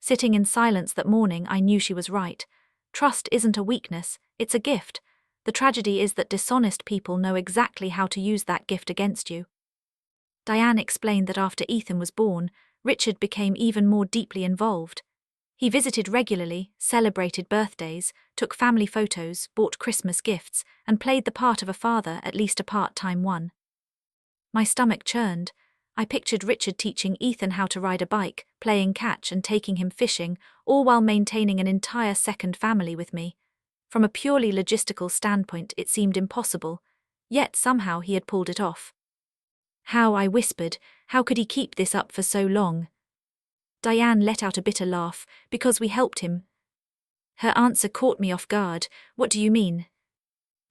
Sitting in silence that morning, I knew she was right. Trust isn't a weakness, it's a gift. The tragedy is that dishonest people know exactly how to use that gift against you. Diane explained that after Ethan was born, Richard became even more deeply involved. He visited regularly, celebrated birthdays, took family photos, bought Christmas gifts, and played the part of a father, at least a part-time one. My stomach churned. I pictured Richard teaching Ethan how to ride a bike, playing catch and taking him fishing, all while maintaining an entire second family with me. From a purely logistical standpoint, it seemed impossible, yet somehow he had pulled it off. How, I whispered, how could he keep this up for so long? Diane let out a bitter laugh. Because we helped him. Her answer caught me off guard. What do you mean?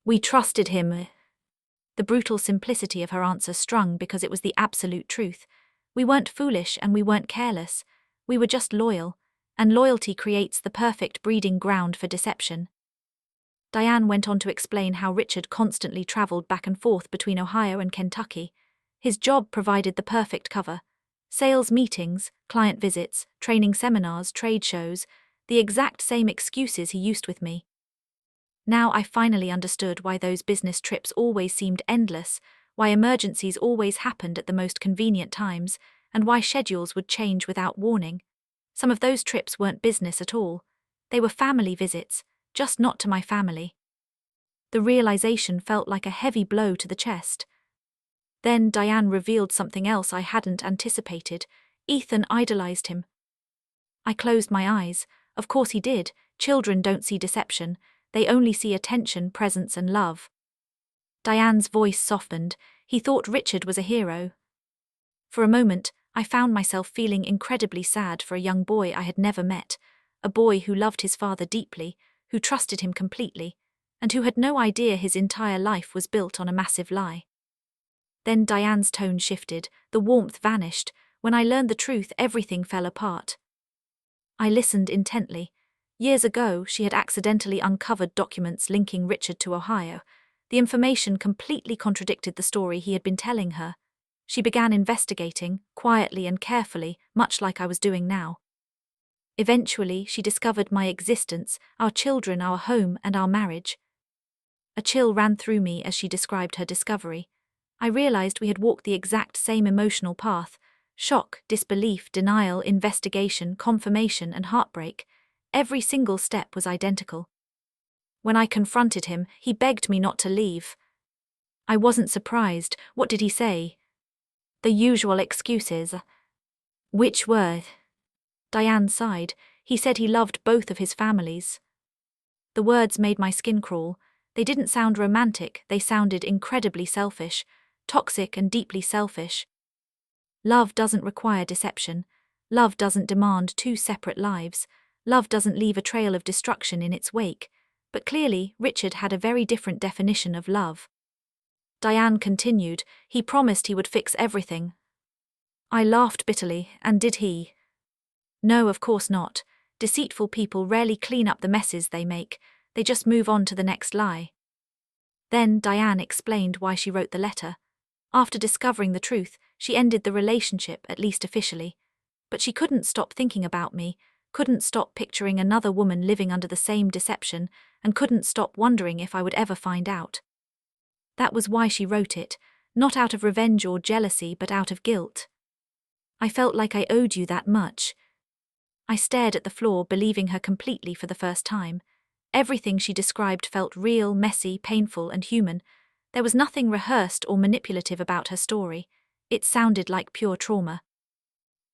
We trusted him. The brutal simplicity of her answer stung because it was the absolute truth. We weren't foolish and we weren't careless. We were just loyal, and loyalty creates the perfect breeding ground for deception. Diane went on to explain how Richard constantly traveled back and forth between Ohio and Kentucky. His job provided the perfect cover. Sales meetings, client visits, training seminars, trade shows, the exact same excuses he used with me. Now I finally understood why those business trips always seemed endless, why emergencies always happened at the most convenient times, and why schedules would change without warning. Some of those trips weren't business at all. They were family visits, just not to my family. The realization felt like a heavy blow to the chest. Then Diane revealed something else I hadn't anticipated. Ethan idolized him. I closed my eyes. Of course he did. Children don't see deception. They only see attention, presence, and love. Diane's voice softened. He thought Richard was a hero. For a moment, I found myself feeling incredibly sad for a young boy I had never met, a boy who loved his father deeply, who trusted him completely, and who had no idea his entire life was built on a massive lie. Then Diane's tone shifted, the warmth vanished. When I learned the truth, everything fell apart. I listened intently. Years ago, she had accidentally uncovered documents linking Richard to Ohio. The information completely contradicted the story he had been telling her. She began investigating, quietly and carefully, much like I was doing now. Eventually, she discovered my existence, our children, our home, and our marriage. A chill ran through me as she described her discovery. I realized we had walked the exact same emotional path: shock, disbelief, denial, investigation, confirmation, and heartbreak. Every single step was identical. When I confronted him, he begged me not to leave. I wasn't surprised. What did he say? The usual excuses. Which were? Diane sighed. He said he loved both of his families. The words made my skin crawl. They didn't sound romantic, they sounded incredibly selfish, toxic and deeply selfish. Love doesn't require deception. Love doesn't demand two separate lives. Love doesn't leave a trail of destruction in its wake. But clearly, Richard had a very different definition of love. Diane continued. He promised he would fix everything. I laughed bitterly. And did he? No, of course not. Deceitful people rarely clean up the messes they make. They just move on to the next lie. Then Diane explained why she wrote the letter. After discovering the truth, she ended the relationship, at least officially. But she couldn't stop thinking about me, couldn't stop picturing another woman living under the same deception, and couldn't stop wondering if I would ever find out. That was why she wrote it, not out of revenge or jealousy, but out of guilt. I felt like I owed you that much. I stared at the floor, believing her completely for the first time. Everything she described felt real, messy, painful, and human. There was nothing rehearsed or manipulative about her story. It sounded like pure trauma.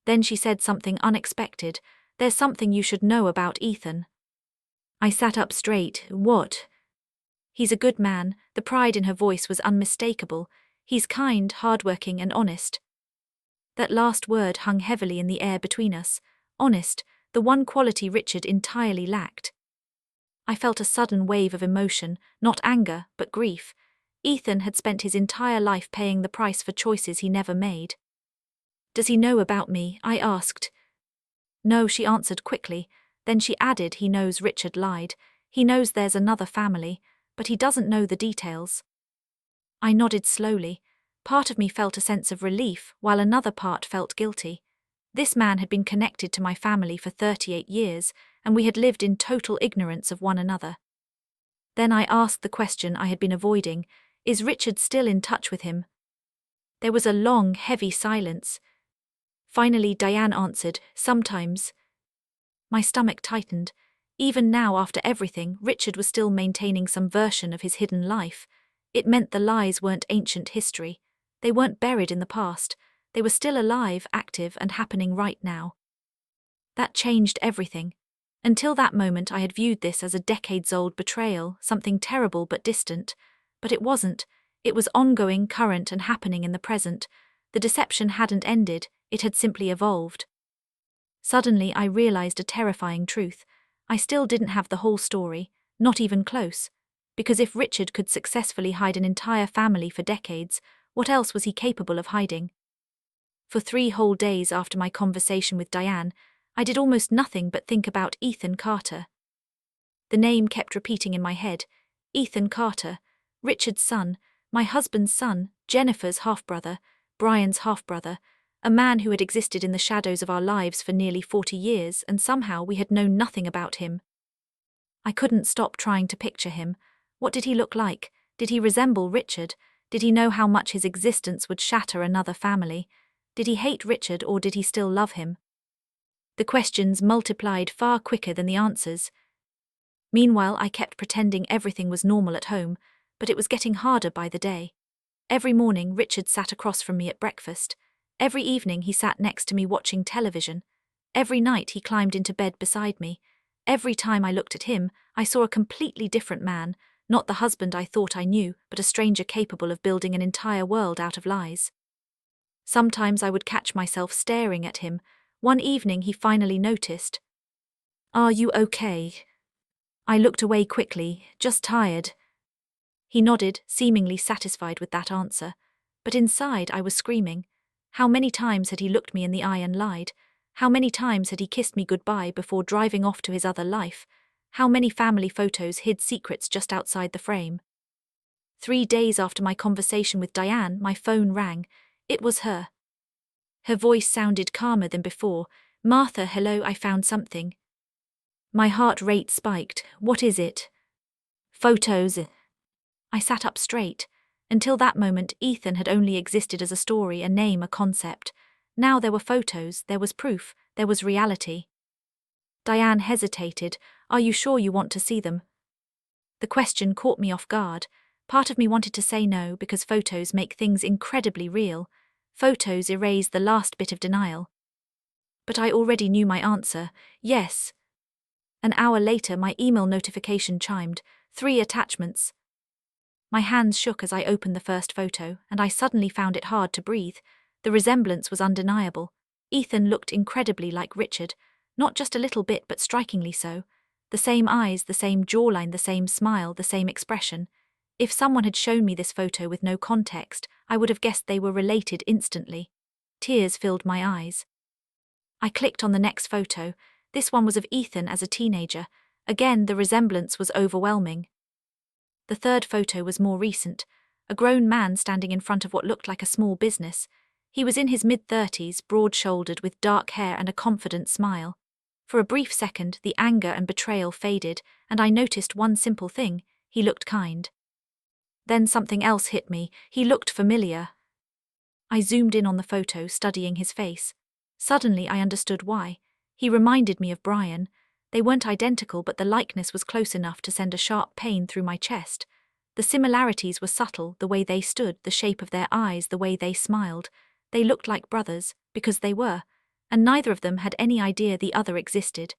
Then she said something unexpected. There's something you should know about Ethan. I sat up straight. What? He's a good man. The pride in her voice was unmistakable. He's kind, hardworking, and honest. That last word hung heavily in the air between us. Honest, the one quality Richard entirely lacked. I felt a sudden wave of emotion, not anger, but grief. Ethan had spent his entire life paying the price for choices he never made. Does he know about me? I asked. No, she answered quickly. Then she added, he knows Richard lied. He knows there's another family, but he doesn't know the details. I nodded slowly. Part of me felt a sense of relief, while another part felt guilty. This man had been connected to my family for 38 years, and we had lived in total ignorance of one another. Then I asked the question I had been avoiding, is Richard still in touch with him? There was a long, heavy silence. Finally, Diane answered, sometimes. My stomach tightened. Even now, after everything, Richard was still maintaining some version of his hidden life. It meant the lies weren't ancient history. They weren't buried in the past. They were still alive, active, and happening right now. That changed everything. Until that moment, I had viewed this as a decades-old betrayal, something terrible but distant. But it wasn't. It was ongoing, current, and happening in the present. The deception hadn't ended, it had simply evolved. Suddenly, I realized a terrifying truth. I still didn't have the whole story, not even close. Because if Richard could successfully hide an entire family for decades, what else was he capable of hiding? For 3 whole days after my conversation with Diane, I did almost nothing but think about Ethan Carter. The name kept repeating in my head. Ethan Carter, Richard's son, my husband's son, Jennifer's half-brother, Brian's half-brother, a man who had existed in the shadows of our lives for nearly 40 years, and somehow we had known nothing about him. I couldn't stop trying to picture him. What did he look like? Did he resemble Richard? Did he know how much his existence would shatter another family? Did he hate Richard, or did he still love him? The questions multiplied far quicker than the answers. Meanwhile, I kept pretending everything was normal at home, but it was getting harder by the day. Every morning, Richard sat across from me at breakfast. Every evening, he sat next to me watching television. Every night, he climbed into bed beside me. Every time I looked at him, I saw a completely different man, not the husband I thought I knew, but a stranger capable of building an entire world out of lies. Sometimes I would catch myself staring at him. One evening, he finally noticed. "Are you okay?" I looked away quickly, just tired. He nodded, seemingly satisfied with that answer. But inside, I was screaming. How many times had he looked me in the eye and lied? How many times had he kissed me goodbye before driving off to his other life? How many family photos hid secrets just outside the frame? 3 days after my conversation with Diane, my phone rang. It was her. Her voice sounded calmer than before. "Martha, hello, I found something." My heart rate spiked. "What is it?" "Photos." I sat up straight. Until that moment, Ethan had only existed as a story, a name, a concept. Now there were photos, there was proof, there was reality. Diane hesitated. "Are you sure you want to see them?" The question caught me off guard. Part of me wanted to say no, because photos make things incredibly real. Photos erase the last bit of denial. But I already knew my answer. Yes. An hour later, my email notification chimed. 3 attachments. My hands shook as I opened the first photo, and I suddenly found it hard to breathe. The resemblance was undeniable. Ethan looked incredibly like Richard, not just a little bit but strikingly so. The same eyes, the same jawline, the same smile, the same expression. If someone had shown me this photo with no context, I would have guessed they were related instantly. Tears filled my eyes. I clicked on the next photo. This one was of Ethan as a teenager. Again, the resemblance was overwhelming. The third photo was more recent, a grown man standing in front of what looked like a small business. He was in his mid-30s, broad-shouldered, with dark hair and a confident smile. For a brief second, the anger and betrayal faded, and I noticed one simple thing: he looked kind. Then something else hit me. He looked familiar. I zoomed in on the photo, studying his face. Suddenly, I understood why. He reminded me of Brian. They weren't identical, but the likeness was close enough to send a sharp pain through my chest. The similarities were subtle, the way they stood, the shape of their eyes, the way they smiled. They looked like brothers, because they were, and neither of them had any idea the other existed.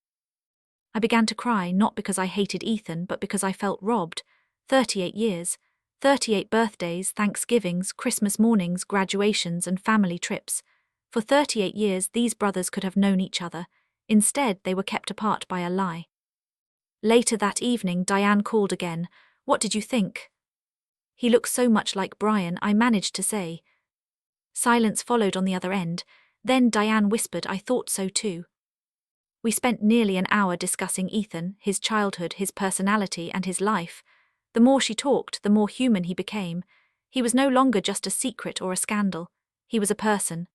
I began to cry, not because I hated Ethan, but because I felt robbed. 38 years. 38 birthdays, Thanksgivings, Christmas mornings, graduations, and family trips. For 38 years, these brothers could have known each other. Instead, they were kept apart by a lie. Later that evening, Diane called again. "What did you think?" "He looks so much like Brian," I managed to say. Silence followed on the other end. Then Diane whispered, "I thought so too." We spent nearly an hour discussing Ethan, his childhood, his personality, and his life. The more she talked, the more human he became. He was no longer just a secret or a scandal. He was a person.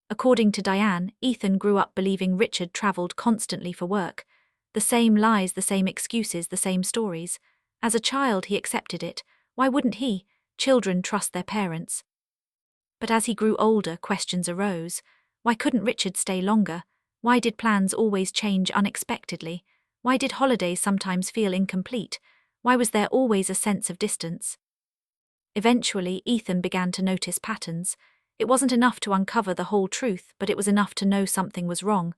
According to Diane, Ethan grew up believing Richard traveled constantly for work. The same lies, the same excuses, the same stories. As a child, he accepted it. Why wouldn't he? Children trust their parents. But as he grew older, questions arose. Why couldn't Richard stay longer? Why did plans always change unexpectedly? Why did holidays sometimes feel incomplete? Why was there always a sense of distance? Eventually, Ethan began to notice patterns. It wasn't enough to uncover the whole truth, but it was enough to know something was wrong.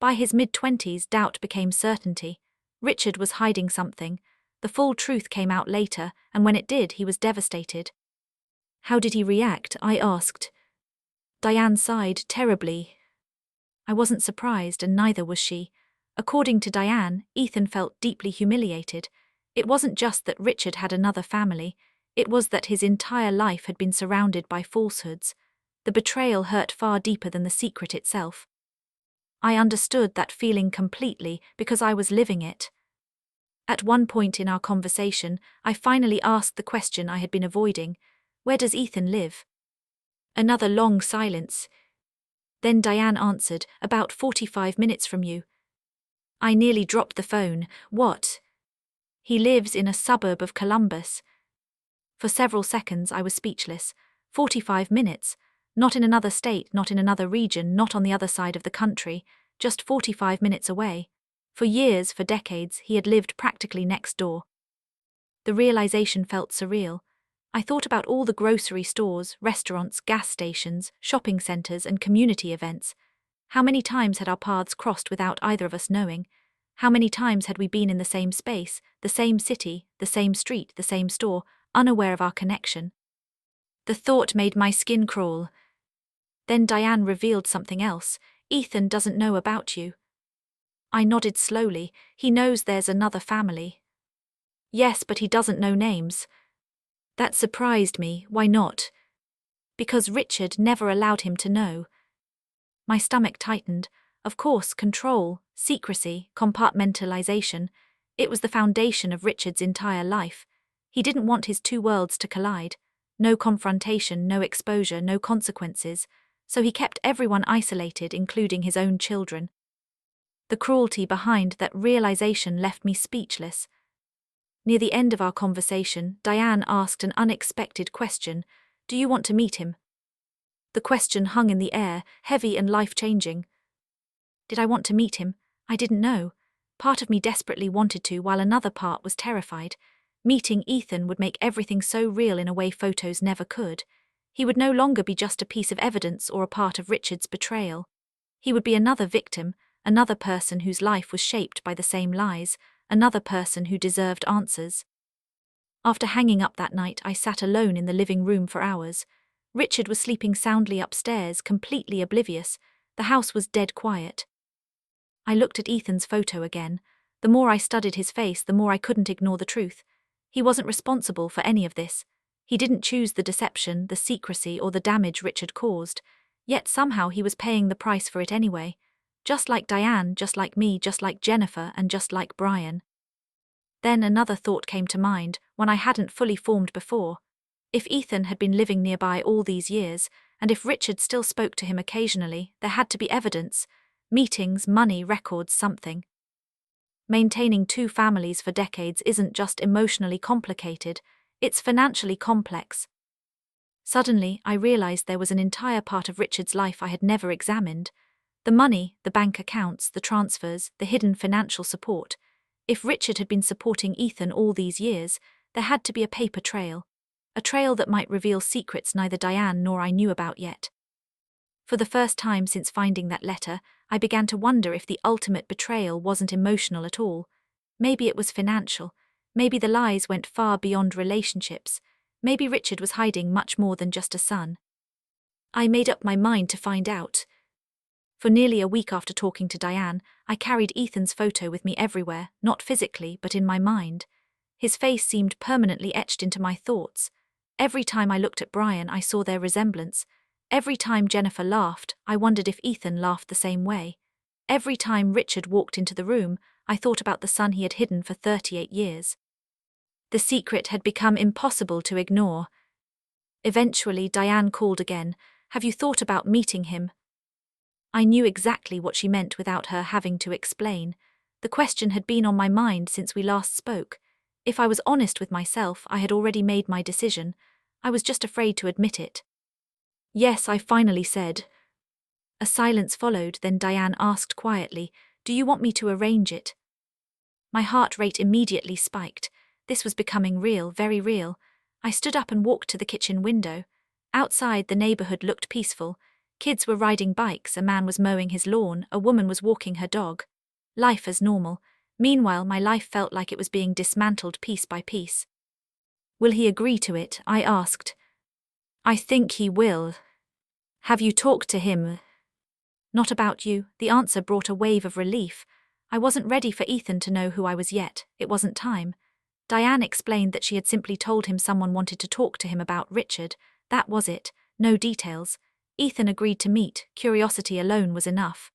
By his mid-20s, doubt became certainty. Richard was hiding something. The full truth came out later, and when it did, he was devastated. How did he react? I asked. Diane sighed terribly. I wasn't surprised, and neither was she. According to Diane, Ethan felt deeply humiliated. It wasn't just that Richard had another family, it was that his entire life had been surrounded by falsehoods. The betrayal hurt far deeper than the secret itself. I understood that feeling completely because I was living it. At one point in our conversation, I finally asked the question I had been avoiding. Where does Ethan live? Another long silence. Then Diane answered, about 45 minutes from you. I nearly dropped the phone. What? He lives in a suburb of Columbus. For several seconds I was speechless. 45 minutes. Not in another state, not in another region, not on the other side of the country, just 45 minutes away. For years, for decades, he had lived practically next door. The realization felt surreal. I thought about all the grocery stores, restaurants, gas stations, shopping centers, and community events. How many times had our paths crossed without either of us knowing? How many times had we been in the same space, the same city, the same street, the same store, unaware of our connection? The thought made my skin crawl. Then Diane revealed something else. Ethan doesn't know about you. I nodded slowly. He knows there's another family. Yes, but he doesn't know names. That surprised me. Why not? Because Richard never allowed him to know. My stomach tightened. Of course, control, secrecy, compartmentalization. It was the foundation of Richard's entire life. He didn't want his two worlds to collide. No confrontation, no exposure, no consequences. So he kept everyone isolated, including his own children. The cruelty behind that realization left me speechless. Near the end of our conversation, Diane asked an unexpected question. Do you want to meet him? The question hung in the air, heavy and life-changing. Did I want to meet him? I didn't know. Part of me desperately wanted to, while another part was terrified. Meeting Ethan would make everything so real in a way photos never could. He would no longer be just a piece of evidence or a part of Richard's betrayal. He would be another victim, another person whose life was shaped by the same lies, another person who deserved answers. After hanging up that night, I sat alone in the living room for hours. Richard was sleeping soundly upstairs, completely oblivious. The house was dead quiet. I looked at Ethan's photo again. The more I studied his face, the more I couldn't ignore the truth. He wasn't responsible for any of this. He didn't choose the deception, the secrecy, or the damage Richard caused. Yet somehow he was paying the price for it anyway. Just like Diane, just like me, just like Jennifer, and just like Brian. Then another thought came to mind, one I hadn't fully formed before. If Ethan had been living nearby all these years, and if Richard still spoke to him occasionally, there had to be evidence. Meetings, money, records, something. Maintaining two families for decades isn't just emotionally complicated, it's financially complex. Suddenly, I realized there was an entire part of Richard's life I had never examined. The money, the bank accounts, the transfers, the hidden financial support. If Richard had been supporting Ethan all these years, there had to be a paper trail. A trail that might reveal secrets neither Diane nor I knew about yet. For the first time since finding that letter, I began to wonder if the ultimate betrayal wasn't emotional at all. Maybe it was financial. Maybe the lies went far beyond relationships. Maybe Richard was hiding much more than just a son. I made up my mind to find out. For nearly a week after talking to Diane, I carried Ethan's photo with me everywhere, not physically, but in my mind. His face seemed permanently etched into my thoughts. Every time I looked at Brian, I saw their resemblance. Every time Jennifer laughed, I wondered if Ethan laughed the same way. Every time Richard walked into the room, I thought about the son he had hidden for 38 years. The secret had become impossible to ignore. Eventually, Diane called again. Have you thought about meeting him? I knew exactly what she meant without her having to explain. The question had been on my mind since we last spoke. If I was honest with myself, I had already made my decision. I was just afraid to admit it. Yes, I finally said. A silence followed, then Diane asked quietly, "Do you want me to arrange it?" My heart rate immediately spiked. This was becoming real, very real. I stood up and walked to the kitchen window. Outside, the neighborhood looked peaceful. Kids were riding bikes, a man was mowing his lawn, a woman was walking her dog. Life as normal. Meanwhile, my life felt like it was being dismantled piece by piece. "Will he agree to it?" I asked. "I think he will." "Have you talked to him?" "Not about you." The answer brought a wave of relief. I wasn't ready for Ethan to know who I was yet. It wasn't time. Diane explained that she had simply told him someone wanted to talk to him about Richard. That was it. No details. Ethan agreed to meet. Curiosity alone was enough.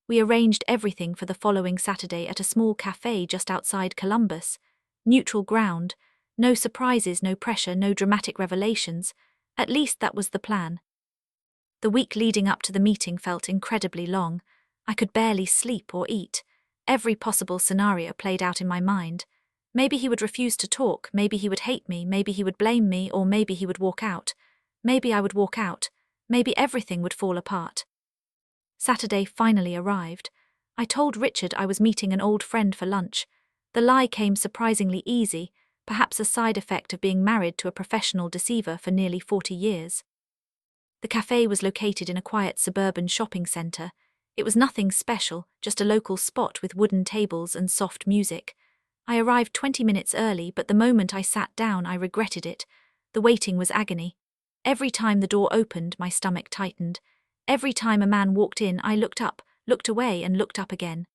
We arranged everything for the following Saturday at a small cafe just outside Columbus. Neutral ground. No surprises, no pressure, no dramatic revelations. At least that was the plan. The week leading up to the meeting felt incredibly long. I could barely sleep or eat. Every possible scenario played out in my mind. Maybe he would refuse to talk, maybe he would hate me, maybe he would blame me, or maybe he would walk out. Maybe I would walk out. Maybe everything would fall apart. Saturday finally arrived. I told Richard I was meeting an old friend for lunch. The lie came surprisingly easy, perhaps a side effect of being married to a professional deceiver for nearly 40 years. The cafe was located in a quiet suburban shopping center. It was nothing special, just a local spot with wooden tables and soft music. I arrived 20 minutes early, but the moment I sat down, I regretted it. The waiting was agony. Every time the door opened, my stomach tightened. Every time a man walked in, I looked up, looked away, and looked up again.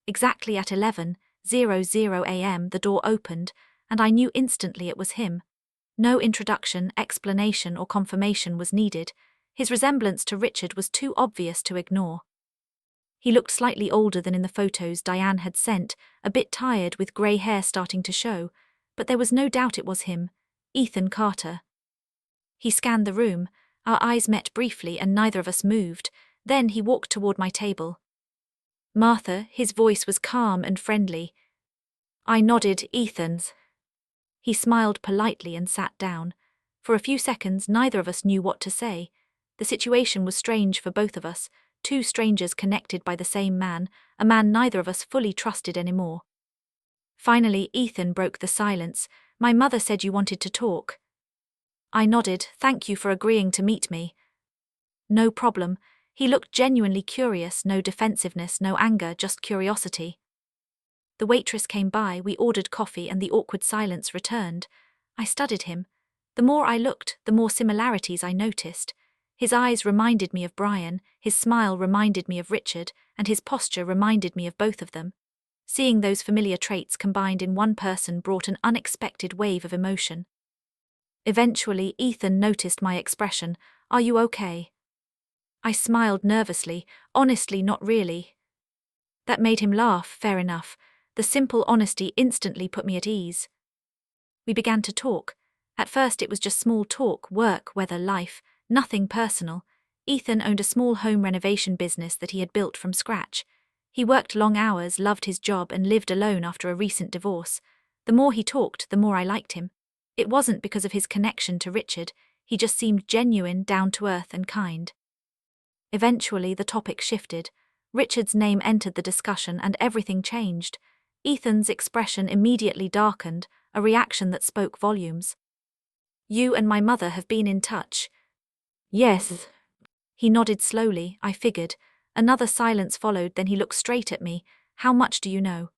Exactly at 11:00 a.m., the door opened, and I knew instantly it was him. No introduction, explanation, or confirmation was needed. His resemblance to Richard was too obvious to ignore. He looked slightly older than in the photos Diane had sent, a bit tired with grey hair starting to show, but there was no doubt it was him, Ethan Carter. He scanned the room. Our eyes met briefly and neither of us moved. Then he walked toward my table. "Martha," his voice was calm and friendly. I nodded. "Ethan's." He smiled politely and sat down. For a few seconds, neither of us knew what to say. The situation was strange for both of us, two strangers connected by the same man, a man neither of us fully trusted anymore. Finally, Ethan broke the silence. "My mother said you wanted to talk." I nodded. "Thank you for agreeing to meet me." "No problem." He looked genuinely curious, no defensiveness, no anger, just curiosity. The waitress came by, we ordered coffee, and the awkward silence returned. I studied him. The more I looked, the more similarities I noticed. His eyes reminded me of Brian, his smile reminded me of Richard, and his posture reminded me of both of them. Seeing those familiar traits combined in one person brought an unexpected wave of emotion. Eventually, Ethan noticed my expression. "Are you okay?" I smiled nervously. "Honestly, not really." That made him laugh. Fair enough. The simple honesty instantly put me at ease. We began to talk. At first it was just small talk, work, weather, life, nothing personal. Ethan owned a small home renovation business that he had built from scratch. He worked long hours, loved his job, and lived alone after a recent divorce. The more he talked, the more I liked him. It wasn't because of his connection to Richard, he just seemed genuine, down-to-earth, and kind. Eventually, the topic shifted. Richard's name entered the discussion and everything changed. Ethan's expression immediately darkened, a reaction that spoke volumes. "You and my mother have been in touch." "Yes." He nodded slowly, I figured. Another silence followed, then he looked straight at me. "How much do you know?"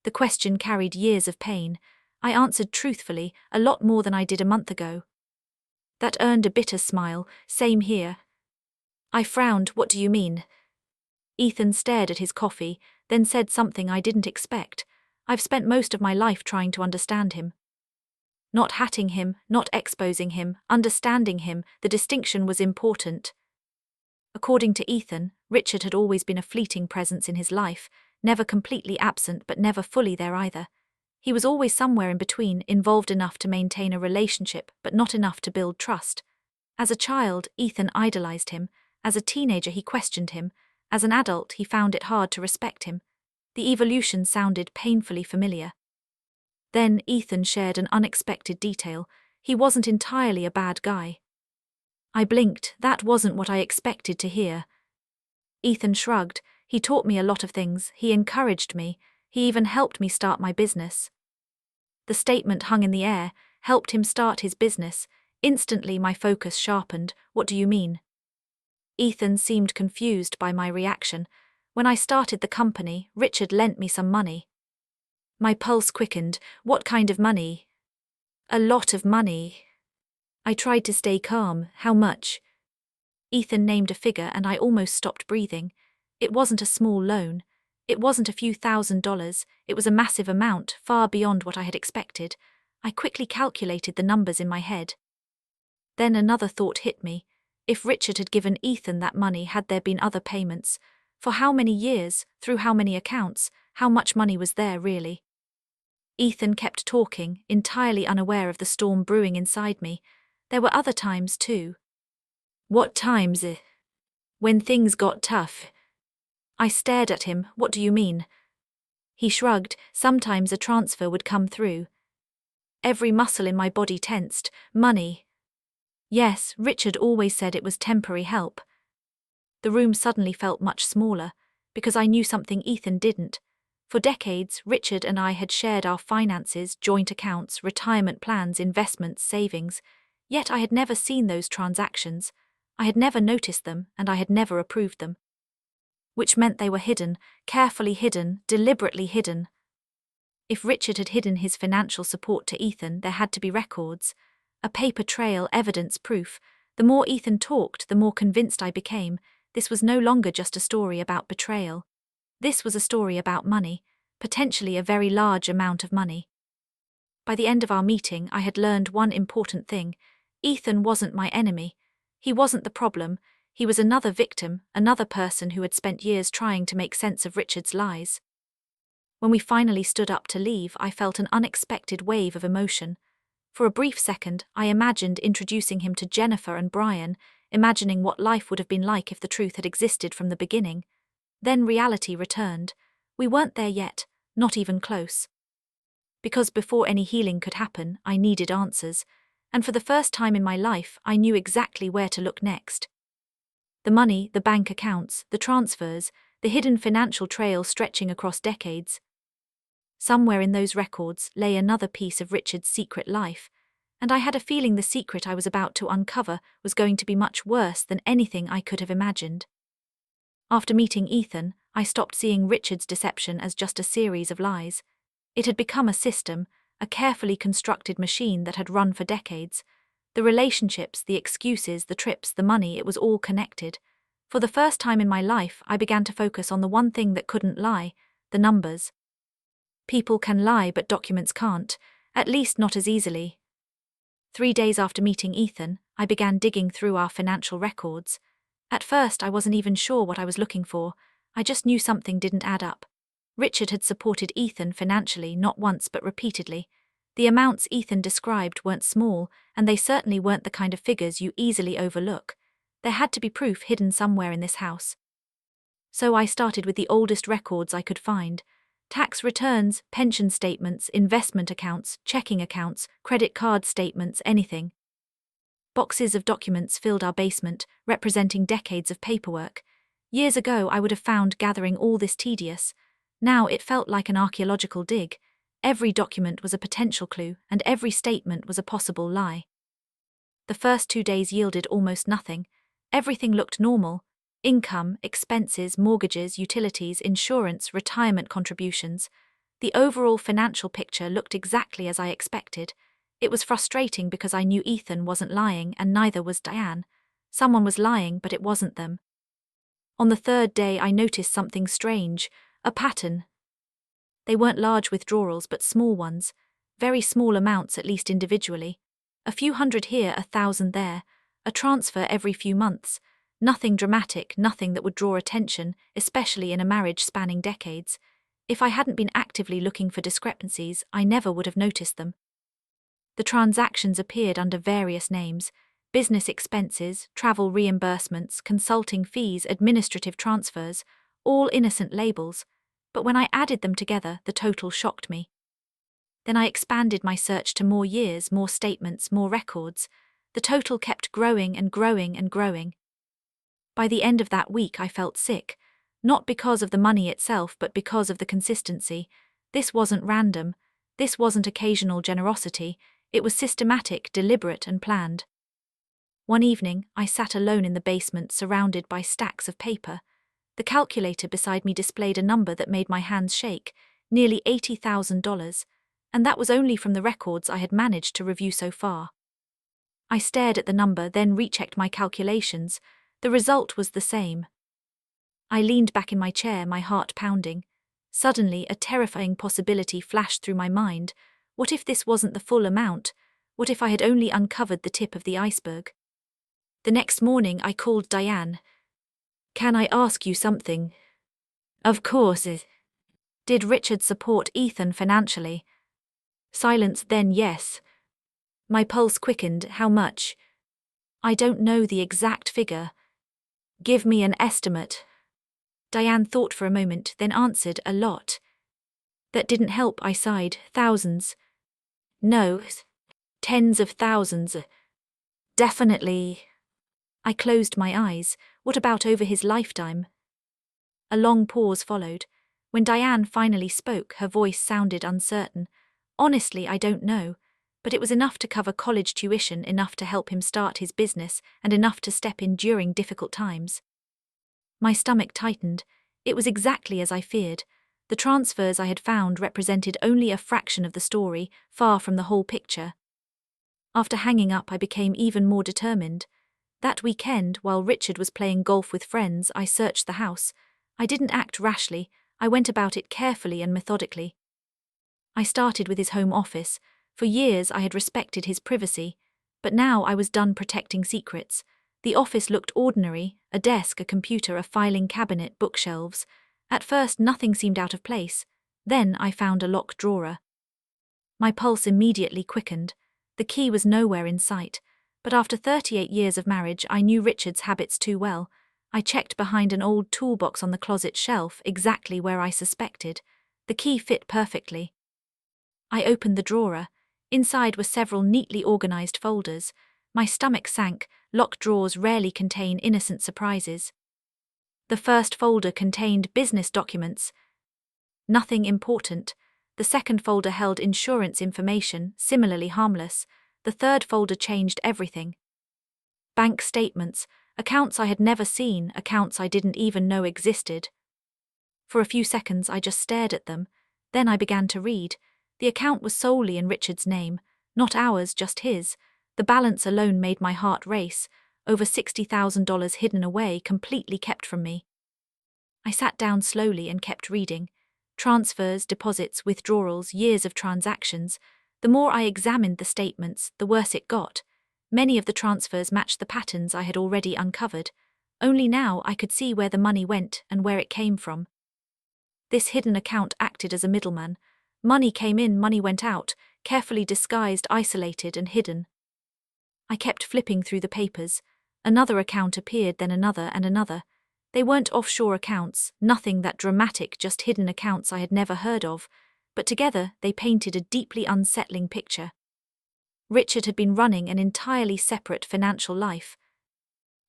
The question carried years of pain. I answered truthfully, a lot more than I did a month ago. That earned a bitter smile. "Same here." I frowned. "What do you mean?" Ethan stared at his coffee, then said something I didn't expect. "I've spent most of my life trying to understand him. Not hatting him, not exposing him, understanding him, the distinction was important." According to Ethan, Richard had always been a fleeting presence in his life, never completely absent but never fully there either. He was always somewhere in between, involved enough to maintain a relationship but not enough to build trust. As a child, Ethan idolized him. As a teenager, he questioned him. As an adult, he found it hard to respect him. The evolution sounded painfully familiar. Then Ethan shared an unexpected detail. He wasn't entirely a bad guy. I blinked. That wasn't what I expected to hear. Ethan shrugged. He taught me a lot of things. He encouraged me. He even helped me start my business. The statement hung in the air. Helped him start his business. Instantly my focus sharpened. What do you mean? Ethan seemed confused by my reaction. When I started the company, Richard lent me some money. My pulse quickened. What kind of money? A lot of money. I tried to stay calm. How much? Ethan named a figure and I almost stopped breathing. It wasn't a small loan. It wasn't a few $1,000s. It was a massive amount, far beyond what I had expected. I quickly calculated the numbers in my head. Then another thought hit me. If Richard had given Ethan that money, had there been other payments? For how many years? Through how many accounts? How much money was there, really? Ethan kept talking, entirely unaware of the storm brewing inside me. There were other times, too. What times? When things got tough. I stared at him. What do you mean? He shrugged. Sometimes a transfer would come through. Every muscle in my body tensed. Money. Yes, Richard always said it was temporary help. The room suddenly felt much smaller, because I knew something Ethan didn't. For decades, Richard and I had shared our finances, joint accounts, retirement plans, investments, savings. Yet I had never seen those transactions. I had never noticed them, and I had never approved them. Which meant they were hidden, carefully hidden, deliberately hidden. If Richard had hidden his financial support to Ethan, there had to be records. A paper trail, evidence, proof. The more Ethan talked, the more convinced I became. This was no longer just a story about betrayal. This was a story about money, potentially a very large amount of money. By the end of our meeting, I had learned one important thing. Ethan wasn't my enemy. He wasn't the problem. He was another victim, another person who had spent years trying to make sense of Richard's lies. When we finally stood up to leave, I felt an unexpected wave of emotion. For a brief second, I imagined introducing him to Jennifer and Brian, imagining what life would have been like if the truth had existed from the beginning. Then reality returned. We weren't there yet, not even close. Because before any healing could happen, I needed answers, and for the first time in my life, I knew exactly where to look next. The money, the bank accounts, the transfers, the hidden financial trail stretching across decades. Somewhere in those records lay another piece of Richard's secret life, and I had a feeling the secret I was about to uncover was going to be much worse than anything I could have imagined. After meeting Ethan, I stopped seeing Richard's deception as just a series of lies. It had become a system, a carefully constructed machine that had run for decades. The relationships, the excuses, the trips, the money, it was all connected. For the first time in my life, I began to focus on the one thing that couldn't lie, the numbers. People can lie, but documents can't, at least not as easily. 3 days after meeting Ethan, I began digging through our financial records. At first, I wasn't even sure what I was looking for. I just knew something didn't add up. Richard had supported Ethan financially not once but repeatedly. The amounts Ethan described weren't small, and they certainly weren't the kind of figures you easily overlook. There had to be proof hidden somewhere in this house. So I started with the oldest records I could find. Tax returns, pension statements, investment accounts, checking accounts, credit card statements, anything. Boxes of documents filled our basement, representing decades of paperwork. Years ago, I would have found gathering all this tedious. Now it felt like an archaeological dig. Every document was a potential clue, and every statement was a possible lie. The first 2 days yielded almost nothing. Everything looked normal. Income, expenses, mortgages, utilities, insurance, retirement contributions. The overall financial picture looked exactly as I expected. It was frustrating because I knew Ethan wasn't lying and neither was Diane. Someone was lying, but it wasn't them. On the 3rd day, I noticed something strange, a pattern. They weren't large withdrawals, but small ones. Very small amounts, at least individually. A few hundred here, 1,000 there. A transfer every few months. Nothing dramatic, nothing that would draw attention, especially in a marriage spanning decades. If I hadn't been actively looking for discrepancies, I never would have noticed them. The transactions appeared under various names. business expenses, travel reimbursements, consulting fees, administrative transfers, all innocent labels, but when I added them together, the total shocked me. Then I expanded my search to more years, more statements, more records. The total kept growing and growing and growing. By the end of that week, I felt sick, not because of the money itself, but because of the consistency. This wasn't random. This wasn't occasional generosity. It was systematic, deliberate, and planned. One evening, I sat alone in the basement, surrounded by stacks of paper. The calculator beside me displayed a number that made my hands shake, nearly $80,000, and that was only from the records I had managed to review so far. I stared at the number, then rechecked my calculations. The result was the same. I leaned back in my chair, my heart pounding. Suddenly, a terrifying possibility flashed through my mind. What if this wasn't the full amount? What if I had only uncovered the tip of the iceberg? The next morning, I called Diane. "Can I ask you something?" "Of course." "Did Richard support Ethan financially?" Silence, then yes. My pulse quickened. "How much?" "I don't know the exact figure." "Give me an estimate." Diane thought for a moment, then answered, "A lot." "That didn't help," I sighed. "Thousands." "No, tens of thousands." "Definitely." I closed my eyes. What about over his lifetime? A long pause followed. When Diane finally spoke, her voice sounded uncertain. "Honestly, I don't know, but it was enough to cover college tuition, enough to help him start his business, and enough to step in during difficult times." My stomach tightened. It was exactly as I feared. The transfers I had found represented only a fraction of the story, far from the whole picture. After hanging up, I became even more determined. That weekend, while Richard was playing golf with friends, I searched the house. I didn't act rashly. I went about it carefully and methodically. I started with his home office. For years I had respected his privacy, but now I was done protecting secrets. The office looked ordinary: a desk, a computer, a filing cabinet, bookshelves. At first nothing seemed out of place. Then I found a locked drawer. My pulse immediately quickened. The key was nowhere in sight. But after 38 years of marriage, I knew Richard's habits too well. I checked behind an old toolbox on the closet shelf, exactly where I suspected. The key fit perfectly. I opened the drawer. Inside were several neatly organized folders. My stomach sank. Locked drawers rarely contain innocent surprises. The first folder contained business documents. Nothing important. The second folder held insurance information, similarly harmless. The third folder changed everything. Bank statements, accounts I had never seen, accounts I didn't even know existed. For a few seconds I just stared at them. Then I began to read. The account was solely in Richard's name, not ours, just his. The balance alone made my heart race. Over $60,000 hidden away, completely kept from me. I sat down slowly and kept reading. Transfers, deposits, withdrawals, years of transactions. The more I examined the statements, the worse it got. Many of the transfers matched the patterns I had already uncovered. Only now I could see where the money went and where it came from. This hidden account acted as a middleman. Money came in, money went out, carefully disguised, isolated, and hidden. I kept flipping through the papers. Another account appeared, then another and another. They weren't offshore accounts, nothing that dramatic, just hidden accounts I had never heard of. But together they painted a deeply unsettling picture. Richard had been running an entirely separate financial life.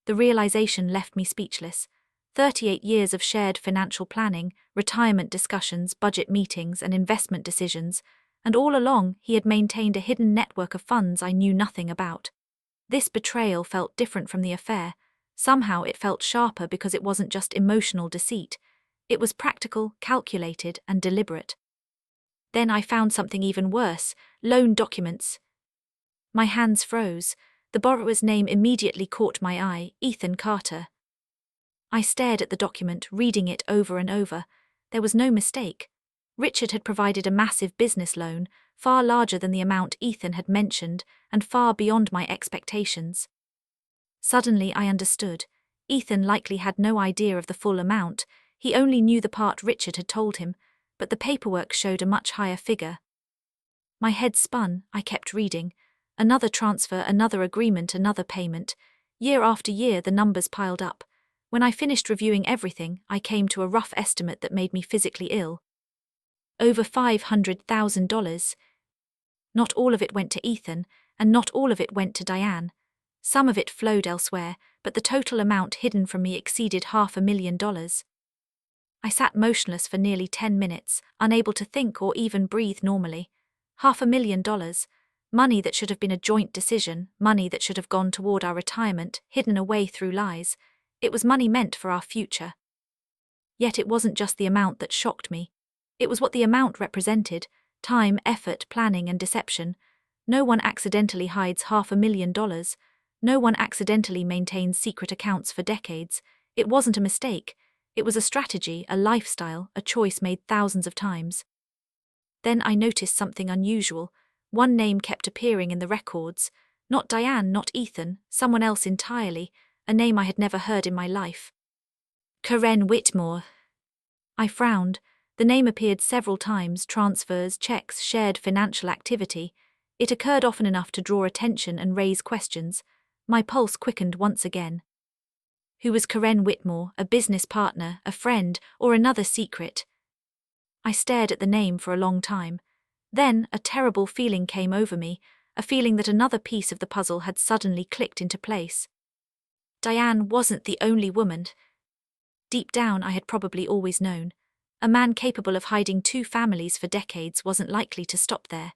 The realization left me speechless. 38 years of shared financial planning, retirement discussions, budget meetings, and investment decisions, and all along he had maintained a hidden network of funds I knew nothing about. This betrayal felt different from the affair. Somehow it felt sharper because it wasn't just emotional deceit. It was practical, calculated, and deliberate. Then I found something even worse: loan documents. My hands froze. The borrower's name immediately caught my eye: Ethan Carter. I stared at the document, reading it over and over. There was no mistake. Richard had provided a massive business loan, far larger than the amount Ethan had mentioned, and far beyond my expectations. Suddenly I understood. Ethan likely had no idea of the full amount. He only knew the part Richard had told him, but the paperwork showed a much higher figure. My head spun. I kept reading. Another transfer, another agreement, another payment. Year after year, the numbers piled up. When I finished reviewing everything, I came to a rough estimate that made me physically ill. Over $500,000. Not all of it went to Ethan, and not all of it went to Diane. Some of it flowed elsewhere, but the total amount hidden from me exceeded $500,000. I sat motionless for nearly 10 minutes, unable to think or even breathe normally. $500,000. Money that should have been a joint decision, money that should have gone toward our retirement, hidden away through lies. It was money meant for our future. Yet it wasn't just the amount that shocked me. It was what the amount represented: time, effort, planning, and deception. No one accidentally hides $500,000. No one accidentally maintains secret accounts for decades. It wasn't a mistake. It was a strategy, a lifestyle, a choice made thousands of times. Then I noticed something unusual. One name kept appearing in the records. Not Diane, not Ethan, someone else entirely, a name I had never heard in my life. Karen Whitmore. I frowned. The name appeared several times: transfers, checks, shared financial activity. It occurred often enough to draw attention and raise questions. My pulse quickened once again. Who was Karen Whitmore? A business partner, a friend, or another secret? I stared at the name for a long time. Then a terrible feeling came over me, a feeling that another piece of the puzzle had suddenly clicked into place. Diane wasn't the only woman. Deep down, I had probably always known. A man capable of hiding two families for decades wasn't likely to stop there.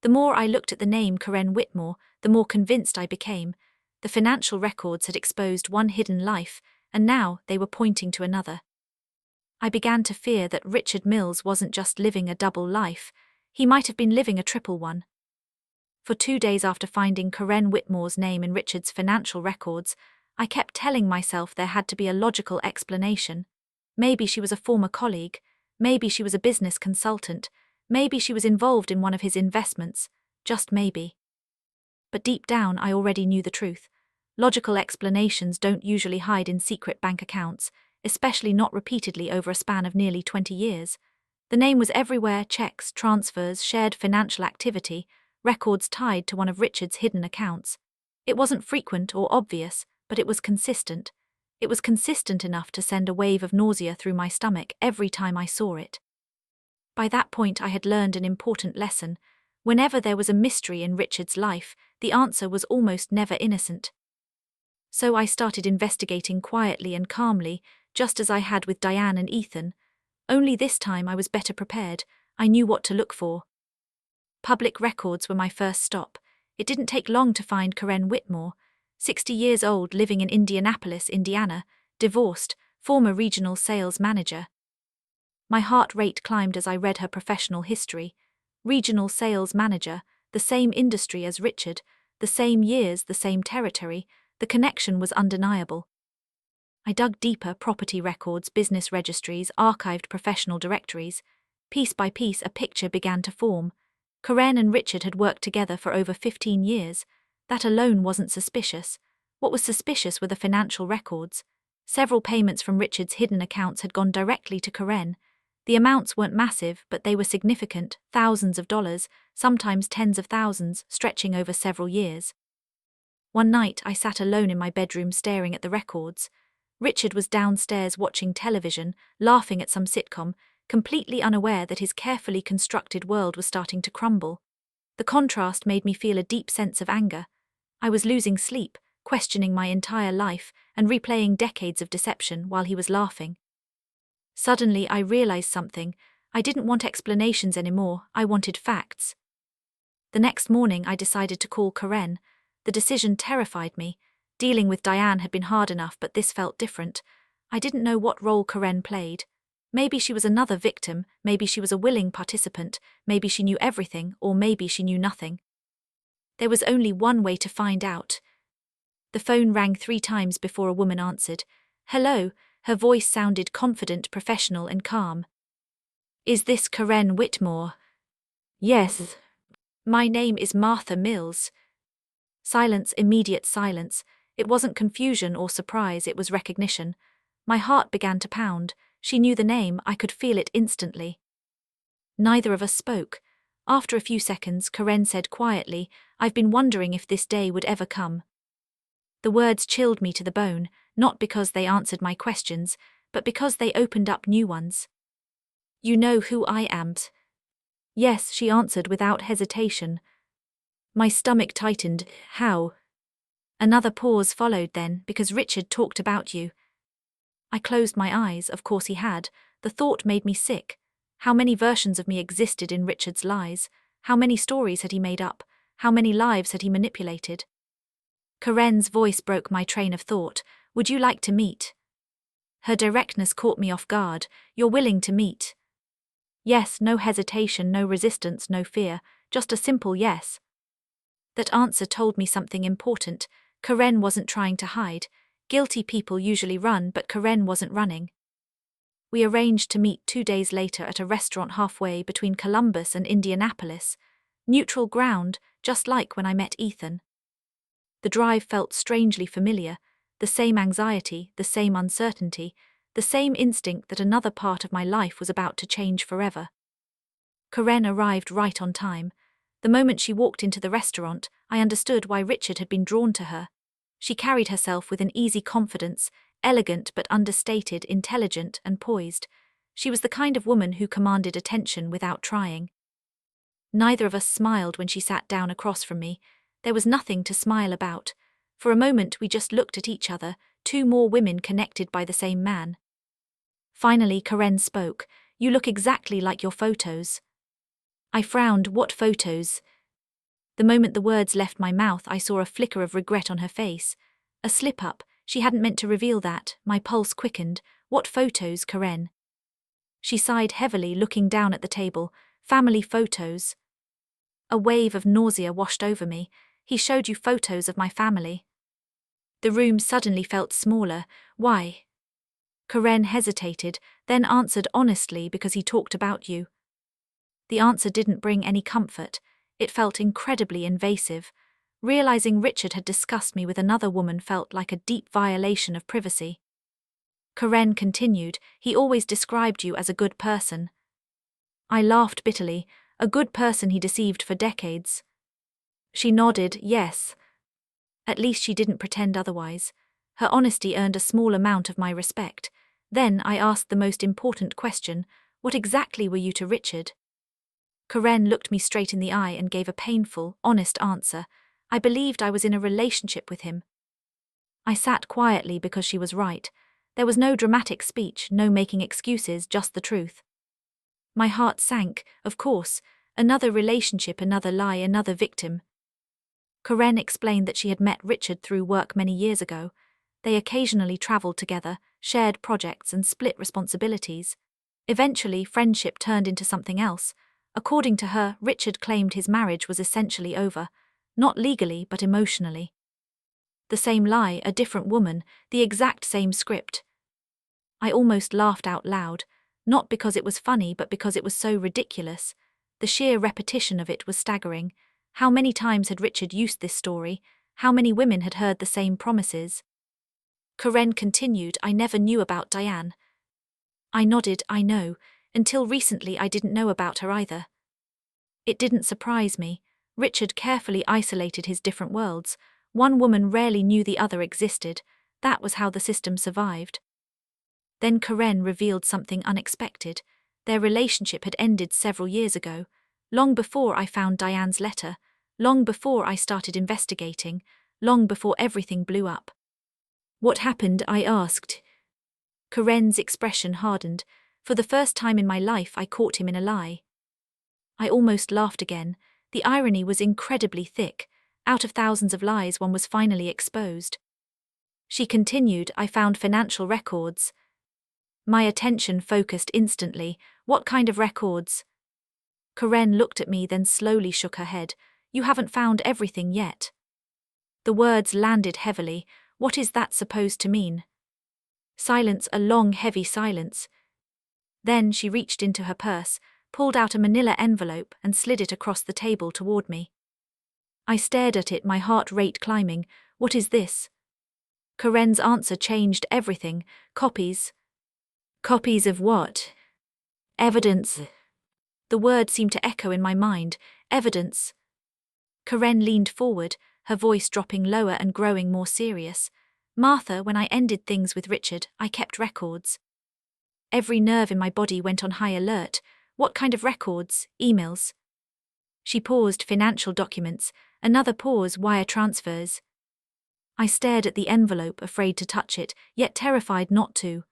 The more I looked at the name Karen Whitmore, the more convinced I became. The financial records had exposed one hidden life, and now they were pointing to another. I began to fear that Richard Mills wasn't just living a double life, he might have been living a triple one. For 2 days after finding Karen Whitmore's name in Richard's financial records, I kept telling myself there had to be a logical explanation. Maybe she was a former colleague, maybe she was a business consultant, maybe she was involved in one of his investments, just maybe. But deep down I already knew the truth. Logical explanations don't usually hide in secret bank accounts, especially not repeatedly over a span of nearly 20 years. The name was everywhere: checks, transfers, shared financial activity, records tied to one of Richard's hidden accounts. It wasn't frequent or obvious, but it was consistent. It was consistent enough to send a wave of nausea through my stomach every time I saw it. By that point I had learned an important lesson. Whenever there was a mystery in Richard's life, the answer was almost never innocent. So I started investigating quietly and calmly, just as I had with Diane and Ethan. Only this time I was better prepared. I knew what to look for. Public records were my first stop. It didn't take long to find Karen Whitmore, 60 years old, living in Indianapolis, Indiana, divorced, former regional sales manager. My heart rate climbed as I read her professional history. Regional sales manager, the same industry as Richard, the same years, the same territory. The connection was undeniable. I dug deeper: property records, business registries, archived professional directories. Piece by piece, a picture began to form. Karen and Richard had worked together for over 15 years. That alone wasn't suspicious. What was suspicious were the financial records. Several payments from Richard's hidden accounts had gone directly to Karen. The amounts weren't massive, but they were significant: thousands of dollars, sometimes tens of thousands, stretching over several years. One night I sat alone in my bedroom staring at the records. Richard was downstairs watching television, laughing at some sitcom, completely unaware that his carefully constructed world was starting to crumble. The contrast made me feel a deep sense of anger. I was losing sleep, questioning my entire life, and replaying decades of deception while he was laughing. Suddenly I realized something. I didn't want explanations anymore, I wanted facts. The next morning I decided to call Karen. The decision terrified me. Dealing with Diane had been hard enough, but this felt different. I didn't know what role Karen played. Maybe she was another victim, maybe she was a willing participant, maybe she knew everything, or maybe she knew nothing. There was only one way to find out. The phone rang 3 times before a woman answered. Hello, her voice sounded confident, professional, and calm. Is this Karen Whitmore? Yes. My name is Martha Mills. Silence, immediate silence. It wasn't confusion or surprise, it was recognition. My heart began to pound. She knew the name, I could feel it instantly. Neither of us spoke. After a few seconds, Karen said quietly, "I've been wondering if this day would ever come." The words chilled me to the bone, not because they answered my questions, but because they opened up new ones. "You know who I am?" "Yes," she answered without hesitation. My stomach tightened. "How?" Another pause followed then, "Because Richard talked about you." I closed my eyes. Of course he had. The thought made me sick. How many versions of me existed in Richard's lies? How many stories had he made up? How many lives had he manipulated? Karen's voice broke my train of thought. "Would you like to meet?" Her directness caught me off guard. "You're willing to meet?" Yes, no hesitation, no resistance, no fear, just a simple yes. That answer told me something important. Karen wasn't trying to hide. Guilty people usually run, but Karen wasn't running. We arranged to meet 2 days later at a restaurant halfway between Columbus and Indianapolis. Neutral ground, just like when I met Ethan. The drive felt strangely familiar, the same anxiety, the same uncertainty, the same instinct that another part of my life was about to change forever. Karen arrived right on time. The moment she walked into the restaurant, I understood why Richard had been drawn to her. She carried herself with an easy confidence, elegant but understated, intelligent and poised. She was the kind of woman who commanded attention without trying. Neither of us smiled when she sat down across from me. There was nothing to smile about. For a moment we just looked at each other, two more women connected by the same man. Finally Karen spoke. "You look exactly like your photos." I frowned. "What photos?" The moment the words left my mouth, I saw a flicker of regret on her face. A slip-up. She hadn't meant to reveal that. My pulse quickened. "What photos, Karen?" She sighed heavily, looking down at the table. "Family photos." A wave of nausea washed over me. "He showed you photos of my family." The room suddenly felt smaller. "Why?" Karen hesitated, then answered honestly, "Because he talked about you." The answer didn't bring any comfort. It felt incredibly invasive. Realizing Richard had discussed me with another woman felt like a deep violation of privacy. Karen continued, "He always described you as a good person." I laughed bitterly. "A good person he deceived for decades." She nodded, "Yes." At least she didn't pretend otherwise. Her honesty earned a small amount of my respect. Then I asked the most important question: "What exactly were you to Richard?" Karen looked me straight in the eye and gave a painful, honest answer. "I believed I was in a relationship with him." I sat quietly because she was right. There was no dramatic speech, no making excuses, just the truth. My heart sank. Of course, another relationship, another lie, another victim. Karen explained that she had met Richard through work many years ago. They occasionally traveled together, shared projects and split responsibilities. Eventually, friendship turned into something else. According to her, Richard claimed his marriage was essentially over, not legally but emotionally. The same lie, a different woman, the exact same script. I almost laughed out loud, not because it was funny but because it was so ridiculous. The sheer repetition of it was staggering. How many times had Richard used this story? How many women had heard the same promises? Karen continued, "I never knew about Diane." I nodded, "I know. Until recently I didn't know about her either." It didn't surprise me. Richard carefully isolated his different worlds. One woman rarely knew the other existed. That was how the system survived. Then Karen revealed something unexpected. Their relationship had ended several years ago, long before I found Diane's letter, long before I started investigating, long before everything blew up. "What happened?" I asked. Karen's expression hardened. For the first time in my life I caught him in a lie. I almost laughed again. The irony was incredibly thick. Out of thousands of lies, one was finally exposed. She continued, "I found financial records." My attention focused instantly. "What kind of records?" Karen looked at me, then slowly shook her head. "You haven't found everything yet." The words landed heavily. What is that supposed to mean? Silence, a long, heavy silence. Then she reached into her purse, pulled out a manila envelope and slid it across the table toward me. I stared at it, my heart rate climbing. "What is this?" Karen's answer changed everything. "Copies." "Copies of what?" "Evidence." The word seemed to echo in my mind. Evidence. Karen leaned forward, her voice dropping lower and growing more serious. Martha, when I ended things with Richard, I kept records. Every nerve in my body went on high alert. What kind of records? Emails. She paused. Financial documents. Another pause. Wire transfers. I stared at the envelope, afraid to touch it, yet terrified not to.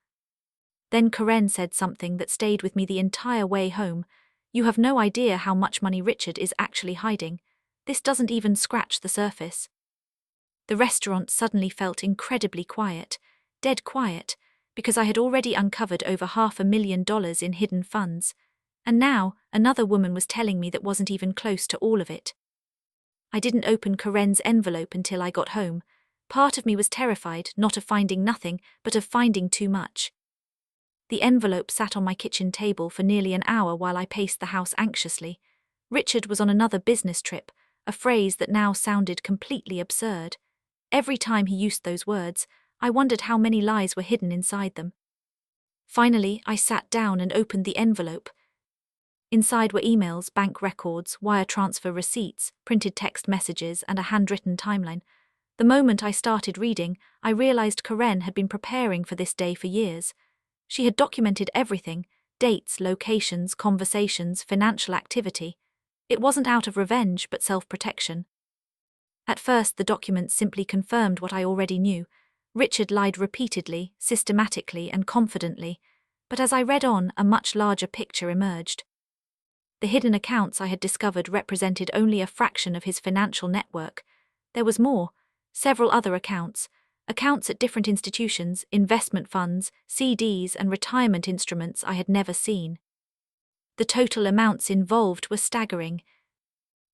Then Karen said something that stayed with me the entire way home. You have no idea how much money Richard is actually hiding. This doesn't even scratch the surface. The restaurant suddenly felt incredibly quiet, dead quiet, because I had already uncovered over $500,000 in hidden funds. And now, another woman was telling me that wasn't even close to all of it. I didn't open Karen's envelope until I got home. Part of me was terrified, not of finding nothing, but of finding too much. The envelope sat on my kitchen table for nearly an hour while I paced the house anxiously. Richard was on another business trip, a phrase that now sounded completely absurd. Every time he used those words, I wondered how many lies were hidden inside them. Finally, I sat down and opened the envelope. Inside were emails, bank records, wire transfer receipts, printed text messages, and a handwritten timeline. The moment I started reading, I realized Karen had been preparing for this day for years. She had documented everything: dates, locations, conversations, financial activity. It wasn't out of revenge, but self-protection. At first, the documents simply confirmed what I already knew. Richard lied repeatedly, systematically, and confidently. But as I read on, a much larger picture emerged. The hidden accounts I had discovered represented only a fraction of his financial network. There was more. Several other accounts at different institutions, investment funds, CDs, and retirement instruments I had never seen. The total amounts involved were staggering.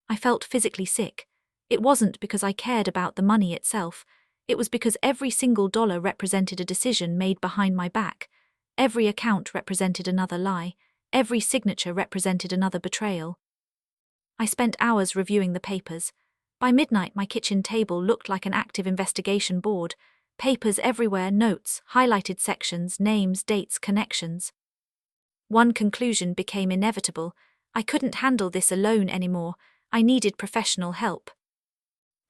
I felt physically sick. It wasn't because I cared about the money itself. It was because every single dollar represented a decision made behind my back. Every account represented another lie. Every signature represented another betrayal. I spent hours reviewing the papers. By midnight, my kitchen table looked like an active investigation board. Papers everywhere, notes, highlighted sections, names, dates, connections. One conclusion became inevitable. I couldn't handle this alone anymore. I needed professional help.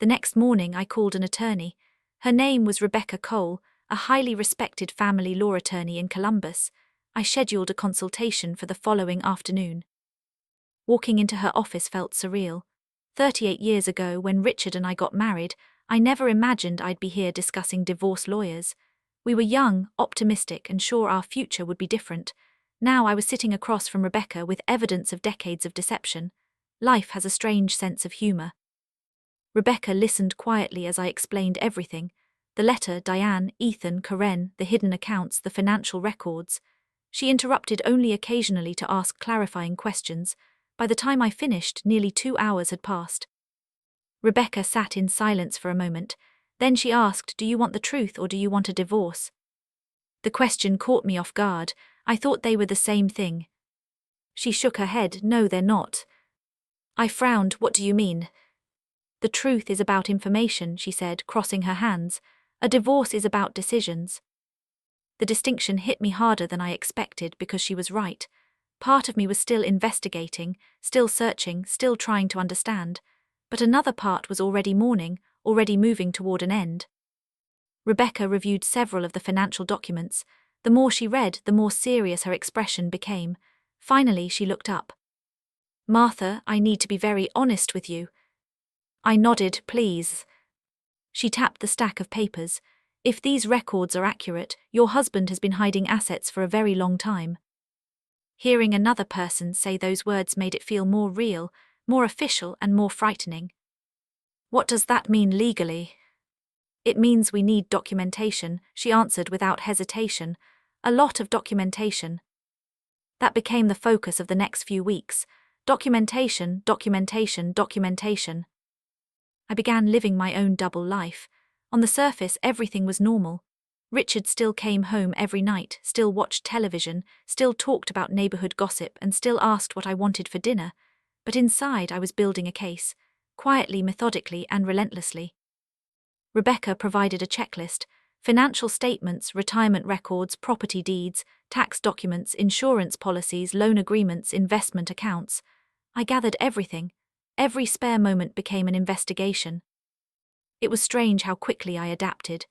The next morning, I called an attorney. Her name was Rebecca Cole, a highly respected family law attorney in Columbus. I scheduled a consultation for the following afternoon. Walking into her office felt surreal. 38 years ago, when Richard and I got married, I never imagined I'd be here discussing divorce lawyers. We were young, optimistic, and sure our future would be different. Now I was sitting across from Rebecca with evidence of decades of deception. Life has a strange sense of humor. Rebecca listened quietly as I explained everything: the letter, Diane, Ethan, Karen, the hidden accounts, the financial records. She interrupted only occasionally to ask clarifying questions. By the time I finished, nearly 2 hours had passed. Rebecca sat in silence for a moment. Then she asked, "Do you want the truth or do you want a divorce?" The question caught me off guard. I thought they were the same thing. She shook her head. "No, they're not." I frowned. "What do you mean?" "The truth is about information," she said, crossing her hands. "A divorce is about decisions." The distinction hit me harder than I expected because she was right. Part of me was still investigating, still searching, still trying to understand. But another part was already mourning, already moving toward an end. Rebecca reviewed several of the financial documents. The more she read, the more serious her expression became. Finally, she looked up. "Martha, I need to be very honest with you." I nodded. "Please." She tapped the stack of papers. "If these records are accurate, your husband has been hiding assets for a very long time." Hearing another person say those words made it feel more real, more official, and more frightening. "What does that mean legally?" "It means we need documentation," she answered without hesitation. "A lot of documentation." That became the focus of the next few weeks. Documentation, documentation, documentation. I began living my own double life. On the surface, everything was normal. Richard still came home every night, still watched television, still talked about neighborhood gossip, and still asked what I wanted for dinner. But inside, I was building a case, quietly, methodically, and relentlessly. Rebecca provided a checklist: Financial statements, retirement records, property deeds, tax documents, insurance policies, loan agreements, investment accounts. I gathered everything. Every spare moment became an investigation. It was strange how quickly I adapted.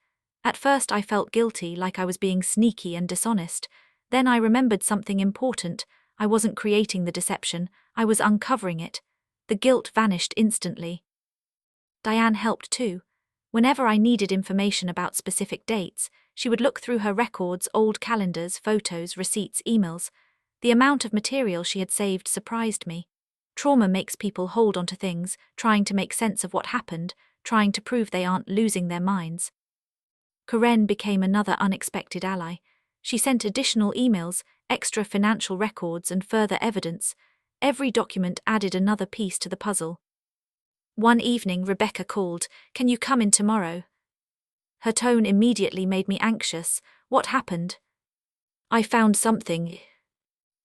At first I felt guilty, like I was being sneaky and dishonest. Then I remembered something important. I wasn't creating the deception, I was uncovering it. The guilt vanished instantly. Diane helped too. Whenever I needed information about specific dates, she would look through her records, old calendars, photos, receipts, emails. The amount of material she had saved surprised me. Trauma makes people hold onto things, trying to make sense of what happened, trying to prove they aren't losing their minds. Karen became another unexpected ally. She sent additional emails, extra financial records, and further evidence. Every document added another piece to the puzzle. One evening, Rebecca called, "Can you come in tomorrow?" Her tone immediately made me anxious. What happened? I found something.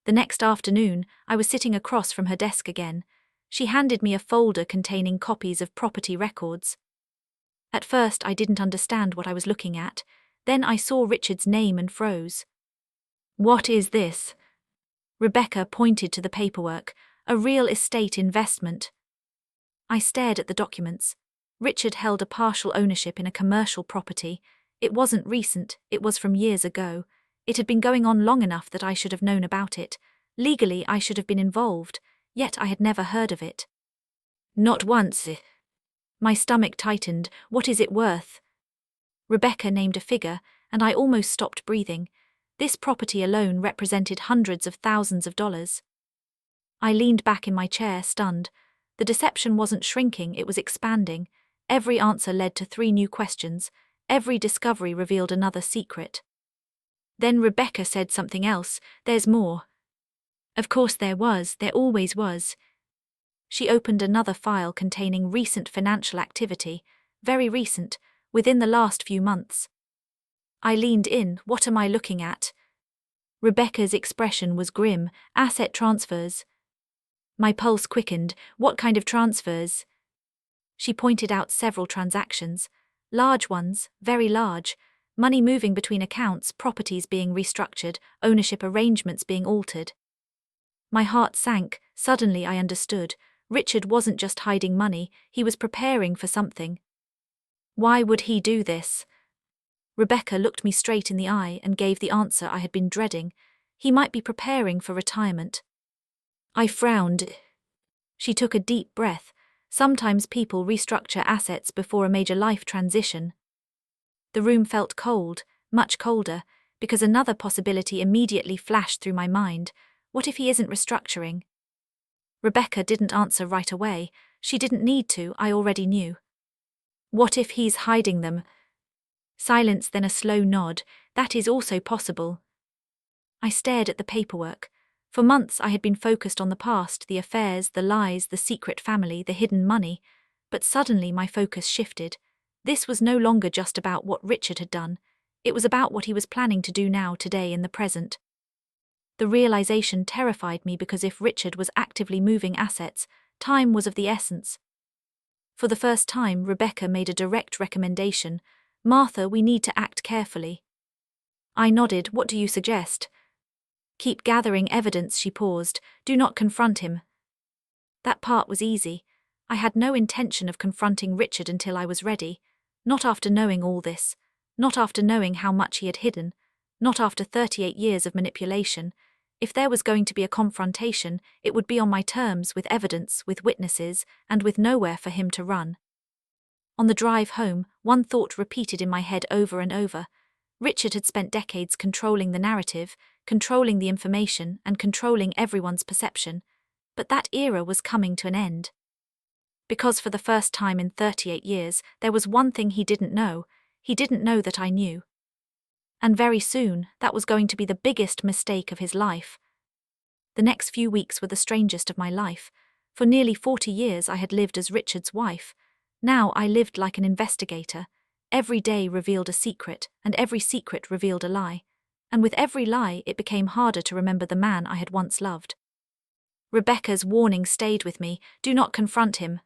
The next afternoon, I was sitting across from her desk again. She handed me a folder containing copies of property records. At first, I didn't understand what I was looking at. Then I saw Richard's name and froze. "What is this?" Rebecca pointed to the paperwork. "A real estate investment." I stared at the documents. Richard held a partial ownership in a commercial property. It wasn't recent, it was from years ago. It had been going on long enough that I should have known about it. Legally, I should have been involved, yet I had never heard of it. "Not once." My stomach tightened. "What is it worth?" Rebecca named a figure, and I almost stopped breathing. This property alone represented hundreds of thousands of dollars. I leaned back in my chair, stunned. The deception wasn't shrinking, it was expanding. Every answer led to 3 new questions. Every discovery revealed another secret. Then Rebecca said something else. "There's more." Of course there was, there always was. She opened another file containing recent financial activity, very recent, within the last few months. I leaned in. "What am I looking at?" Rebecca's expression was grim. "Asset transfers." My pulse quickened. "What kind of transfers?" She pointed out several transactions. Large ones, very large. Money moving between accounts, properties being restructured, ownership arrangements being altered. My heart sank. Suddenly I understood. Richard wasn't just hiding money, he was preparing for something. Why would he do this? Rebecca looked me straight in the eye and gave the answer I had been dreading. He might be preparing for retirement. I frowned. She took a deep breath. Sometimes people restructure assets before a major life transition. The room felt cold, much colder, because another possibility immediately flashed through my mind. What if he isn't restructuring? Rebecca didn't answer right away. She didn't need to, I already knew. What if he's hiding them? Silence, then a slow nod. That is also possible. I stared at the paperwork. For months I had been focused on the past, the affairs, the lies, the secret family, the hidden money. But suddenly my focus shifted. This was no longer just about what Richard had done. It was about what he was planning to do now, today, in the present. The realization terrified me because if Richard was actively moving assets, time was of the essence. For the first time, Rebecca made a direct recommendation. "Martha, we need to act carefully." I nodded. "What do you suggest?" "Keep gathering evidence," she paused. "Do not confront him." That part was easy. I had no intention of confronting Richard until I was ready. Not after knowing all this. Not after knowing how much he had hidden. Not after 38 years of manipulation. If there was going to be a confrontation, it would be on my terms, with evidence, with witnesses, and with nowhere for him to run. On the drive home, one thought repeated in my head over and over. Richard had spent decades controlling the narrative, controlling the information, and controlling everyone's perception. But that era was coming to an end. Because for the first time in 38 years, there was one thing he didn't know. He didn't know that I knew. And very soon, that was going to be the biggest mistake of his life. The next few weeks were the strangest of my life. For nearly 40 years I had lived as Richard's wife. Now I lived like an investigator. Every day revealed a secret, and every secret revealed a lie. And with every lie, it became harder to remember the man I had once loved. Rebecca's warning stayed with me. "Do not confront him."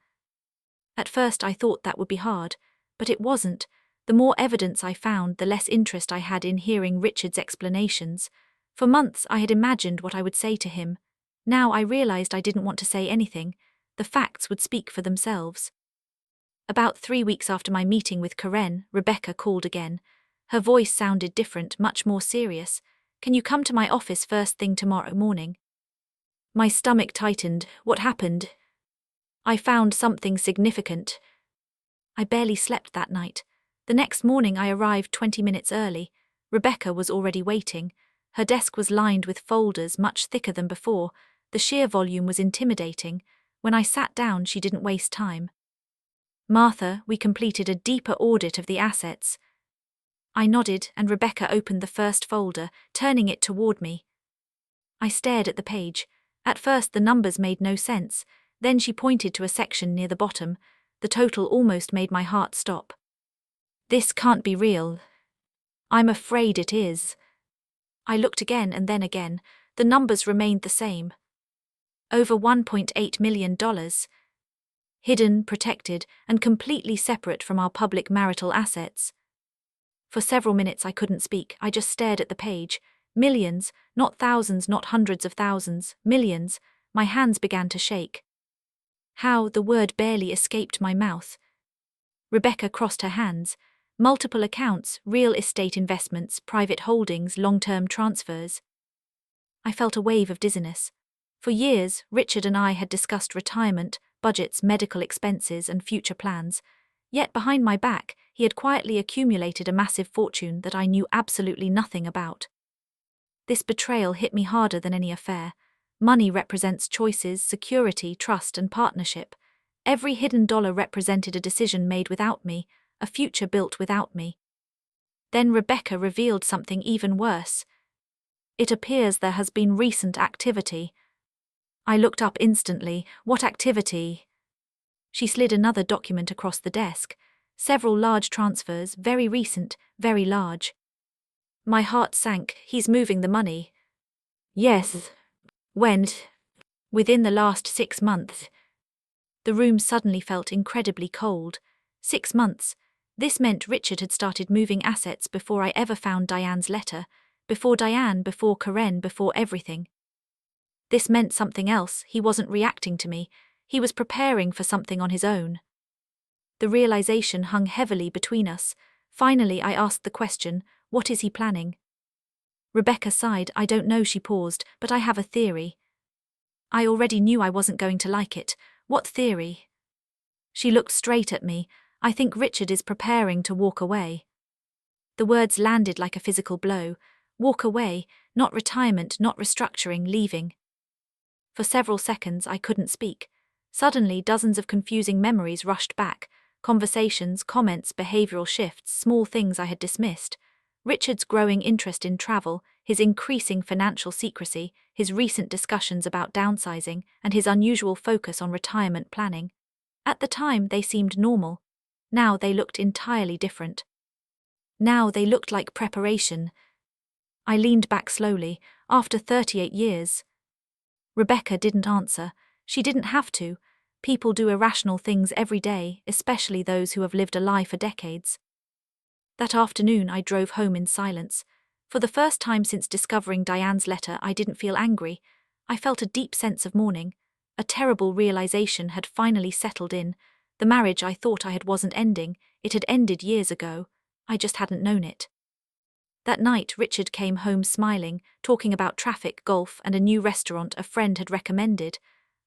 At first I thought that would be hard, but it wasn't. The more evidence I found, the less interest I had in hearing Richard's explanations. For months I had imagined what I would say to him. Now I realized I didn't want to say anything. The facts would speak for themselves. About 3 weeks after my meeting with Karen, Rebecca called again. Her voice sounded different, much more serious. "Can you come to my office first thing tomorrow morning?" My stomach tightened. What happened? I found something significant. I barely slept that night. The next morning I arrived 20 minutes early. Rebecca was already waiting. Her desk was lined with folders much thicker than before. The sheer volume was intimidating. When I sat down, she didn't waste time. "Martha, we completed a deeper audit of the assets." I nodded, and Rebecca opened the first folder, turning it toward me. I stared at the page. At first the numbers made no sense. Then she pointed to a section near the bottom. The total almost made my heart stop. "This can't be real." "I'm afraid it is." I looked again and then again. The numbers remained the same. Over $1.8 million. Hidden, protected, and completely separate from our public marital assets. For several minutes I couldn't speak. I just stared at the page. Millions, not thousands, not hundreds of thousands, millions. My hands began to shake. How, the word barely escaped my mouth. Rebecca crossed her hands. Multiple accounts, real estate investments, private holdings, long-term transfers. I felt a wave of dizziness. For years, Richard and I had discussed retirement, budgets, medical expenses, and future plans. Yet behind my back, he had quietly accumulated a massive fortune that I knew absolutely nothing about. This betrayal hit me harder than any affair. Money represents choices, security, trust, and partnership. Every hidden dollar represented a decision made without me, a future built without me. Then Rebecca revealed something even worse. "It appears there has been recent activity." I looked up instantly. "What activity?" She slid another document across the desk. Several large transfers, very recent, very large. My heart sank. "He's moving the money." "Yes." "When?" "Within the last 6 months." The room suddenly felt incredibly cold. 6 months. This meant Richard had started moving assets before I ever found Diane's letter. Before Diane, before Karen, before everything. This meant something else. He wasn't reacting to me. He was preparing for something on his own. The realization hung heavily between us. Finally, I asked the question, "What is he planning?" Rebecca sighed. "I don't know," she paused, "but I have a theory." I already knew I wasn't going to like it. "What theory?" She looked straight at me. "I think Richard is preparing to walk away." The words landed like a physical blow. Walk away, not retirement, not restructuring, leaving. For several seconds I couldn't speak. Suddenly dozens of confusing memories rushed back. Conversations, comments, behavioral shifts, small things I had dismissed. Richard's growing interest in travel, his increasing financial secrecy, his recent discussions about downsizing, and his unusual focus on retirement planning. At the time they seemed normal. Now they looked entirely different. Now they looked like preparation. I leaned back slowly. After 38 years. Rebecca didn't answer. She didn't have to. People do irrational things every day, especially those who have lived a lie for decades. That afternoon I drove home in silence. For the first time since discovering Diane's letter, I didn't feel angry. I felt a deep sense of mourning. A terrible realization had finally settled in. The marriage I thought I had wasn't ending. It had ended years ago. I just hadn't known it. That night Richard came home smiling, talking about traffic, golf, and a new restaurant a friend had recommended.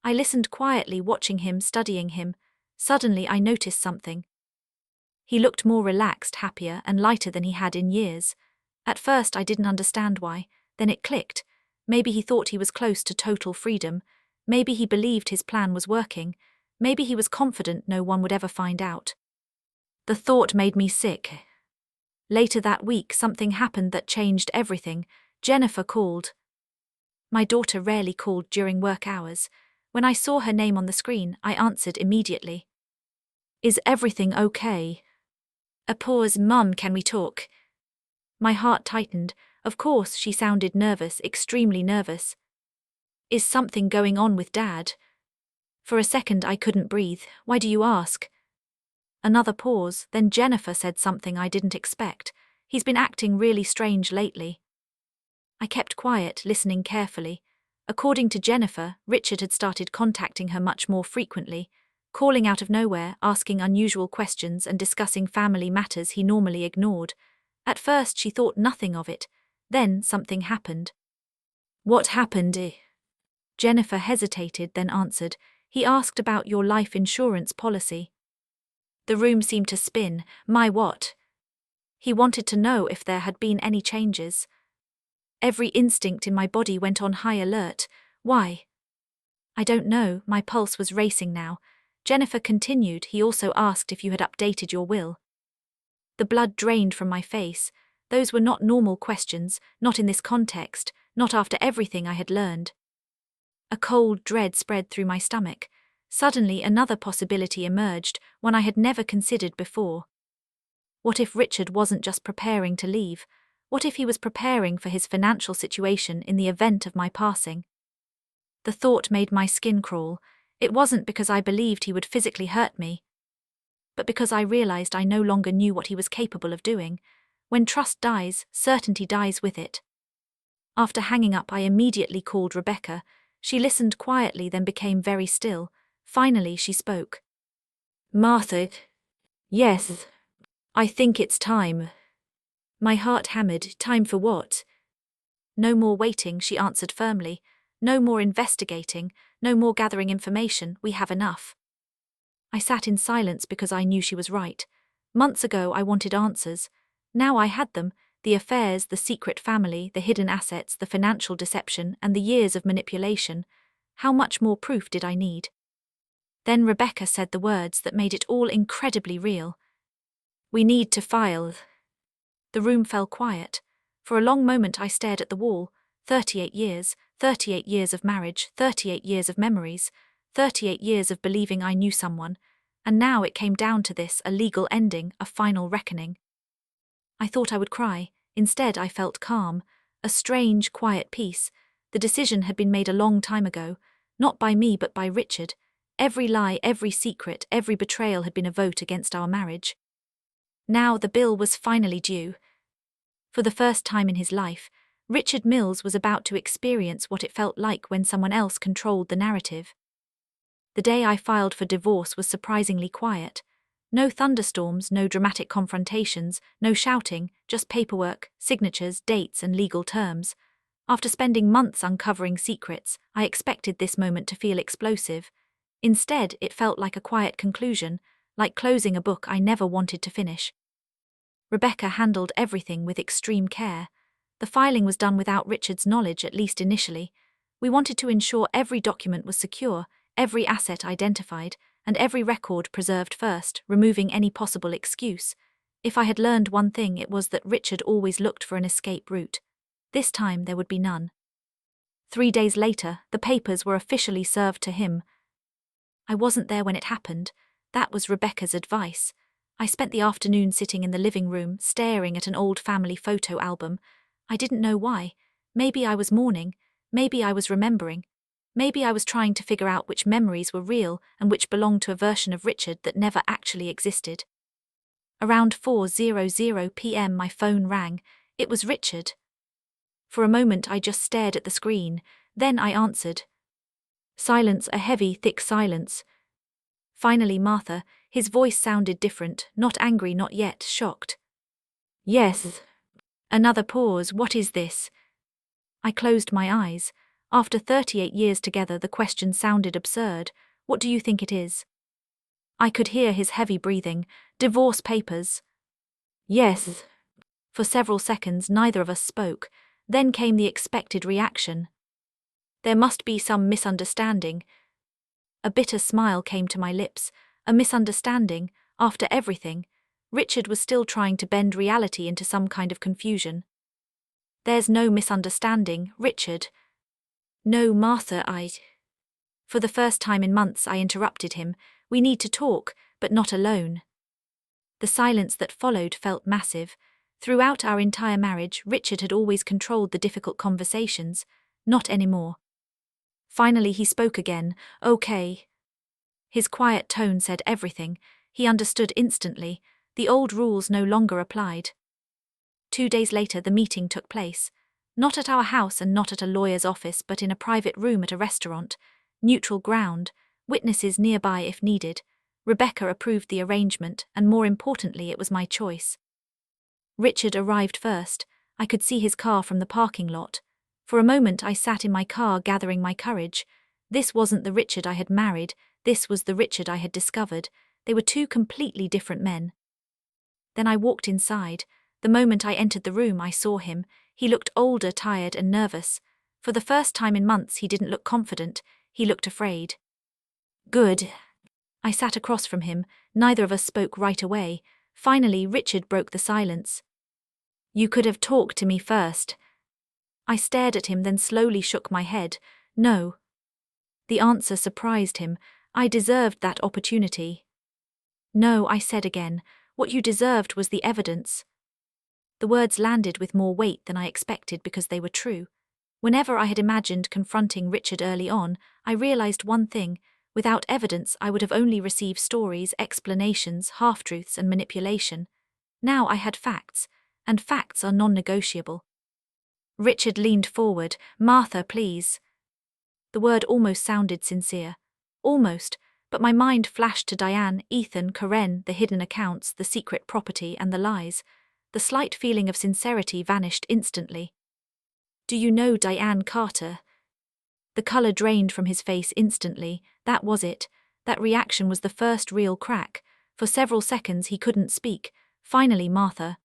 I listened quietly, watching him, studying him. Suddenly I noticed something. He looked more relaxed, happier, and lighter than he had in years. At first I didn't understand why, then it clicked. Maybe he thought he was close to total freedom. Maybe he believed his plan was working. Maybe he was confident no one would ever find out. The thought made me sick. Later that week, something happened that changed everything. Jennifer called. My daughter rarely called during work hours. When I saw her name on the screen, I answered immediately. "Is everything okay?" A pause. "Mum, can we talk?" My heart tightened. Of course, she sounded nervous, extremely nervous. "Is something going on with Dad?" For a second I couldn't breathe. "Why do you ask?" Another pause, then Jennifer said something I didn't expect. He's been acting really strange lately. I kept quiet, listening carefully. According to Jennifer, Richard had started contacting her much more frequently, calling out of nowhere, asking unusual questions and discussing family matters he normally ignored. At first she thought nothing of it. Then something happened. What happened? Jennifer hesitated, then answered. He asked about your life insurance policy. The room seemed to spin. My what? He wanted to know if there had been any changes. Every instinct in my body went on high alert. Why? I don't know, my pulse was racing now. Jennifer continued. He also asked if you had updated your will. The blood drained from my face. Those were not normal questions, not in this context, not after everything I had learned. A cold dread spread through my stomach. Suddenly another possibility emerged, one I had never considered before. What if Richard wasn't just preparing to leave? What if he was preparing for his financial situation in the event of my passing? The thought made my skin crawl. It wasn't because I believed he would physically hurt me, but because I realized I no longer knew what he was capable of doing. When trust dies, certainty dies with it. After hanging up, I immediately called Rebecca. She listened quietly, then became very still. Finally, she spoke. Martha. Yes. I think it's time. My heart hammered. Time for what? No more waiting, she answered firmly. No more investigating, no more gathering information, we have enough. I sat in silence because I knew she was right. Months ago I wanted answers. Now I had them, the affairs, the secret family, the hidden assets, the financial deception, and the years of manipulation. How much more proof did I need? Then Rebecca said the words that made it all incredibly real. We need to file. The room fell quiet. For a long moment I stared at the wall. 38 years of marriage, 38 years of memories, 38 years of believing I knew someone, and now it came down to this, a legal ending, a final reckoning. I thought I would cry. Instead I felt calm, a strange, quiet peace. The decision had been made a long time ago, not by me but by Richard. Every lie, every secret, every betrayal had been a vote against our marriage. Now the bill was finally due. For the first time in his life, Richard Mills was about to experience what it felt like when someone else controlled the narrative. The day I filed for divorce was surprisingly quiet. No thunderstorms, no dramatic confrontations, no shouting, just paperwork, signatures, dates, and legal terms. After spending months uncovering secrets, I expected this moment to feel explosive. Instead, it felt like a quiet conclusion, like closing a book I never wanted to finish. Rebecca handled everything with extreme care. The filing was done without Richard's knowledge, at least initially. We wanted to ensure every document was secure, every asset identified, and every record preserved first, removing any possible excuse. If I had learned one thing, it was that Richard always looked for an escape route. This time there would be none. 3 days later, the papers were officially served to him. I wasn't there when it happened. That was Rebecca's advice. I spent the afternoon sitting in the living room, staring at an old family photo album. I didn't know why. Maybe I was mourning. Maybe I was remembering. Maybe I was trying to figure out which memories were real and which belonged to a version of Richard that never actually existed. Around 4:00 p.m. my phone rang. It was Richard. For a moment I just stared at the screen. Then I answered. Silence, a heavy, thick silence. Finally, Martha. His voice sounded different, not angry, not yet shocked. Yes. Another pause. What is this? I closed my eyes. After 38 years together, the question sounded absurd. What do you think it is? I could hear his heavy breathing. Divorce papers. Yes. For several seconds, neither of us spoke. Then came the expected reaction. There must be some misunderstanding. A bitter smile came to my lips. A misunderstanding. After everything, Richard was still trying to bend reality into some kind of confusion. There's no misunderstanding, Richard. No, Martha, For the first time in months I interrupted him. We need to talk, but not alone. The silence that followed felt massive. Throughout our entire marriage, Richard had always controlled the difficult conversations. Not anymore. Finally he spoke again. Okay. His quiet tone said everything. He understood instantly. The old rules no longer applied. 2 days later, the meeting took place. Not at our house and not at a lawyer's office, but in a private room at a restaurant. Neutral ground, witnesses nearby if needed. Rebecca approved the arrangement, and more importantly, it was my choice. Richard arrived first. I could see his car from the parking lot. For a moment I sat in my car gathering my courage. This wasn't the Richard I had married, this was the Richard I had discovered. They were two completely different men. Then I walked inside. The moment I entered the room, I saw him. He looked older, tired and nervous. For the first time in months, he didn't look confident. He looked afraid. Good. I sat across from him. Neither of us spoke right away. Finally, Richard broke the silence. You could have talked to me first. I stared at him, then slowly shook my head. No. The answer surprised him. I deserved that opportunity. No, I said again. What you deserved was the evidence. The words landed with more weight than I expected because they were true. Whenever I had imagined confronting Richard early on, I realized one thing. Without evidence, I would have only received stories, explanations, half-truths and manipulation. Now I had facts, and facts are non-negotiable. Richard leaned forward. Martha, please. The word almost sounded sincere. Almost, but my mind flashed to Diane, Ethan, Karen, the hidden accounts, the secret property and the lies. The slight feeling of sincerity vanished instantly. Do you know Diane Carter? The color drained from his face instantly. That was it. That reaction was the first real crack. For several seconds he couldn't speak. Finally, Martha.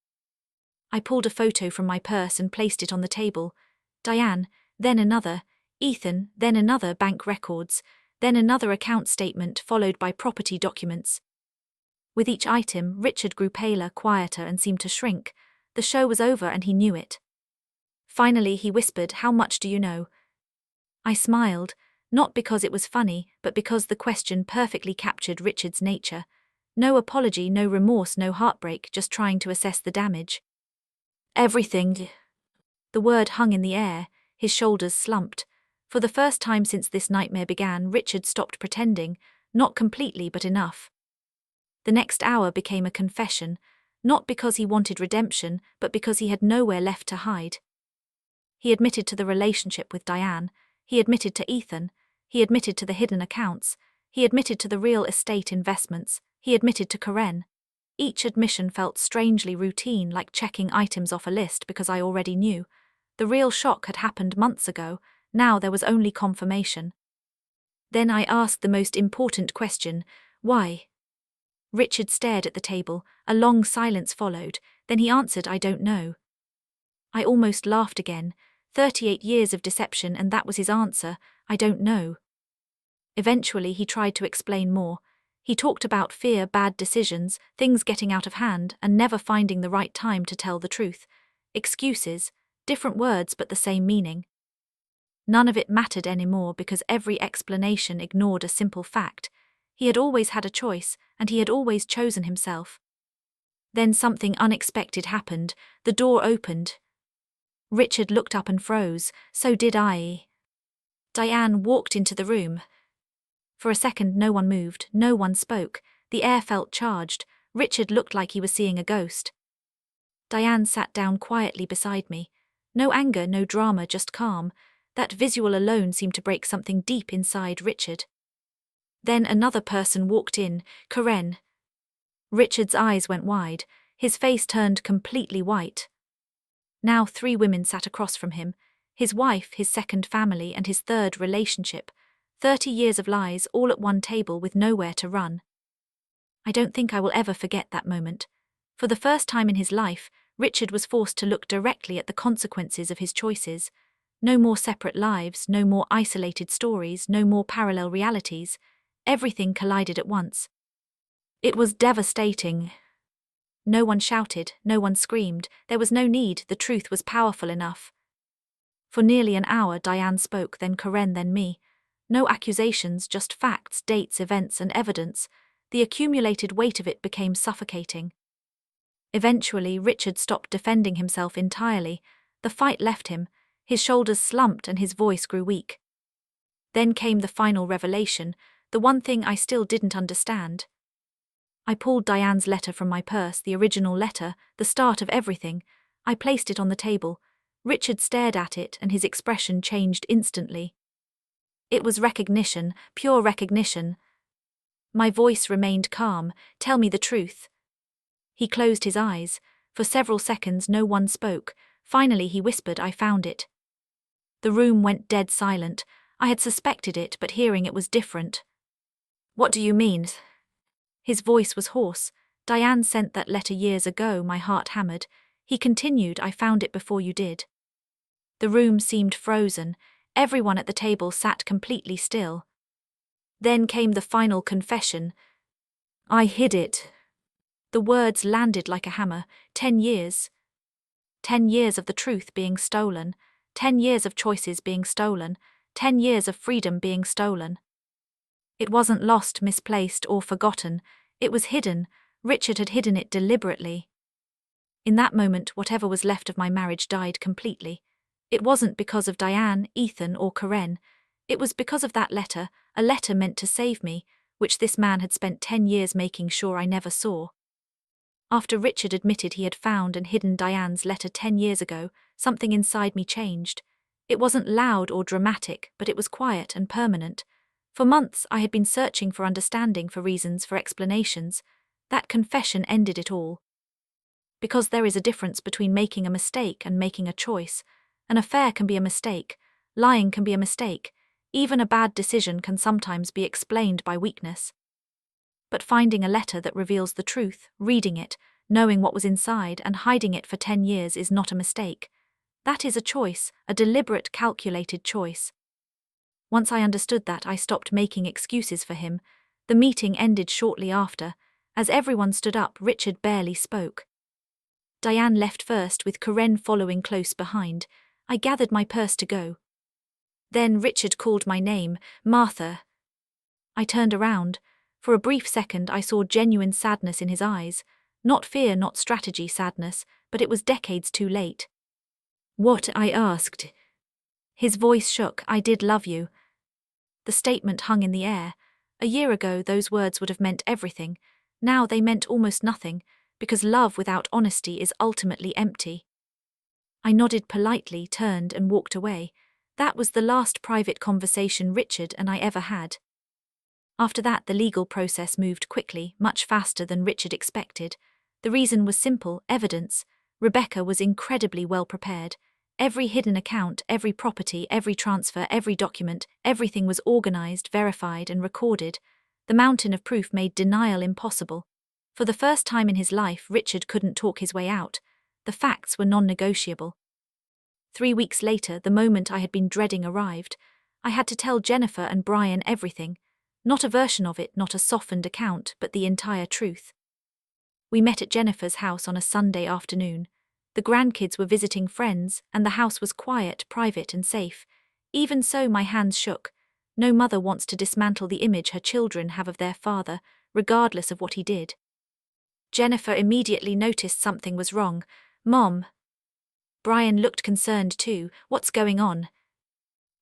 I pulled a photo from my purse and placed it on the table. Diane, then another. Ethan, then another. Bank records, then another account statement followed by property documents. With each item, Richard grew paler, quieter and seemed to shrink. The show was over and he knew it. Finally he whispered, how much do you know? I smiled, not because it was funny, but because the question perfectly captured Richard's nature. No apology, no remorse, no heartbreak, just trying to assess the damage. Everything. The word hung in the air, his shoulders slumped. For the first time since this nightmare began, Richard stopped pretending, not completely but enough. The next hour became a confession, not because he wanted redemption, but because he had nowhere left to hide. He admitted to the relationship with Diane, he admitted to Ethan, he admitted to the hidden accounts, he admitted to the real estate investments, he admitted to Karen. Each admission felt strangely routine, like checking items off a list because I already knew. The real shock had happened months ago, now there was only confirmation. Then I asked the most important question, why? Richard stared at the table, a long silence followed, then he answered, I don't know. I almost laughed again. 38 years of deception, and that was his answer, I don't know. Eventually he tried to explain more. He talked about fear, bad decisions, things getting out of hand, and never finding the right time to tell the truth. Excuses, different words but the same meaning. None of it mattered anymore because every explanation ignored a simple fact. He had always had a choice, and he had always chosen himself. Then something unexpected happened. The door opened. Richard looked up and froze. So did I. Diane walked into the room. For a second no one moved, no one spoke. The air felt charged. Richard looked like he was seeing a ghost. Diane sat down quietly beside me. No anger, no drama, just calm. That visual alone seemed to break something deep inside Richard. Then another person walked in, Karen. Richard's eyes went wide. His face turned completely white. Now 3 women sat across from him. His wife, his second family, and his third relationship. 30 years of lies, all at one table with nowhere to run. I don't think I will ever forget that moment. For the first time in his life, Richard was forced to look directly at the consequences of his choices. No more separate lives, no more isolated stories, no more parallel realities. Everything collided at once. It was devastating. No one shouted, no one screamed, there was no need, the truth was powerful enough. For nearly an hour Diane spoke, then Karen, then me. No accusations, just facts, dates, events and evidence. The accumulated weight of it became suffocating. Eventually Richard stopped defending himself entirely. The fight left him, his shoulders slumped and his voice grew weak. Then came the final revelation, the one thing I still didn't understand. I pulled Diane's letter from my purse, the original letter, the start of everything. I placed it on the table. Richard stared at it and his expression changed instantly. It was recognition, pure recognition. My voice remained calm. Tell me the truth. He closed his eyes. For several seconds no one spoke. Finally he whispered, I found it. The room went dead silent. I had suspected it, but hearing it was different. What do you mean? His voice was hoarse. Diane sent that letter years ago, my heart hammered. He continued, I found it before you did. The room seemed frozen. Everyone at the table sat completely still. Then came the final confession. I hid it. The words landed like a hammer. 10 years. 10 years of the truth being stolen. 10 years of choices being stolen. 10 years of freedom being stolen. It wasn't lost, misplaced, or forgotten. It was hidden. Richard had hidden it deliberately. In that moment, whatever was left of my marriage died completely. It wasn't because of Diane, Ethan, or Karen. It was because of that letter, a letter meant to save me, which this man had spent 10 years making sure I never saw. After Richard admitted he had found and hidden Diane's letter 10 years ago, something inside me changed. It wasn't loud or dramatic, but it was quiet and permanent. For months I had been searching for understanding, for reasons, for explanations. That confession ended it all. Because there is a difference between making a mistake and making a choice. An affair can be a mistake. Lying can be a mistake. Even a bad decision can sometimes be explained by weakness. But finding a letter that reveals the truth, reading it, knowing what was inside and hiding it for 10 years is not a mistake. That is a choice, a deliberate, calculated choice. Once I understood that, I stopped making excuses for him. The meeting ended shortly after. As everyone stood up, Richard barely spoke. Diane left first, with Karen following close behind. I gathered my purse to go. Then Richard called my name, Martha. I turned around. For a brief second I saw genuine sadness in his eyes. Not fear, not strategy sadness, but it was decades too late. What? I asked. His voice shook. I did love you. The statement hung in the air. A year ago those words would have meant everything. Now they meant almost nothing, because love without honesty is ultimately empty. I nodded politely, turned and walked away. That was the last private conversation Richard and I ever had. After that the legal process moved quickly, much faster than Richard expected. The reason was simple, evidence. Rebecca was incredibly well prepared. Every hidden account, every property, every transfer, every document, everything was organized, verified, and recorded. The mountain of proof made denial impossible. For the first time in his life, Richard couldn't talk his way out. The facts were non-negotiable. 3 weeks later, the moment I had been dreading arrived. I had to tell Jennifer and Brian everything. Not a version of it, not a softened account, but the entire truth. We met at Jennifer's house on a Sunday afternoon. The grandkids were visiting friends, and the house was quiet, private, and safe. Even so, my hands shook. No mother wants to dismantle the image her children have of their father, regardless of what he did. Jennifer immediately noticed something was wrong. Mom. Brian looked concerned too. What's going on?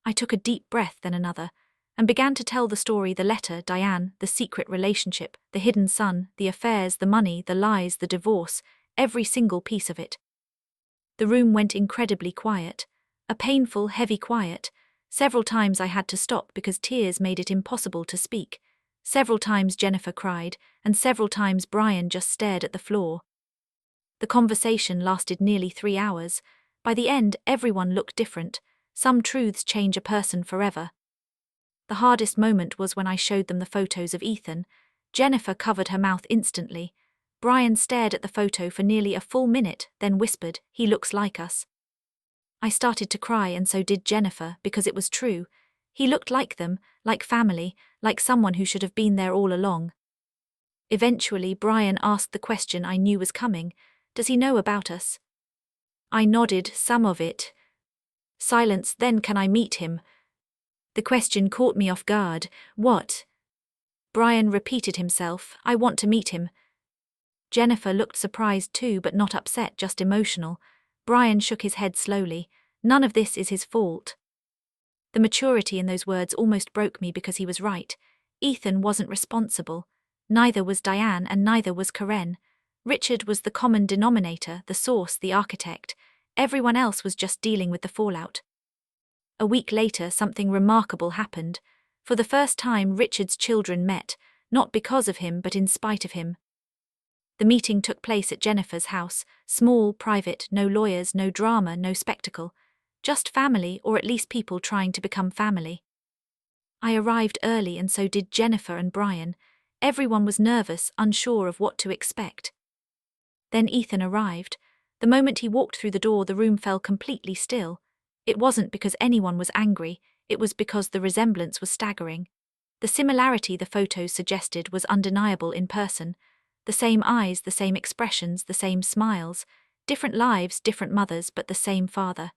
I took a deep breath, then another, and began to tell the story: the letter, Diane, the secret relationship, the hidden son, the affairs, the money, the lies, the divorce, every single piece of it. The room went incredibly quiet, a painful, heavy quiet. Several times I had to stop because tears made it impossible to speak. Several times Jennifer cried, and several times Brian just stared at the floor. The conversation lasted nearly 3 hours. By the end, everyone looked different. Some truths change a person forever. The hardest moment was when I showed them the photos of Ethan. Jennifer covered her mouth instantly. Brian stared at the photo for nearly a full minute, then whispered, "He looks like us." I started to cry, and so did Jennifer, because it was true. He looked like them, like family, like someone who should have been there all along. Eventually, Brian asked the question I knew was coming. Does he know about us? I nodded, some of it. Silence, then can I meet him? The question caught me off guard. What? Brian repeated himself, I want to meet him. Jennifer looked surprised too, but not upset, just emotional. Brian shook his head slowly. None of this is his fault. The maturity in those words almost broke me because he was right. Ethan wasn't responsible. Neither was Diane and neither was Karen. Richard was the common denominator, the source, the architect. Everyone else was just dealing with the fallout. A week later, something remarkable happened. For the first time, Richard's children met, not because of him but in spite of him. The meeting took place at Jennifer's house, small, private, no lawyers, no drama, no spectacle. Just family, or at least people trying to become family. I arrived early and so did Jennifer and Brian. Everyone was nervous, unsure of what to expect. Then Ethan arrived. The moment he walked through the door, the room fell completely still. It wasn't because anyone was angry, it was because the resemblance was staggering. The similarity the photos suggested was undeniable in person. The same eyes, the same expressions, the same smiles. Different lives, different mothers, but the same father.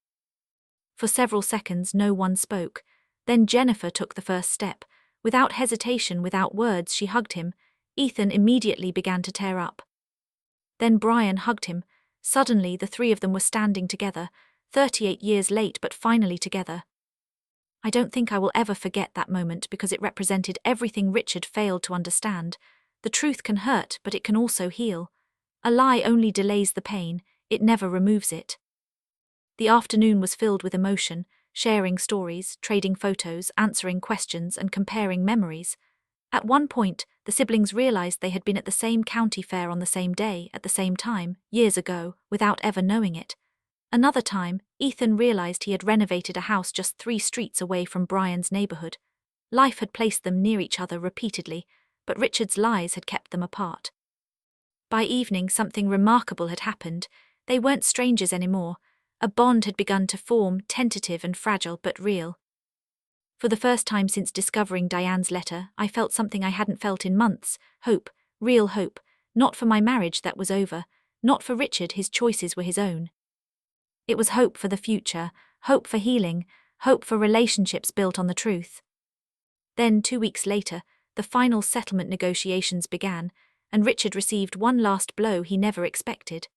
For several seconds no one spoke. Then Jennifer took the first step. Without hesitation, without words, she hugged him. Ethan immediately began to tear up. Then Brian hugged him. Suddenly the three of them were standing together, 38 years late but finally together. I don't think I will ever forget that moment because it represented everything Richard failed to understand. The truth can hurt, but it can also heal. A lie only delays the pain, it never removes it. The afternoon was filled with emotion, sharing stories, trading photos, answering questions, and comparing memories. At one point, the siblings realized they had been at the same county fair on the same day, at the same time, years ago, without ever knowing it. Another time, Ethan realized he had renovated a house just 3 streets away from Brian's neighborhood. Life had placed them near each other repeatedly, but Richard's lies had kept them apart. By evening, something remarkable had happened. They weren't strangers anymore. A bond had begun to form, tentative and fragile but real. For the first time since discovering Diane's letter, I felt something I hadn't felt in months. Hope, real hope. Not for my marriage that was over, not for Richard, his choices were his own. It was hope for the future, hope for healing, hope for relationships built on the truth. Then, 2 weeks later, the final settlement negotiations began, and Richard received one last blow he never expected.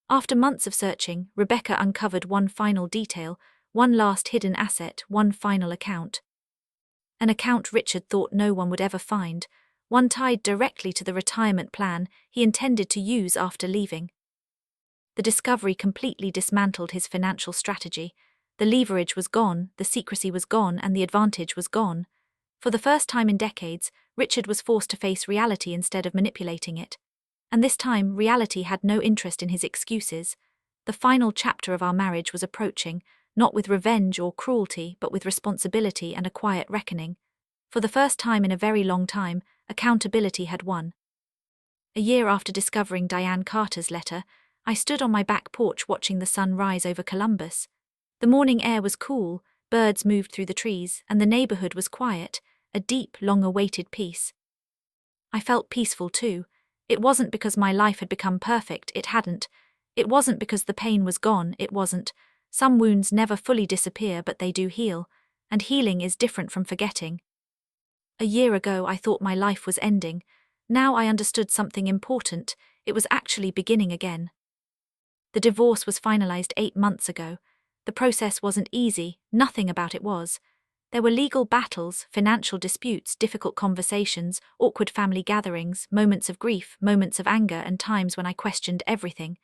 After months of searching, Rebecca uncovered one final detail, one last hidden asset, one final account. An account Richard thought no one would ever find, one tied directly to the retirement plan he intended to use after leaving. The discovery completely dismantled his financial strategy. The leverage was gone, the secrecy was gone, and the advantage was gone. For the first time in decades, Richard was forced to face reality instead of manipulating it. And this time, reality had no interest in his excuses. The final chapter of our marriage was approaching, not with revenge or cruelty, but with responsibility and a quiet reckoning. For the first time in a very long time, accountability had won. A year after discovering Diane Carter's letter, I stood on my back porch watching the sun rise over Columbus. The morning air was cool, birds moved through the trees, and the neighborhood was quiet, a deep, long-awaited peace. I felt peaceful too. It wasn't because my life had become perfect, it hadn't. It wasn't because the pain was gone, it wasn't. Some wounds never fully disappear, but they do heal, and healing is different from forgetting. A year ago I thought my life was ending. Now I understood something important. It was actually beginning again. The divorce was finalized 8 months ago. The process wasn't easy, nothing about it was. There were legal battles, financial disputes, difficult conversations, awkward family gatherings, moments of grief, moments of anger, and times when I questioned everything.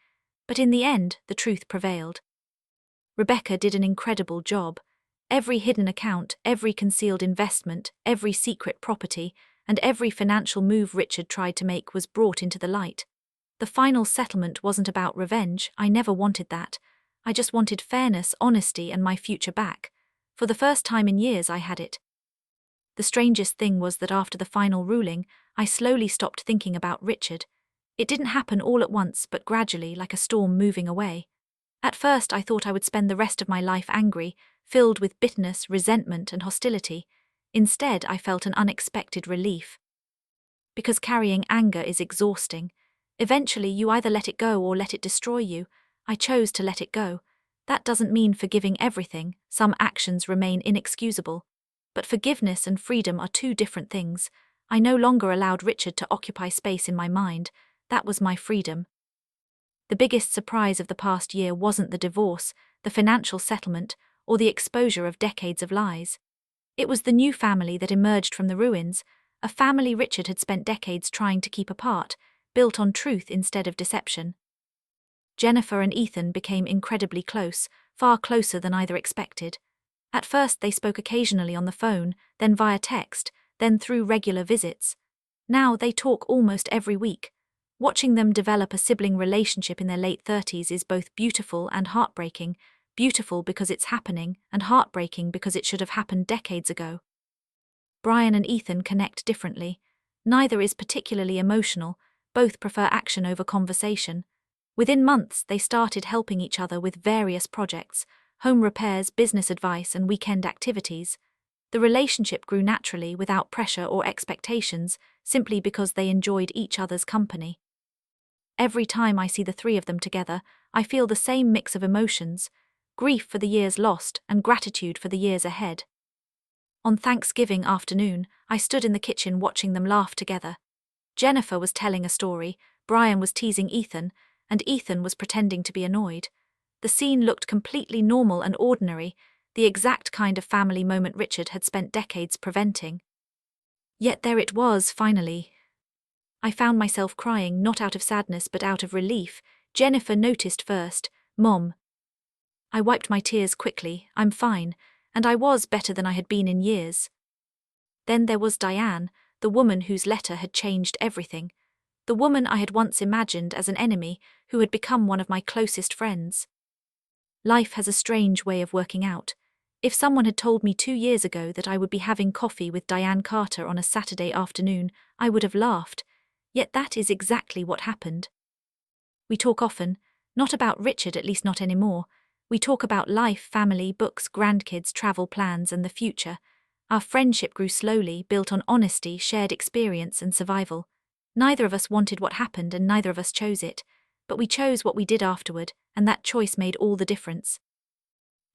But in the end, the truth prevailed. Rebecca did an incredible job. Every hidden account, every concealed investment, every secret property, and every financial move Richard tried to make was brought into the light. The final settlement wasn't about revenge. I never wanted that. I just wanted fairness, honesty, and my future back. For the first time in years I had it. The strangest thing was that after the final ruling, I slowly stopped thinking about Richard. It didn't happen all at once, but gradually, like a storm moving away. At first I thought I would spend the rest of my life angry, filled with bitterness, resentment, and hostility. Instead, I felt an unexpected relief. Because carrying anger is exhausting. Eventually, you either let it go or let it destroy you. I chose to let it go. That doesn't mean forgiving everything. Some actions remain inexcusable. But forgiveness and freedom are 2 different things. I no longer allowed Richard to occupy space in my mind. That was my freedom. The biggest surprise of the past year wasn't the divorce, the financial settlement, or the exposure of decades of lies. It was the new family that emerged from the ruins, a family Richard had spent decades trying to keep apart, built on truth instead of deception. Jennifer and Ethan became incredibly close, far closer than either expected. At first they spoke occasionally on the phone, then via text, then through regular visits. Now they talk almost every week. Watching them develop a sibling relationship in their late 30s is both beautiful and heartbreaking, beautiful because it's happening, and heartbreaking because it should have happened decades ago. Brian and Ethan connect differently. Neither is particularly emotional, both prefer action over conversation. Within months, they started helping each other with various projects, home repairs, business advice, and weekend activities. The relationship grew naturally without pressure or expectations, simply because they enjoyed each other's company. Every time I see the three of them together, I feel the same mix of emotions: grief for the years lost and gratitude for the years ahead. On Thanksgiving afternoon, I stood in the kitchen watching them laugh together. Jennifer was telling a story, Brian was teasing Ethan, and Ethan was pretending to be annoyed. The scene looked completely normal and ordinary, the exact kind of family moment Richard had spent decades preventing. Yet there it was, finally. I found myself crying, not out of sadness but out of relief. Jennifer noticed first. "Mom." I wiped my tears quickly. "I'm fine," and I was better than I had been in years. Then there was Diane, the woman whose letter had changed everything. The woman I had once imagined as an enemy, who had become one of my closest friends. Life has a strange way of working out. If someone had told me 2 years ago that I would be having coffee with Diane Carter on a Saturday afternoon, I would have laughed. Yet that is exactly what happened. We talk often, not about Richard, at least not anymore. We talk about life, family, books, grandkids, travel plans, and the future. Our friendship grew slowly, built on honesty, shared experience, and survival. Neither of us wanted what happened and neither of us chose it, but we chose what we did afterward, and that choice made all the difference.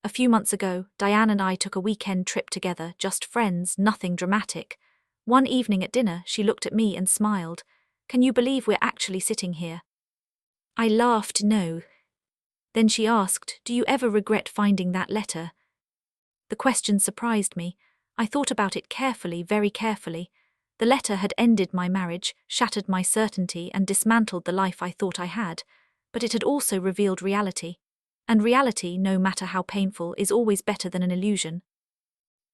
A few months ago, Diane and I took a weekend trip together, just friends, nothing dramatic. One evening at dinner, she looked at me and smiled. "Can you believe we're actually sitting here?" I laughed, "No." Then she asked, "Do you ever regret finding that letter?" The question surprised me. I thought about it carefully, very carefully. The letter had ended my marriage, shattered my certainty, and dismantled the life I thought I had. But it had also revealed reality. And reality, no matter how painful, is always better than an illusion.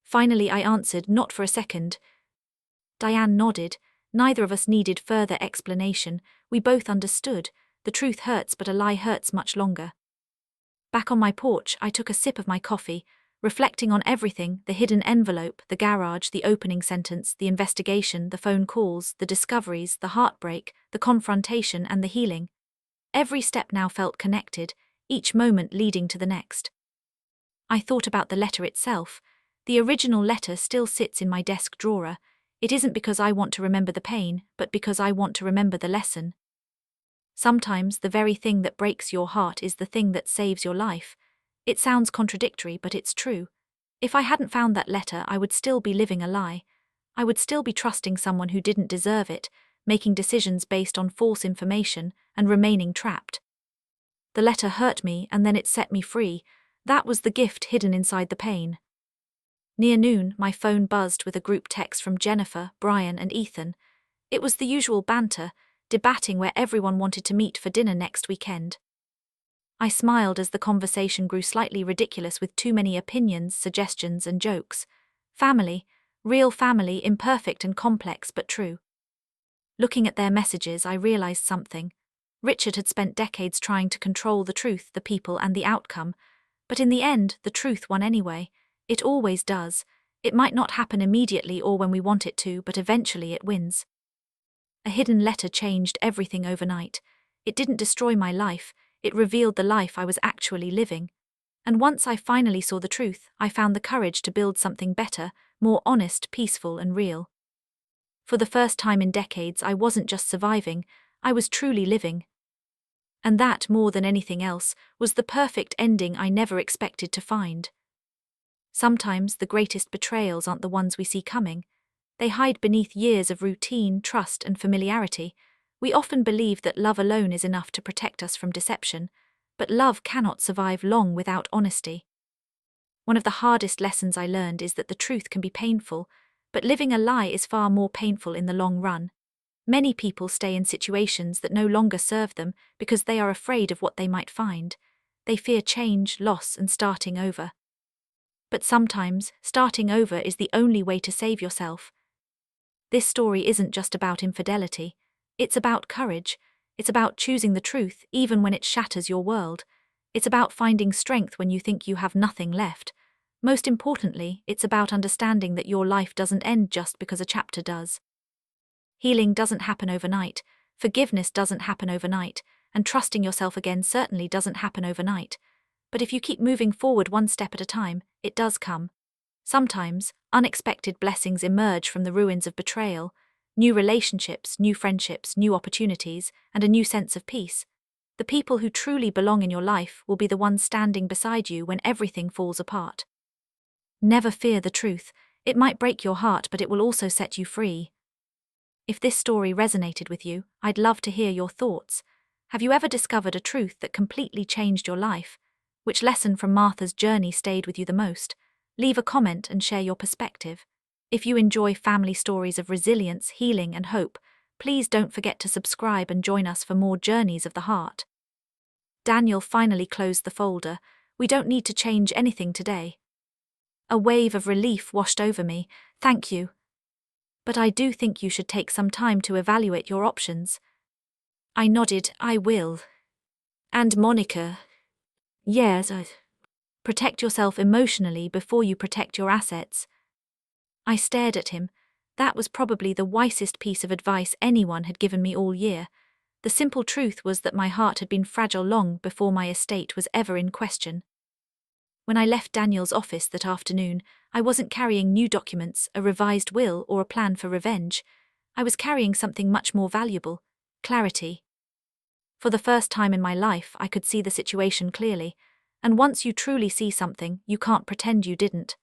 Finally I answered, not for a second. Diane nodded. Neither of us needed further explanation. We both understood. The truth hurts, but a lie hurts much longer. Back on my porch, I took a sip of my coffee, reflecting on everything: the hidden envelope, the garage, the opening sentence, the investigation, the phone calls, the discoveries, the heartbreak, the confrontation, and the healing. Every step now felt connected, each moment leading to the next. I thought about the letter itself. The original letter still sits in my desk drawer. It isn't because I want to remember the pain, but because I want to remember the lesson. Sometimes the very thing that breaks your heart is the thing that saves your life. It sounds contradictory, but it's true. If I hadn't found that letter, I would still be living a lie. I would still be trusting someone who didn't deserve it, making decisions based on false information, and remaining trapped. The letter hurt me, and then it set me free. That was the gift hidden inside the pain. Near noon, my phone buzzed with a group text from Jennifer, Brian, and Ethan. It was the usual banter, debating where everyone wanted to meet for dinner next weekend. I smiled as the conversation grew slightly ridiculous, with too many opinions, suggestions, and jokes. Family, real family, imperfect and complex but true. Looking at their messages, I realized something. Richard had spent decades trying to control the truth, the people, and the outcome. But in the end, the truth won anyway. It always does. It might not happen immediately or when we want it to, but eventually it wins. A hidden letter changed everything overnight. It didn't destroy my life, it revealed the life I was actually living. And once I finally saw the truth, I found the courage to build something better, more honest, peaceful, and real. For the first time in decades, I wasn't just surviving, I was truly living. And that, more than anything else, was the perfect ending I never expected to find. Sometimes the greatest betrayals aren't the ones we see coming. They hide beneath years of routine, trust, and familiarity. We often believe that love alone is enough to protect us from deception, but love cannot survive long without honesty. One of the hardest lessons I learned is that the truth can be painful, But living a lie is far more painful in the long run. Many people stay in situations that no longer serve them because they are afraid of what they might find. They fear change, loss, and starting over. But sometimes, starting over is the only way to save yourself. This story isn't just about infidelity. It's about courage. It's about choosing the truth even when it shatters your world. It's about finding strength when you think you have nothing left. Most importantly, it's about understanding that your life doesn't end just because a chapter does. Healing doesn't happen overnight, forgiveness doesn't happen overnight, and trusting yourself again certainly doesn't happen overnight. But if you keep moving forward one step at a time, it does come. Sometimes, unexpected blessings emerge from the ruins of betrayal: new relationships, new friendships, new opportunities, and a new sense of peace. The people who truly belong in your life will be the ones standing beside you when everything falls apart. Never fear the truth. It might break your heart, but it will also set you free. If this story resonated with you, I'd love to hear your thoughts. Have you ever discovered a truth that completely changed your life? Which lesson from Martha's journey stayed with you the most? Leave a comment and share your perspective. If you enjoy family stories of resilience, healing, and hope, please don't forget to subscribe and join us for more journeys of the heart. Daniel finally closed the folder. We don't need to change anything today. A wave of relief washed over me. Thank you. But I do think you should take some time to evaluate your options. I nodded. I will. And Monica? Yes, protect yourself emotionally before you protect your assets. I stared at him. That was probably the wisest piece of advice anyone had given me all year. The simple truth was that my heart had been fragile long before my estate was ever in question. When I left Daniel's office that afternoon, I wasn't carrying new documents, a revised will, or a plan for revenge. I was carrying something much more valuable: clarity. For the first time in my life, I could see the situation clearly, and once you truly see something, you can't pretend you didn't.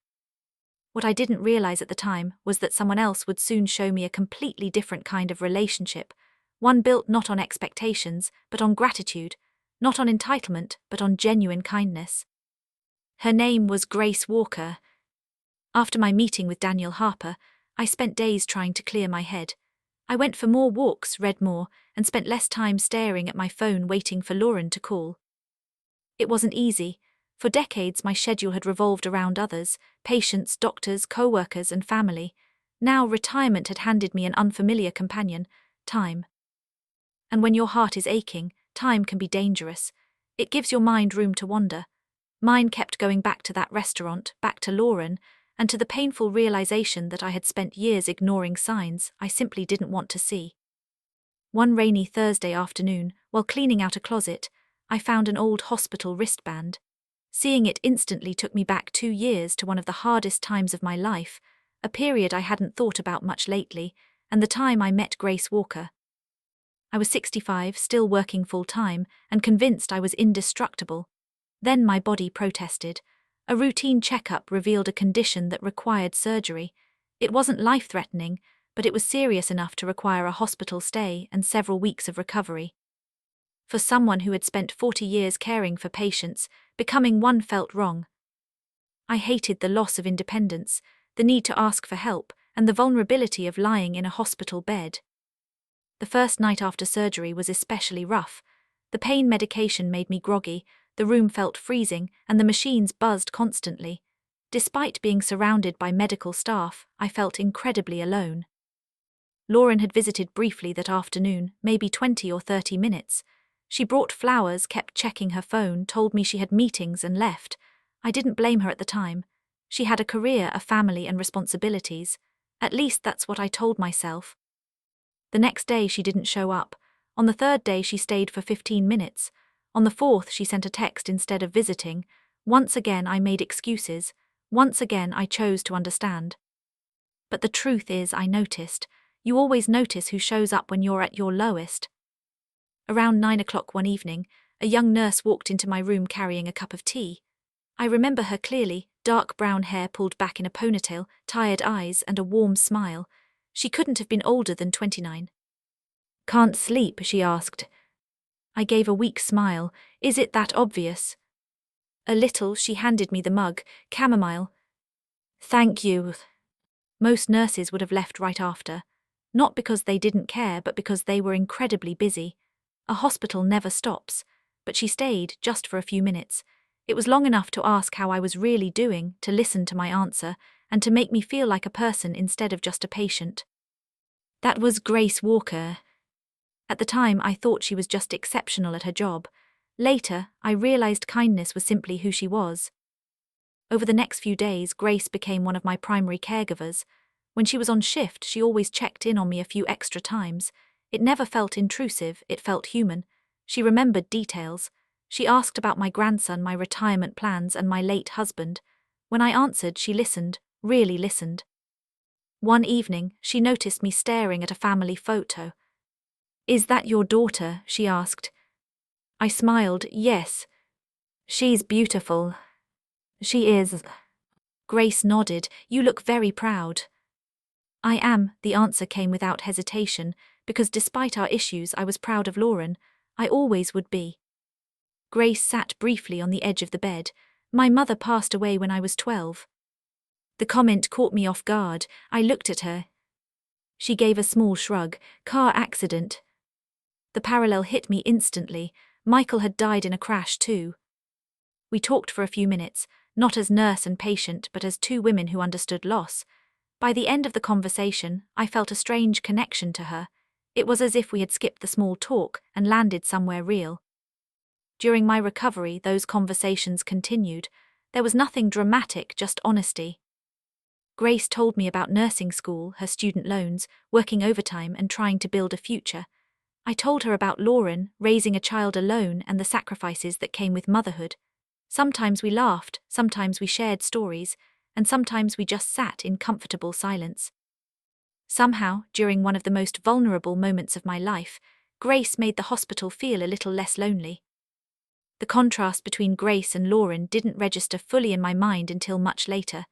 What I didn't realize at the time was that someone else would soon show me a completely different kind of relationship, one built not on expectations, but on gratitude, not on entitlement, but on genuine kindness. Her name was Grace Walker. After my meeting with Daniel Harper, I spent days trying to clear my head. I went for more walks, read more, and spent less time staring at my phone waiting for Lauren to call. It wasn't easy. For decades my schedule had revolved around others: patients, doctors, co-workers, and family. Now retirement had handed me an unfamiliar companion: time. And when your heart is aching, time can be dangerous. It gives your mind room to wander. Mine kept going back to that restaurant, back to Lauren, and to the painful realization that I had spent years ignoring signs I simply didn't want to see. One rainy Thursday afternoon, while cleaning out a closet, I found an old hospital wristband. Seeing it instantly took me back 2 years to one of the hardest times of my life, a period I hadn't thought about much lately, and the time I met Grace Walker. I was 65, still working full-time, and convinced I was indestructible. Then my body protested. A routine checkup revealed a condition that required surgery. It wasn't life-threatening, but it was serious enough to require a hospital stay and several weeks of recovery. For someone who had spent 40 years caring for patients, becoming one felt wrong. I hated the loss of independence, the need to ask for help, and the vulnerability of lying in a hospital bed. The first night after surgery was especially rough. The pain medication made me groggy, the room felt freezing, and the machines buzzed constantly. Despite being surrounded by medical staff, I felt incredibly alone. Lauren had visited briefly that afternoon, maybe 20 or 30 minutes. She brought flowers, kept checking her phone, told me she had meetings, and left. I didn't blame her at the time. She had a career, a family, and responsibilities. At least that's what I told myself. The next day she didn't show up. On the third day she stayed for 15 minutes. On the fourth she sent a text instead of visiting. Once again I made excuses. Once again I chose to understand. But the truth is, I noticed. You always notice who shows up when you're at your lowest. Around 9 o'clock one evening, a young nurse walked into my room carrying a cup of tea. I remember her clearly: dark brown hair pulled back in a ponytail, tired eyes, and a warm smile. She couldn't have been older than 29. "Can't sleep?" she asked. I gave a weak smile. "Is it that obvious?" "A little." She handed me the mug. "Chamomile." "Thank you." Most nurses would have left right after, not because they didn't care, but because they were incredibly busy. A hospital never stops, but she stayed just for a few minutes. It was long enough to ask how I was really doing, to listen to my answer, and to make me feel like a person instead of just a patient. That was Grace Walker. At the time, I thought she was just exceptional at her job. Later, I realized kindness was simply who she was. Over the next few days, Grace became one of my primary caregivers. When she was on shift, she always checked in on me a few extra times. It never felt intrusive, it felt human. She remembered details. She asked about my grandson, my retirement plans, and my late husband. When I answered, she listened, really listened. One evening, she noticed me staring at a family photo. "Is that your daughter?" she asked. I smiled, "Yes. She's beautiful." "She is." Grace nodded. "You look very proud." "I am," the answer came without hesitation, because despite our issues, I was proud of Lauren. I always would be. Grace sat briefly on the edge of the bed. "My mother passed away when I was 12. The comment caught me off guard. I looked at her. She gave a small shrug. "Car accident." The parallel hit me instantly. Michael had died in a crash too. We talked for a few minutes, not as nurse and patient, but as two women who understood loss. By the end of the conversation, I felt a strange connection to her. It was as if we had skipped the small talk and landed somewhere real. During my recovery, those conversations continued. There was nothing dramatic, just honesty. Grace told me about nursing school, her student loans, working overtime, and trying to build a future. I told her about Lauren, raising a child alone, and the sacrifices that came with motherhood. Sometimes we laughed, sometimes we shared stories, and sometimes we just sat in comfortable silence. Somehow, during one of the most vulnerable moments of my life, Grace made the hospital feel a little less lonely. The contrast between Grace and Lauren didn't register fully in my mind until much later.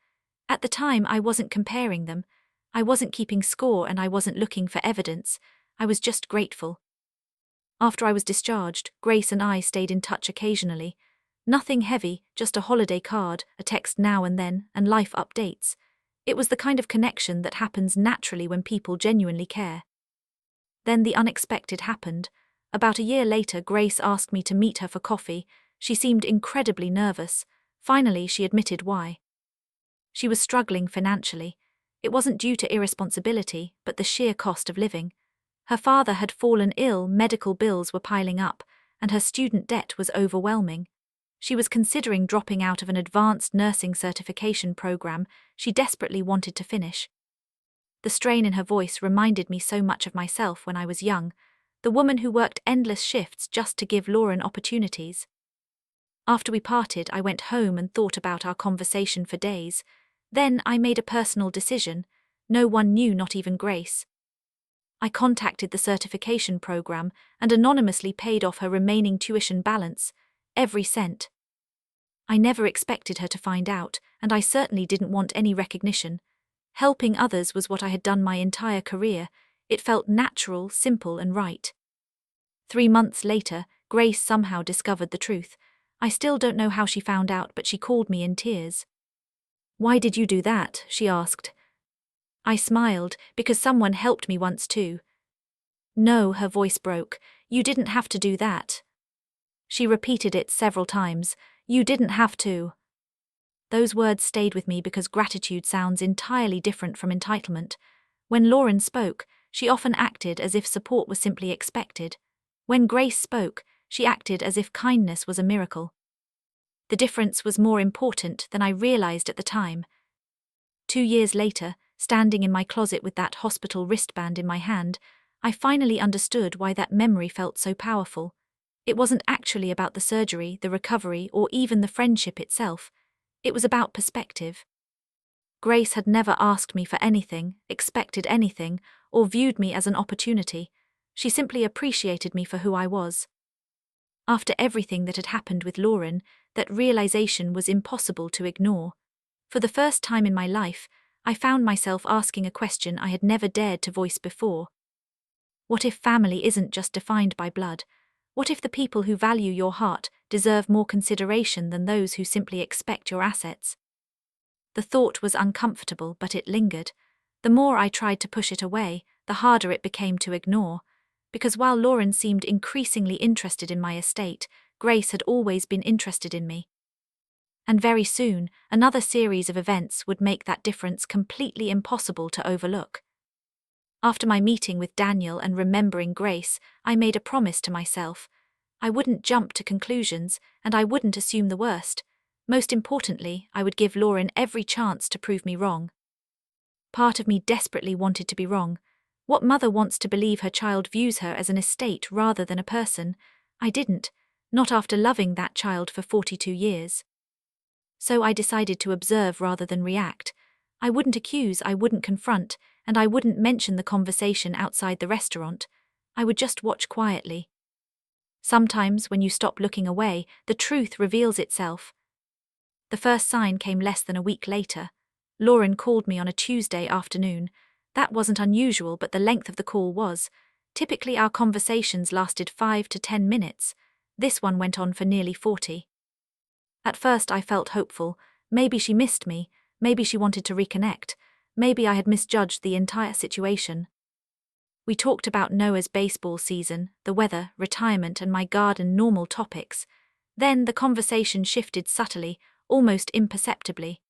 At the time, I wasn't comparing them. I wasn't keeping score, and I wasn't looking for evidence. I was just grateful. After I was discharged, Grace and I stayed in touch occasionally. Nothing heavy, just a holiday card, a text now and then, and life updates. It was the kind of connection that happens naturally when people genuinely care. Then the unexpected happened. About a year later, Grace asked me to meet her for coffee. She seemed incredibly nervous. Finally, she admitted why. She was struggling financially. It wasn't due to irresponsibility, but the sheer cost of living. Her father had fallen ill, medical bills were piling up, and her student debt was overwhelming. She was considering dropping out of an advanced nursing certification program she desperately wanted to finish. The strain in her voice reminded me so much of myself when I was young, the woman who worked endless shifts just to give Lauren opportunities. After we parted, I went home and thought about our conversation for days. Then I made a personal decision. No one knew, not even Grace. I contacted the certification program and anonymously paid off her remaining tuition balance, every cent. I never expected her to find out, and I certainly didn't want any recognition. Helping others was what I had done my entire career. It felt natural, simple, and right. 3 months later, Grace somehow discovered the truth. I still don't know how she found out, but she called me in tears. "Why did you do that?" she asked. I smiled, "Because someone helped me once too." "No," her voice broke. "You didn't have to do that." She repeated it several times. "You didn't have to." Those words stayed with me because gratitude sounds entirely different from entitlement. When Lauren spoke, she often acted as if support was simply expected. When Grace spoke, she acted as if kindness was a miracle. The difference was more important than I realized at the time. 2 years later, standing in my closet with that hospital wristband in my hand, I finally understood why that memory felt so powerful. It wasn't actually about the surgery, the recovery, or even the friendship itself. It was about perspective. Grace had never asked me for anything, expected anything, or viewed me as an opportunity. She simply appreciated me for who I was. After everything that had happened with Lauren, that realization was impossible to ignore. For the first time in my life, I found myself asking a question I had never dared to voice before. What if family isn't just defined by blood? What if the people who value your heart deserve more consideration than those who simply expect your assets? The thought was uncomfortable, but it lingered. The more I tried to push it away, the harder it became to ignore, because while Lauren seemed increasingly interested in my estate, Grace had always been interested in me. And very soon, another series of events would make that difference completely impossible to overlook. After my meeting with Daniel and remembering Grace, I made a promise to myself. I wouldn't jump to conclusions, and I wouldn't assume the worst. Most importantly, I would give Lauren every chance to prove me wrong. Part of me desperately wanted to be wrong. What mother wants to believe her child views her as an estate rather than a person? I didn't, not after loving that child for 42 years. So I decided to observe rather than react. I wouldn't accuse, I wouldn't confront, and I wouldn't mention the conversation outside the restaurant. I would just watch quietly. Sometimes, when you stop looking away, the truth reveals itself. The first sign came less than a week later. Lauren called me on a Tuesday afternoon. That wasn't unusual, but the length of the call was. Typically our conversations lasted 5 to 10 minutes. This one went on for nearly 40. At first I felt hopeful. Maybe she missed me, maybe she wanted to reconnect, maybe I had misjudged the entire situation. We talked about Noah's baseball season, the weather, retirement, and my garden, normal topics. Then the conversation shifted subtly, almost imperceptibly.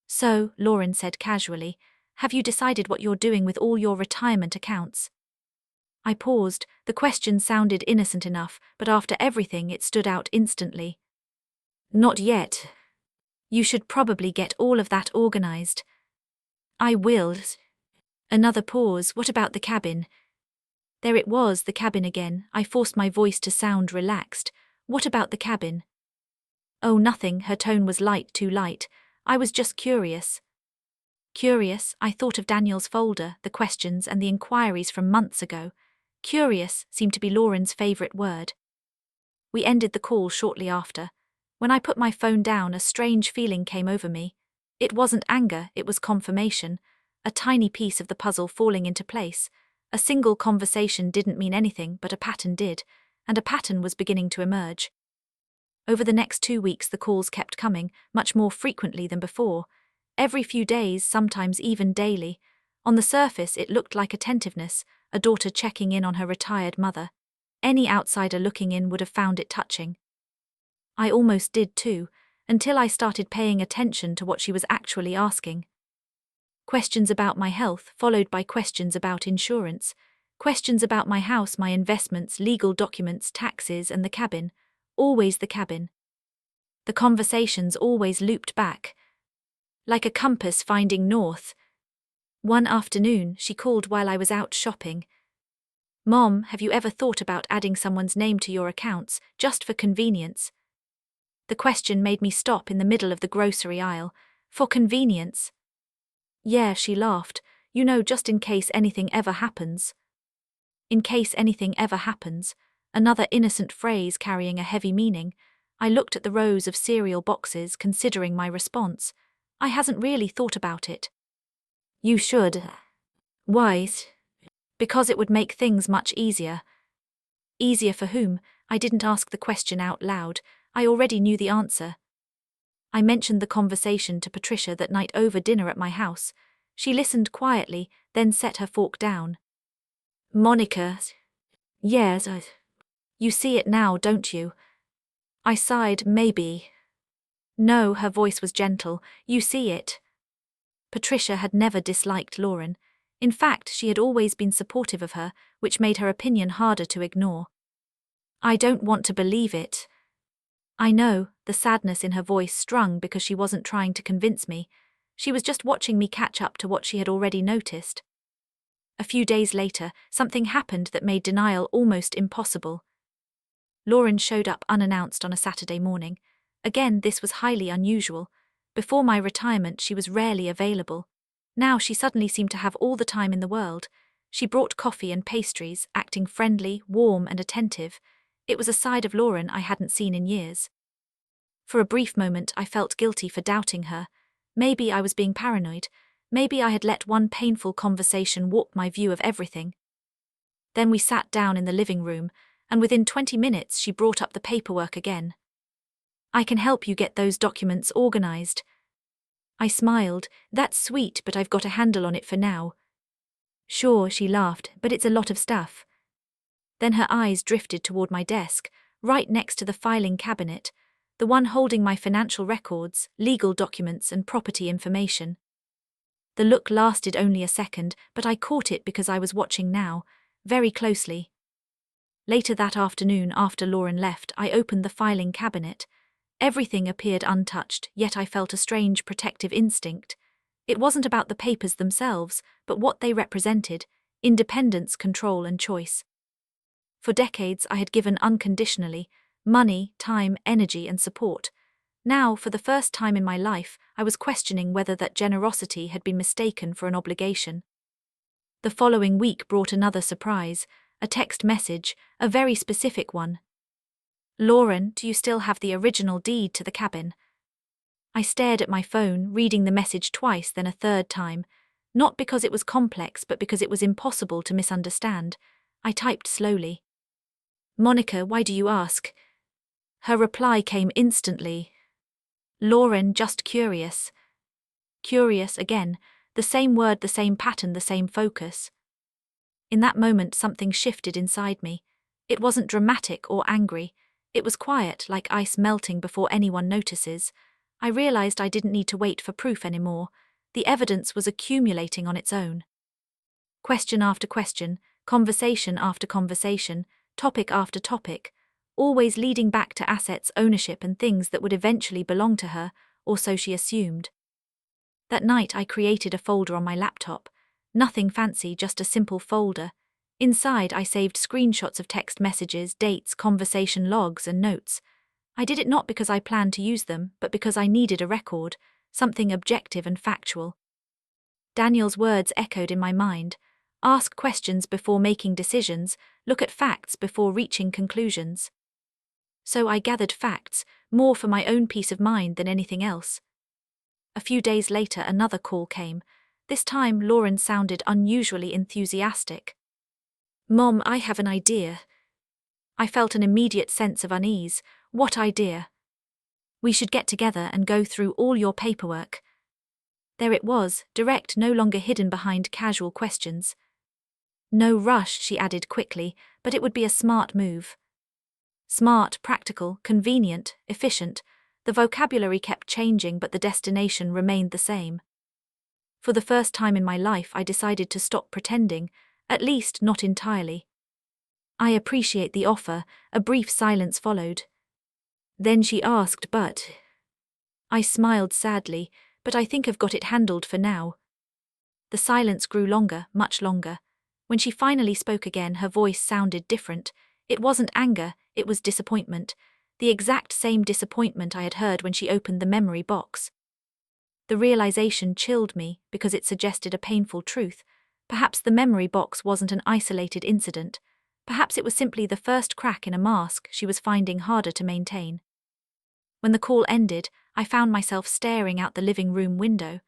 So, Lauren said casually, have you decided what you're doing with all your retirement accounts? I paused. The question sounded innocent enough, but after everything it stood out instantly. Not yet. You should probably get all of that organized. I will. Another pause. What about the cabin? There it was, the cabin again. I forced my voice to sound relaxed. What about the cabin? Oh, nothing. Her tone was light, too light. I was just curious. Curious, I thought of Daniel's folder, the questions and the inquiries from months ago. Curious seemed to be Lauren's favorite word. We ended the call shortly after. When I put my phone down, a strange feeling came over me. It wasn't anger, it was confirmation. A tiny piece of the puzzle falling into place. A single conversation didn't mean anything, but a pattern did, and a pattern was beginning to emerge. Over the next 2 weeks the calls kept coming, much more frequently than before. Every few days, sometimes even daily. On the surface it looked like attentiveness, a daughter checking in on her retired mother. Any outsider looking in would have found it touching. I almost did too, until I started paying attention to what she was actually asking. Questions about my health, followed by questions about insurance. Questions about my house, my investments, legal documents, taxes, and the cabin. Always the cabin. The conversations always looped back. Like a compass finding north. One afternoon, she called while I was out shopping. Mom, have you ever thought about adding someone's name to your accounts, just for convenience? The question made me stop in the middle of the grocery aisle. For convenience? Yeah, she laughed. You know, just in case anything ever happens. In case anything ever happens. Another innocent phrase carrying a heavy meaning. I looked at the rows of cereal boxes, considering my response. I hadn't really thought about it. You should. Why? Because it would make things much easier. Easier for whom? I didn't ask the question out loud. I already knew the answer. I mentioned the conversation to Patricia that night over dinner at my house. She listened quietly, then set her fork down. Monica. Yes, you see it now, don't you? I sighed, maybe. No, her voice was gentle. You see it. Patricia had never disliked Lauren. In fact, she had always been supportive of her, which made her opinion harder to ignore. I don't want to believe it. I know, the sadness in her voice strung because she wasn't trying to convince me. She was just watching me catch up to what she had already noticed. A few days later, something happened that made denial almost impossible. Lauren showed up unannounced on a Saturday morning. Again, this was highly unusual. Before my retirement, she was rarely available. Now she suddenly seemed to have all the time in the world. She brought coffee and pastries, acting friendly, warm, and attentive. It was a side of Lauren I hadn't seen in years. For a brief moment, I felt guilty for doubting her. Maybe I was being paranoid. Maybe I had let one painful conversation warp my view of everything. Then we sat down in the living room, and within 20 minutes she brought up the paperwork again. I can help you get those documents organized. I smiled. That's sweet, but I've got a handle on it for now. Sure, she laughed, but it's a lot of stuff. Then her eyes drifted toward my desk, right next to the filing cabinet, the one holding my financial records, legal documents, and property information. The look lasted only a second, but I caught it because I was watching now, very closely. Later that afternoon, after Lauren left, I opened the filing cabinet. Everything appeared untouched, yet I felt a strange protective instinct. It wasn't about the papers themselves, but what they represented: independence, control, and choice. For decades I had given unconditionally: money, time, energy, and support. Now, for the first time in my life, I was questioning whether that generosity had been mistaken for an obligation. The following week brought another surprise: a text message, a very specific one. "Lauren, do you still have the original deed to the cabin?" I stared at my phone, reading the message twice, then a third time. Not because it was complex, but because it was impossible to misunderstand. I typed slowly. "Monica, why do you ask?" Her reply came instantly. "Lauren, just curious." Curious again, the same word, the same pattern, the same focus. In that moment something shifted inside me. It wasn't dramatic or angry. It was quiet, like ice melting before anyone notices. I realized I didn't need to wait for proof anymore. The evidence was accumulating on its own. Question after question, conversation after conversation, topic after topic, always leading back to assets, ownership, and things that would eventually belong to her, or so she assumed. That night I created a folder on my laptop. Nothing fancy, just a simple folder. Inside I saved screenshots of text messages, dates, conversation logs, and notes. I did it not because I planned to use them, but because I needed a record, something objective and factual. Daniel's words echoed in my mind: ask questions before making decisions, look at facts before reaching conclusions. So I gathered facts, more for my own peace of mind than anything else. A few days later another call came. This time Lauren sounded unusually enthusiastic. "Mom, I have an idea." I felt an immediate sense of unease. "What idea?" "We should get together and go through all your paperwork." There it was, direct, no longer hidden behind casual questions. "No rush," she added quickly, "but it would be a smart move." Smart, practical, convenient, efficient. The vocabulary kept changing, but the destination remained the same. For the first time in my life I decided to stop pretending, at least not entirely. "I appreciate the offer." A brief silence followed. Then she asked, "But..." I smiled sadly. "But I think I've got it handled for now." The silence grew longer, much longer. When she finally spoke again, her voice sounded different. It wasn't anger, it was disappointment. The exact same disappointment I had heard when she opened the memory box. The realization chilled me because it suggested a painful truth. Perhaps the memory box wasn't an isolated incident. Perhaps it was simply the first crack in a mask she was finding harder to maintain. When the call ended, I found myself staring out the living room window.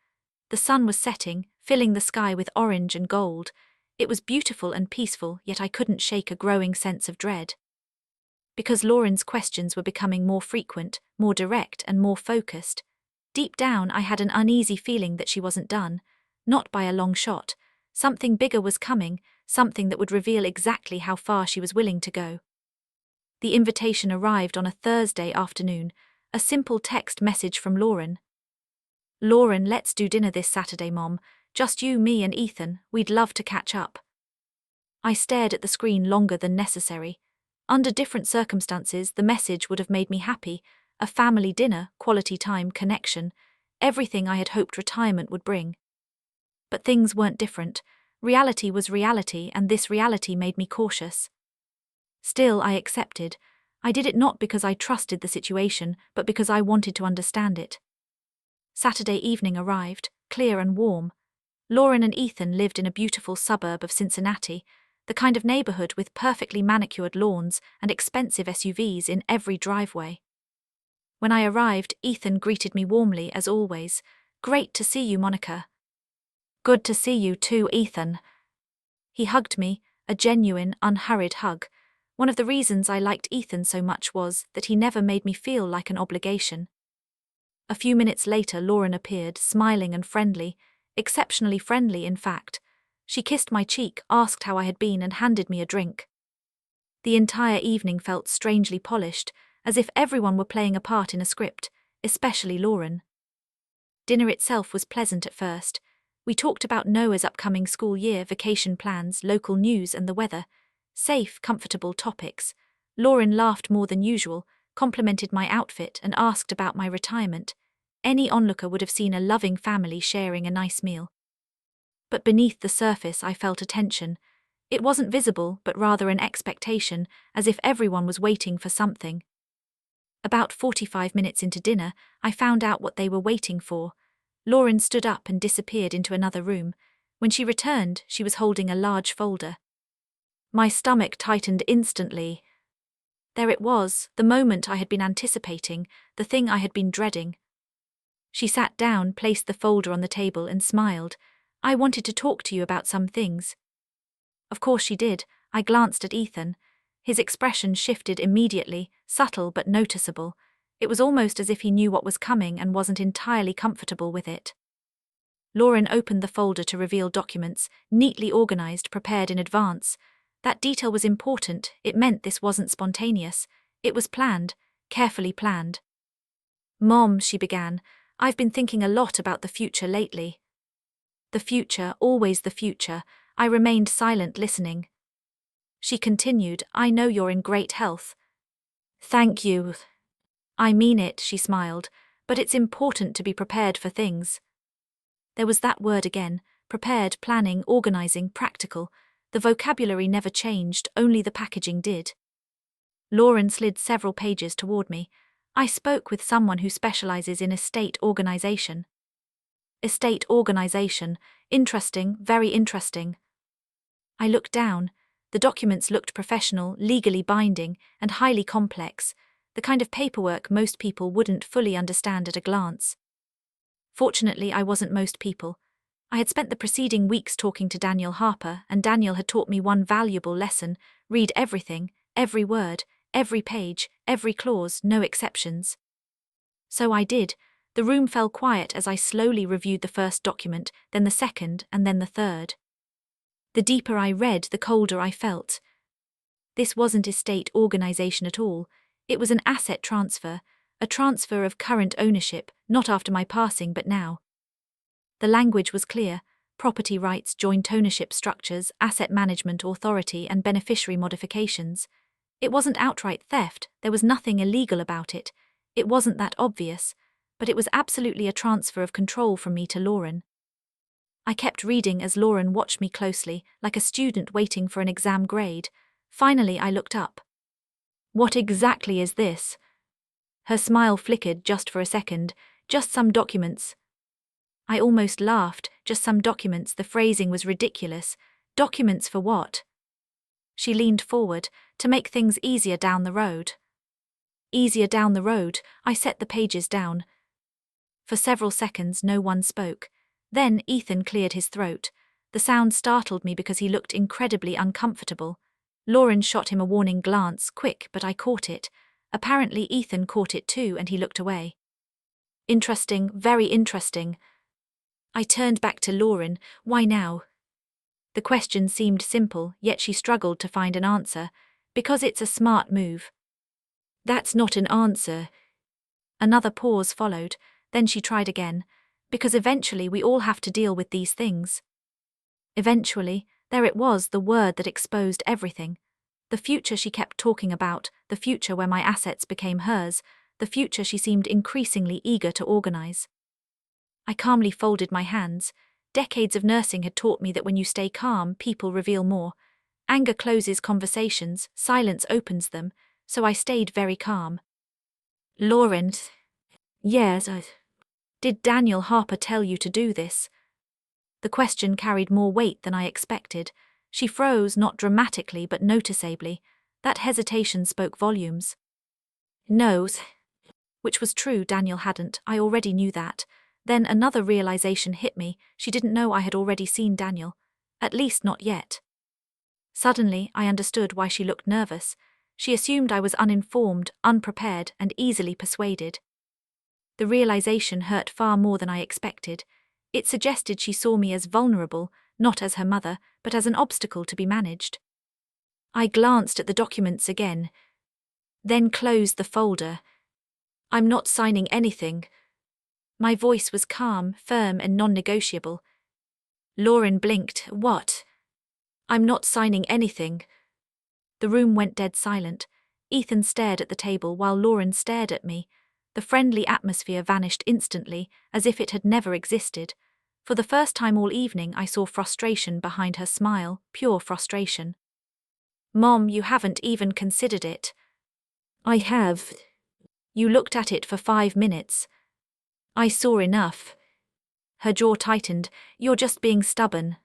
The sun was setting, filling the sky with orange and gold. It was beautiful and peaceful, yet I couldn't shake a growing sense of dread. Because Lauren's questions were becoming more frequent, more direct, and more focused. Deep down I had an uneasy feeling that she wasn't done, not by a long shot. Something bigger was coming, something that would reveal exactly how far she was willing to go. The invitation arrived on a Thursday afternoon, a simple text message from Lauren. "Lauren, let's do dinner this Saturday, Mom. Just you, me, and Ethan. We'd love to catch up." I stared at the screen longer than necessary. Under different circumstances, the message would have made me happy. A family dinner, quality time, connection, everything I had hoped retirement would bring. But things weren't different. Reality was reality, and this reality made me cautious. Still, I accepted. I did it not because I trusted the situation, but because I wanted to understand it. Saturday evening arrived, clear and warm. Lauren and Ethan lived in a beautiful suburb of Cincinnati, the kind of neighborhood with perfectly manicured lawns and expensive SUVs in every driveway. When I arrived, Ethan greeted me warmly as always. "Great to see you, Monica." "Good to see you too, Ethan." He hugged me, a genuine, unhurried hug. One of the reasons I liked Ethan so much was that he never made me feel like an obligation. A few minutes later, Lauren appeared, smiling and friendly, exceptionally friendly, in fact. She kissed my cheek, asked how I had been, and handed me a drink. The entire evening felt strangely polished, as if everyone were playing a part in a script, especially Lauren. Dinner itself was pleasant at first. We talked about Noah's upcoming school year, vacation plans, local news, and the weather. Safe, comfortable topics. Lauren laughed more than usual, complimented my outfit, and asked about my retirement. Any onlooker would have seen a loving family sharing a nice meal. But beneath the surface, I felt a tension. It wasn't visible, but rather an expectation, as if everyone was waiting for something. About 45 minutes into dinner, I found out what they were waiting for. Lauren stood up and disappeared into another room. When she returned, she was holding a large folder. My stomach tightened instantly. There it was, the moment I had been anticipating, the thing I had been dreading. She sat down, placed the folder on the table, and smiled. "I wanted to talk to you about some things." Of course she did. I glanced at Ethan. His expression shifted immediately, subtle but noticeable. It was almost as if he knew what was coming and wasn't entirely comfortable with it. Lauren opened the folder to reveal documents, neatly organized, prepared in advance. That detail was important. It meant this wasn't spontaneous. It was planned, carefully planned. "Mom," she began, "I've been thinking a lot about the future lately." The future, always the future. I remained silent, listening. She continued, "I know you're in great health." "Thank you." "I mean it," she smiled, "but it's important to be prepared for things." There was that word again: prepared, planning, organizing, practical. The vocabulary never changed, only the packaging did. Lauren slid several pages toward me. "I spoke with someone who specializes in estate organization." Estate organization. Interesting, very interesting. I looked down. The documents looked professional, legally binding, and highly complex, the kind of paperwork most people wouldn't fully understand at a glance. Fortunately, I wasn't most people. I had spent the preceding weeks talking to Daniel Harper, and Daniel had taught me one valuable lesson: read everything, every word, every page, every clause, no exceptions. So I did. The room fell quiet as I slowly reviewed the first document, then the second, and then the third. The deeper I read, the colder I felt. This wasn't estate organization at all. It was an asset transfer, a transfer of current ownership, not after my passing but now. The language was clear: property rights, joint ownership structures, asset management authority, and beneficiary modifications. It wasn't outright theft, there was nothing illegal about it. It wasn't that obvious, but it was absolutely a transfer of control from me to Lauren. I kept reading as Lauren watched me closely, like a student waiting for an exam grade. Finally, I looked up. "What exactly is this?" Her smile flickered just for a second. "Just some documents." I almost laughed. Just some documents. The phrasing was ridiculous. Documents for what? She leaned forward. "To make things easier down the road." Easier down the road. I set the pages down. For several seconds, no one spoke. Then Ethan cleared his throat. The sound startled me because he looked incredibly uncomfortable. Lauren shot him a warning glance, quick, but I caught it. Apparently Ethan caught it too, and he looked away. "Interesting, very interesting." I turned back to Lauren. "Why now?" The question seemed simple, yet she struggled to find an answer. "Because it's a smart move." "That's not an answer." Another pause followed, then she tried again. "Because eventually we all have to deal with these things." Eventually, there it was, the word that exposed everything. The future she kept talking about, the future where my assets became hers, the future she seemed increasingly eager to organize. I calmly folded my hands. Decades of nursing had taught me that when you stay calm, people reveal more. Anger closes conversations, silence opens them, so I stayed very calm. "Lauren." "Yes, Did Daniel Harper tell you to do this?" The question carried more weight than I expected. She froze, not dramatically but noticeably. That hesitation spoke volumes. "No." Which was true, Daniel hadn't. I already knew that. Then another realization hit me. She didn't know I had already seen Daniel. At least not yet. Suddenly, I understood why she looked nervous. She assumed I was uninformed, unprepared, and easily persuaded. The realization hurt far more than I expected. It suggested she saw me as vulnerable, not as her mother, but as an obstacle to be managed. I glanced at the documents again, then closed the folder. "I'm not signing anything." My voice was calm, firm, and non-negotiable. Lauren blinked. "What?" "I'm not signing anything." The room went dead silent. Ethan stared at the table while Lauren stared at me. The friendly atmosphere vanished instantly, as if it had never existed. For the first time all evening, I saw frustration behind her smile, pure frustration. "Mom, you haven't even considered it." "I have." "You looked at it for 5 minutes." "I saw enough." Her jaw tightened. "You're just being stubborn."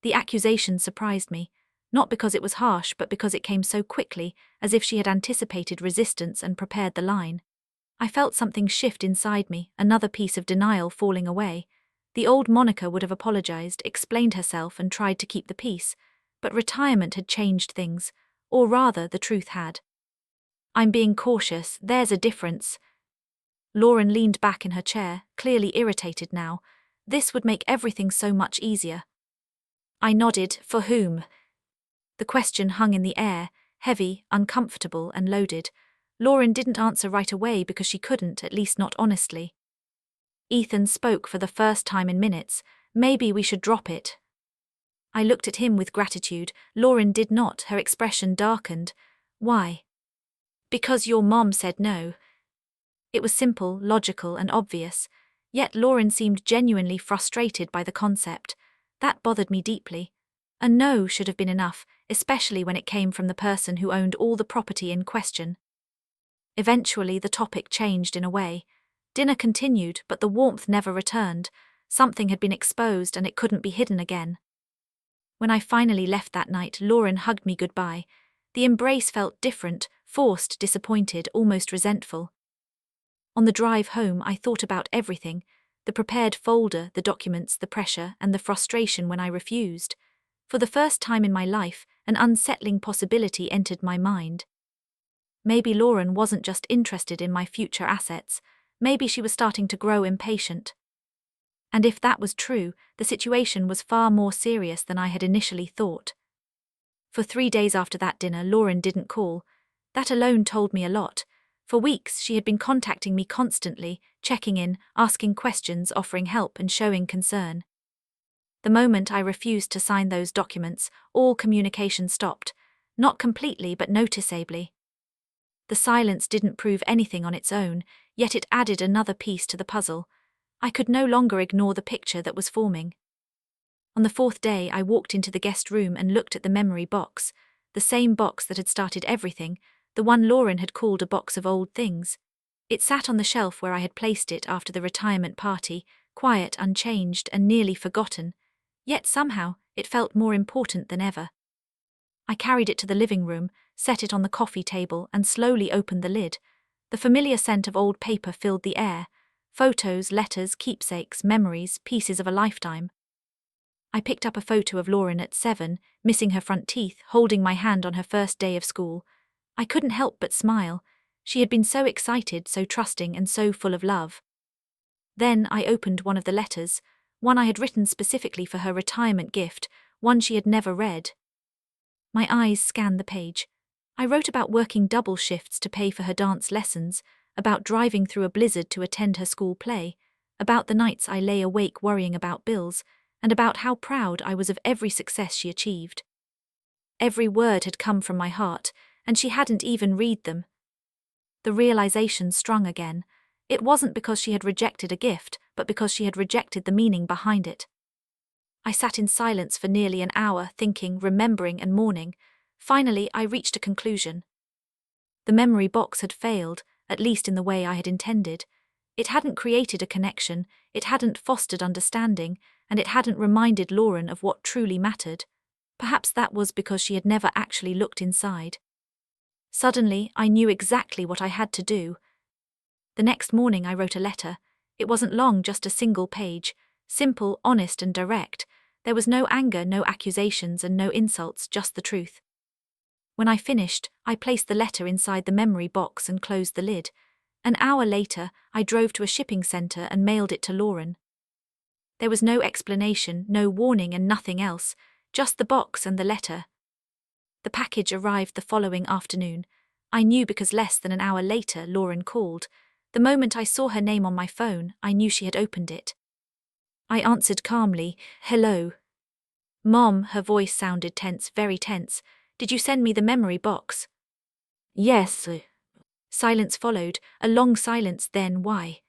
The accusation surprised me, not because it was harsh but because it came so quickly, as if she had anticipated resistance and prepared the line. I felt something shift inside me, another piece of denial falling away. The old Monica would have apologized, explained herself, and tried to keep the peace, but retirement had changed things, or rather, the truth had. "I'm being cautious, there's a difference." Lauren leaned back in her chair, clearly irritated now. This would make everything so much easier. I nodded. "For whom?" The question hung in the air, heavy, uncomfortable, and loaded. Lauren didn't answer right away because she couldn't, at least not honestly. Ethan spoke for the first time in minutes. "Maybe we should drop it." I looked at him with gratitude. Lauren did not, her expression darkened. "Why?" "Because your mom said no." It was simple, logical, and obvious, yet Lauren seemed genuinely frustrated by the concept. That bothered me deeply. A no should have been enough, especially when it came from the person who owned all the property in question. Eventually, the topic changed in a way. Dinner continued, but the warmth never returned. Something had been exposed and it couldn't be hidden again. When I finally left that night, Lauren hugged me goodbye. The embrace felt different, forced, disappointed, almost resentful. On the drive home, I thought about everything: the prepared folder, the documents, the pressure, and the frustration when I refused. For the first time in my life, an unsettling possibility entered my mind. Maybe Lauren wasn't just interested in my future assets. Maybe she was starting to grow impatient. And if that was true, the situation was far more serious than I had initially thought. For 3 days after that dinner, Lauren didn't call. That alone told me a lot. For weeks, she had been contacting me constantly, checking in, asking questions, offering help, and showing concern. The moment I refused to sign those documents, all communication stopped. Not completely, but noticeably. The silence didn't prove anything on its own, yet it added another piece to the puzzle. I could no longer ignore the picture that was forming. On the 4th day, I walked into the guest room and looked at the memory box, the same box that had started everything, the one Lauren had called a box of old things. It sat on the shelf where I had placed it after the retirement party, quiet, unchanged, and nearly forgotten. Yet somehow, it felt more important than ever. I carried it to the living room, set it on the coffee table, and slowly opened the lid. The familiar scent of old paper filled the air. Photos, letters, keepsakes, memories, pieces of a lifetime. I picked up a photo of Lauren at 7, missing her front teeth, holding my hand on her first day of school. I couldn't help but smile. She had been so excited, so trusting, and so full of love. Then I opened one of the letters, one I had written specifically for her retirement gift, one she had never read. My eyes scanned the page. I wrote about working double shifts to pay for her dance lessons, about driving through a blizzard to attend her school play, about the nights I lay awake worrying about bills, and about how proud I was of every success she achieved. Every word had come from my heart, and she hadn't even read them. The realization strung again. It wasn't because she had rejected a gift, but because she had rejected the meaning behind it. I sat in silence for nearly an hour, thinking, remembering, and mourning. Finally, I reached a conclusion. The memory box had failed, at least in the way I had intended. It hadn't created a connection, it hadn't fostered understanding, and it hadn't reminded Lauren of what truly mattered. Perhaps that was because she had never actually looked inside. Suddenly, I knew exactly what I had to do. The next morning I wrote a letter. It wasn't long, just a single page. Simple, honest, and direct. There was no anger, no accusations, and no insults, just the truth. When I finished, I placed the letter inside the memory box and closed the lid. An hour later, I drove to a shipping center and mailed it to Lauren. There was no explanation, no warning, and nothing else, just the box and the letter. The package arrived the following afternoon. I knew because less than an hour later, Lauren called. The moment I saw her name on my phone, I knew she had opened it. I answered calmly, "Hello." "Mom," her voice sounded tense, very tense. "Did you send me the memory box?" "Yes." Silence followed, a long silence, then why?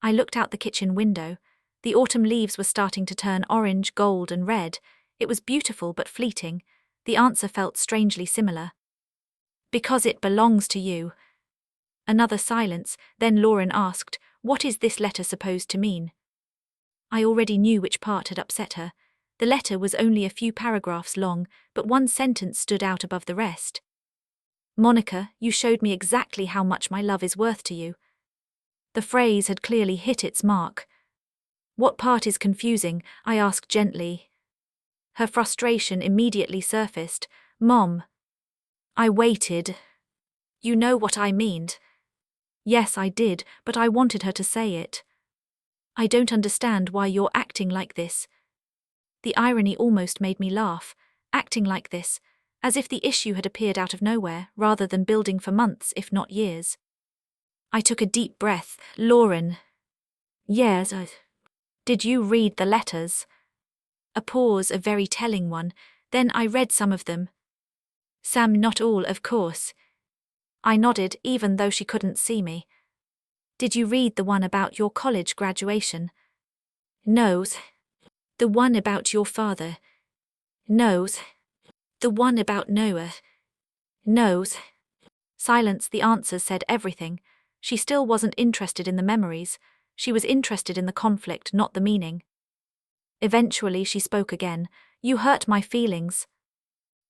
I looked out the kitchen window. The autumn leaves were starting to turn orange, gold, and red. It was beautiful but fleeting. The answer felt strangely similar. "Because it belongs to you." Another silence, then Lauren asked, "What is this letter supposed to mean?" I already knew which part had upset her. The letter was only a few paragraphs long, but one sentence stood out above the rest. "Monica, you showed me exactly how much my love is worth to you." The phrase had clearly hit its mark. "What part is confusing?" I asked gently. Her frustration immediately surfaced. "Mom." I waited. "You know what I meant." Yes, I did, but I wanted her to say it. "I don't understand why you're acting like this." The irony almost made me laugh. Acting like this, as if the issue had appeared out of nowhere, rather than building for months, if not years. I took a deep breath. "Lauren." "Yes, Did you read the letters?" A pause, a very telling one. Then I read some of them. "Sam, not all, of course." I nodded, even though she couldn't see me. "Did you read the one about your college graduation?" "No." "The one about your father?" "No." "The one about Noah?" "No." Silence, the answers said everything. She still wasn't interested in the memories. She was interested in the conflict, not the meaning. Eventually she spoke again. "You hurt my feelings."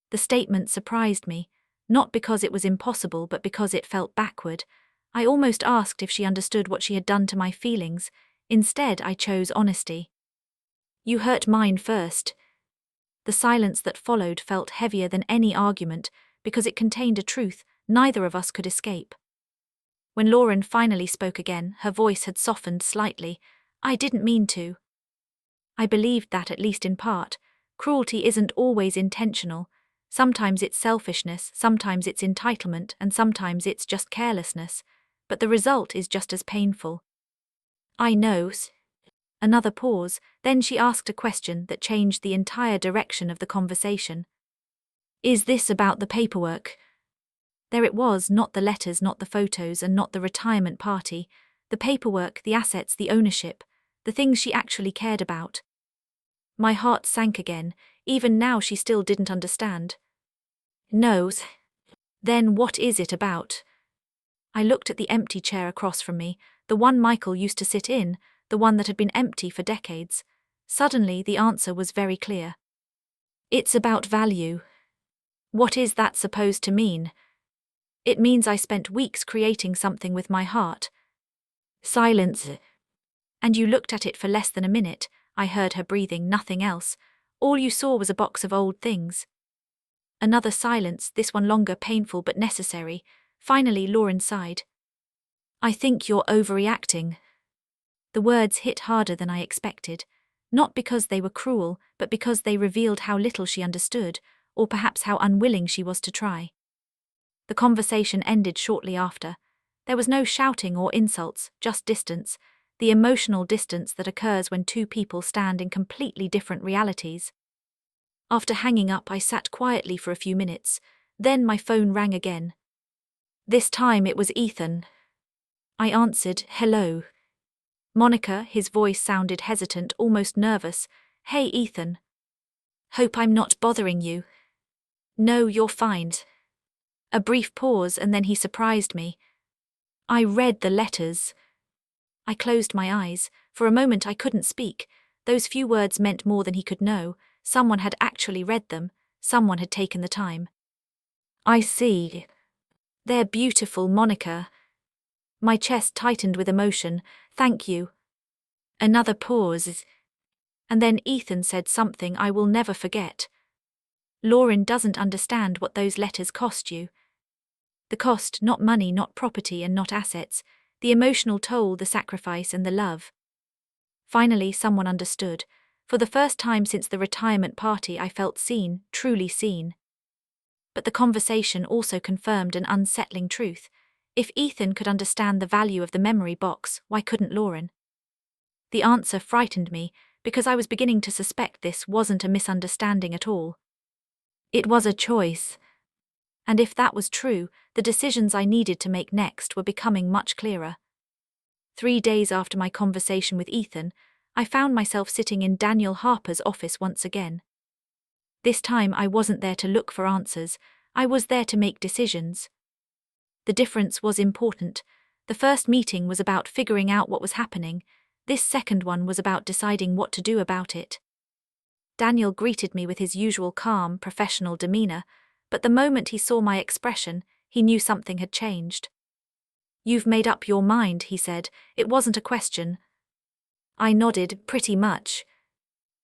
The statement surprised me, not because it was impossible but because it felt backward. I almost asked if she understood what she had done to my feelings. Instead, I chose honesty. "You hurt mine first." The silence that followed felt heavier than any argument because it contained a truth neither of us could escape. When Lauren finally spoke again, her voice had softened slightly. "I didn't mean to." I believed that, at least in part. Cruelty isn't always intentional. Sometimes it's selfishness, sometimes it's entitlement, and sometimes it's just carelessness. But the result is just as painful. "I know." Another pause, then she asked a question that changed the entire direction of the conversation. "Is this about the paperwork?" There it was, not the letters, not the photos, and not the retirement party. The paperwork, the assets, the ownership, the things she actually cared about. My heart sank again. Even now she still didn't understand. "No." "Then what is it about?" I looked at the empty chair across from me, the one Michael used to sit in, the one that had been empty for decades. Suddenly the answer was very clear. "It's about value." "What is that supposed to mean?" "It means I spent weeks creating something with my heart." Silence. "And you looked at it for less than a minute." I heard her breathing, nothing else. "All you saw was a box of old things." Another silence, this one longer, painful but necessary. Finally Lauren sighed. "I think you're overreacting." The words hit harder than I expected. Not because they were cruel, but because they revealed how little she understood, or perhaps how unwilling she was to try. The conversation ended shortly after. There was no shouting or insults, just distance, the emotional distance that occurs when two people stand in completely different realities. After hanging up, I sat quietly for a few minutes. Then my phone rang again. This time it was Ethan. I answered, "Hello." "Monica," his voice sounded hesitant, almost nervous. "Hey, Ethan. Hope I'm not bothering you." "No, you're fine." A brief pause, and then he surprised me. "I read the letters." I closed my eyes. For a moment I couldn't speak. Those few words meant more than he could know. Someone had actually read them. Someone had taken the time. "I see. They're beautiful, Monica." My chest tightened with emotion. "Thank you." Another pause. And then Ethan said something I will never forget. "Lauren doesn't understand what those letters cost you." The cost, not money, not property, and not assets. The emotional toll, the sacrifice, and the love. Finally, someone understood. For the first time since the retirement party, I felt seen, truly seen. But the conversation also confirmed an unsettling truth. If Ethan could understand the value of the memory box, why couldn't Lauren? The answer frightened me, because I was beginning to suspect this wasn't a misunderstanding at all. It was a choice. And if that was true, the decisions I needed to make next were becoming much clearer. 3 days after my conversation with Ethan, I found myself sitting in Daniel Harper's office once again. This time I wasn't there to look for answers, I was there to make decisions. The difference was important. The first meeting was about figuring out what was happening. This second one was about deciding what to do about it. Daniel greeted me with his usual calm, professional demeanor, but the moment he saw my expression, he knew something had changed. "You've made up your mind," he said. "It wasn't a question." I nodded, "Pretty much."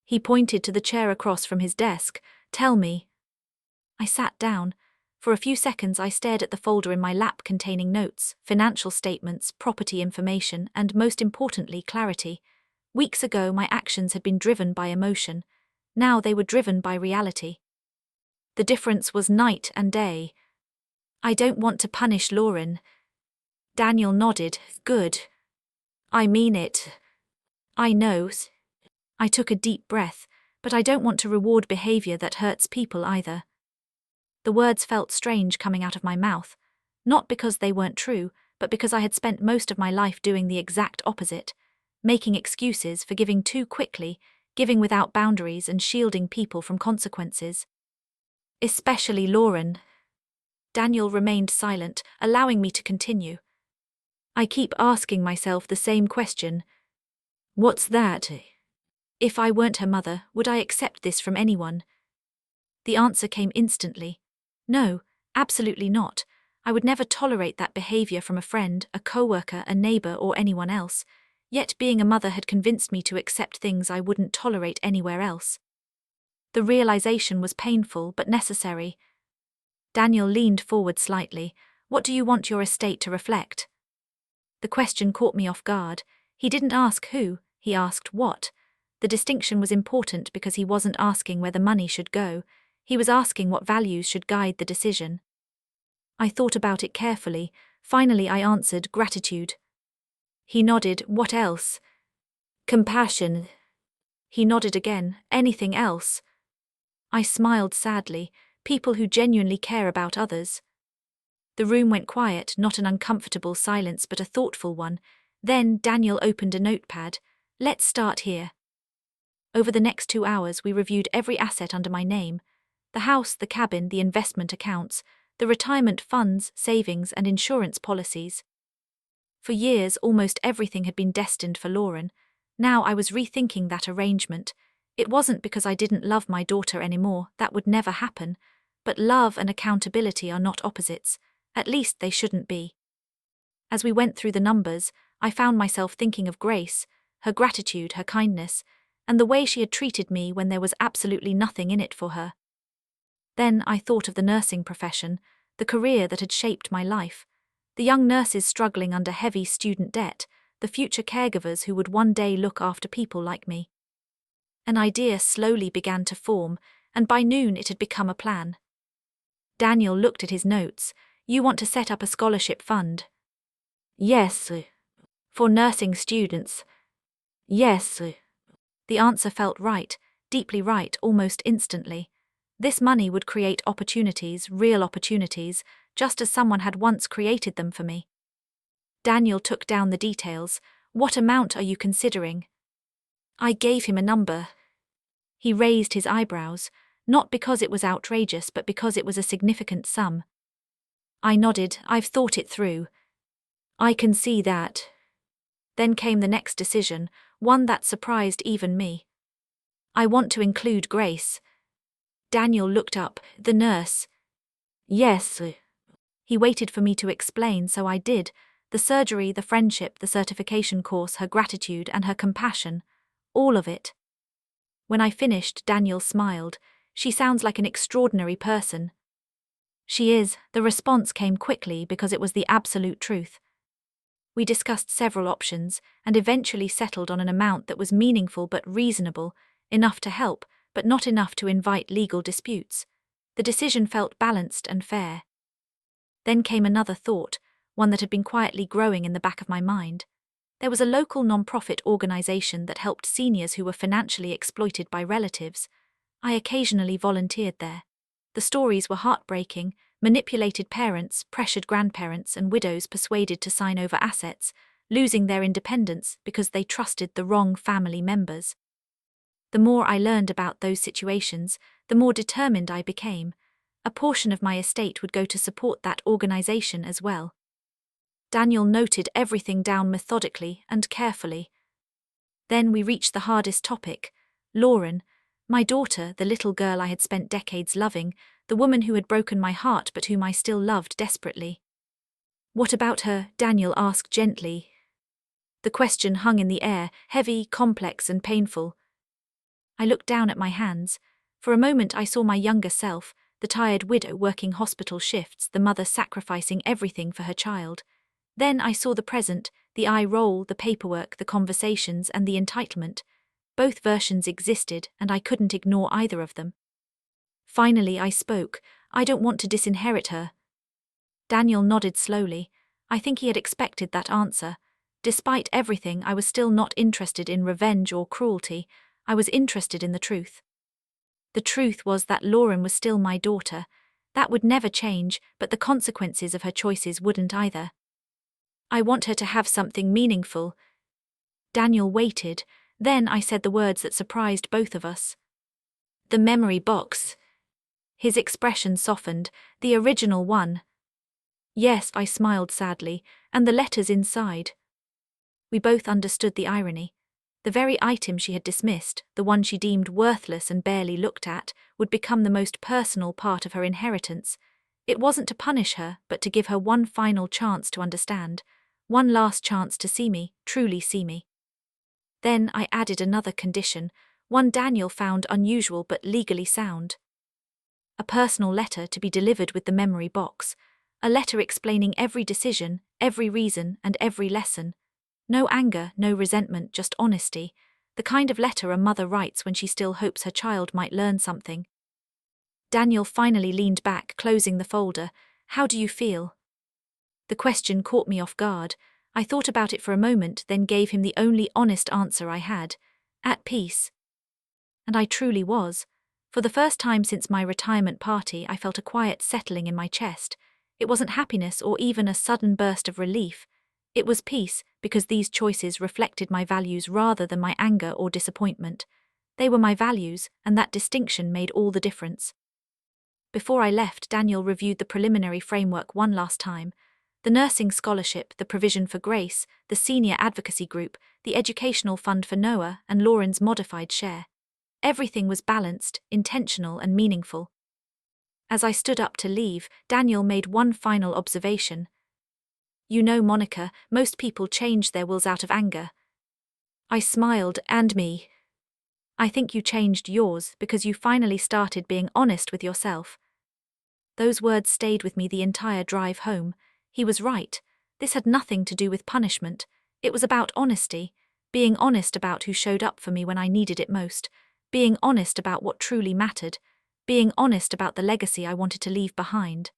He pointed to the chair across from his desk. "Tell me." I sat down. For a few seconds I stared at the folder in my lap containing notes, financial statements, property information, and most importantly, clarity. Weeks ago my actions had been driven by emotion. Now they were driven by reality. The difference was night and day. "I don't want to punish Lauren." Daniel nodded. "Good. I mean it. I know." I took a deep breath, but I don't want to reward behavior that hurts people either. The words felt strange coming out of my mouth, not because they weren't true, but because I had spent most of my life doing the exact opposite, making excuses, forgiving too quickly, giving without boundaries, and shielding people from consequences. Especially Lauren. Daniel remained silent, allowing me to continue. "I keep asking myself the same question. What's that? If I weren't her mother, would I accept this from anyone?" The answer came instantly. No, absolutely not. I would never tolerate that behavior from a friend, a coworker, a neighbor, or anyone else. Yet being a mother had convinced me to accept things I wouldn't tolerate anywhere else. The realization was painful but necessary. Daniel leaned forward slightly. "What do you want your estate to reflect?" The question caught me off guard. He didn't ask who, he asked what. The distinction was important because he wasn't asking where the money should go. He was asking what values should guide the decision. I thought about it carefully. Finally I answered, "Gratitude." He nodded. "What else?" "Compassion." He nodded again. "Anything else?" I smiled sadly. "People who genuinely care about others." The room went quiet, not an uncomfortable silence but a thoughtful one. Then Daniel opened a notepad. "Let's start here." Over the next 2 hours we reviewed every asset under my name. The house, the cabin, the investment accounts, the retirement funds, savings, and insurance policies. For years, almost everything had been destined for Lauren. Now I was rethinking that arrangement. It wasn't because I didn't love my daughter anymore, that would never happen. But love and accountability are not opposites. At least they shouldn't be. As we went through the numbers, I found myself thinking of Grace, her gratitude, her kindness, and the way she had treated me when there was absolutely nothing in it for her. Then I thought of the nursing profession, the career that had shaped my life, the young nurses struggling under heavy student debt, the future caregivers who would one day look after people like me. An idea slowly began to form, and by noon it had become a plan. Daniel looked at his notes. "You want to set up a scholarship fund?" "Yes." "For nursing students?" "Yes." The answer felt right, deeply right, almost instantly. This money would create opportunities, real opportunities, just as someone had once created them for me. Daniel took down the details. "What amount are you considering?" I gave him a number. He raised his eyebrows, not because it was outrageous but because it was a significant sum. I nodded. "I've thought it through." "I can see that." Then came the next decision, one that surprised even me. "I want to include Grace." Daniel looked up. "The nurse?" "Yes." He waited for me to explain, so I did. The surgery, the friendship, the certification course, her gratitude and her compassion. All of it. When I finished, Daniel smiled. "She sounds like an extraordinary person." She is. The response came quickly because it was the absolute truth. We discussed several options and eventually settled on an amount that was meaningful but reasonable, enough to help, but not enough to invite legal disputes. The decision felt balanced and fair. Then came another thought, one that had been quietly growing in the back of my mind. There was a local non-profit organization that helped seniors who were financially exploited by relatives. I occasionally volunteered there. The stories were heartbreaking: manipulated parents, pressured grandparents, and widows persuaded to sign over assets, losing their independence because they trusted the wrong family members. The more I learned about those situations, the more determined I became. A portion of my estate would go to support that organization as well. Daniel noted everything down methodically and carefully. Then we reached the hardest topic: Lauren, my daughter, the little girl I had spent decades loving, the woman who had broken my heart but whom I still loved desperately. What about her? Daniel asked gently. The question hung in the air, heavy, complex, and painful. I looked down at my hands. For a moment I saw my younger self, the tired widow working hospital shifts, the mother sacrificing everything for her child. Then I saw the present, the eye roll, the paperwork, the conversations, and the entitlement. Both versions existed, and I couldn't ignore either of them. Finally I spoke. I don't want to disinherit her. Daniel nodded slowly. I think he had expected that answer. Despite everything, I was still not interested in revenge or cruelty. I was interested in the truth. The truth was that Lauren was still my daughter. That would never change, but the consequences of her choices wouldn't either. I want her to have something meaningful. Daniel waited. Then I said the words that surprised both of us. The memory box. His expression softened. The original one. Yes, I smiled sadly. And the letters inside. We both understood the irony. The very item she had dismissed, the one she deemed worthless and barely looked at, would become the most personal part of her inheritance. It wasn't to punish her, but to give her one final chance to understand. One last chance to see me, truly see me. Then I added another condition, one Daniel found unusual but legally sound. A personal letter to be delivered with the memory box. A letter explaining every decision, every reason, and every lesson. No anger, no resentment, just honesty. The kind of letter a mother writes when she still hopes her child might learn something. Daniel finally leaned back, closing the folder. How do you feel? The question caught me off guard. I thought about it for a moment, then gave him the only honest answer I had. At peace. And I truly was. For the first time since my retirement party, I felt a quiet settling in my chest. It wasn't happiness or even a sudden burst of relief. It was peace, because these choices reflected my values rather than my anger or disappointment. They were my values, and that distinction made all the difference. Before I left, Daniel reviewed the preliminary framework one last time. The nursing scholarship, the provision for Grace, the senior advocacy group, the educational fund for Noah, and Lauren's modified share. Everything was balanced, intentional, and meaningful. As I stood up to leave, Daniel made one final observation. You know, Monica, most people change their wills out of anger. I smiled. And me. I think you changed yours because you finally started being honest with yourself. Those words stayed with me the entire drive home. He was right. This had nothing to do with punishment. It was about honesty. Being honest about who showed up for me when I needed it most. Being honest about what truly mattered. Being honest about the legacy I wanted to leave behind.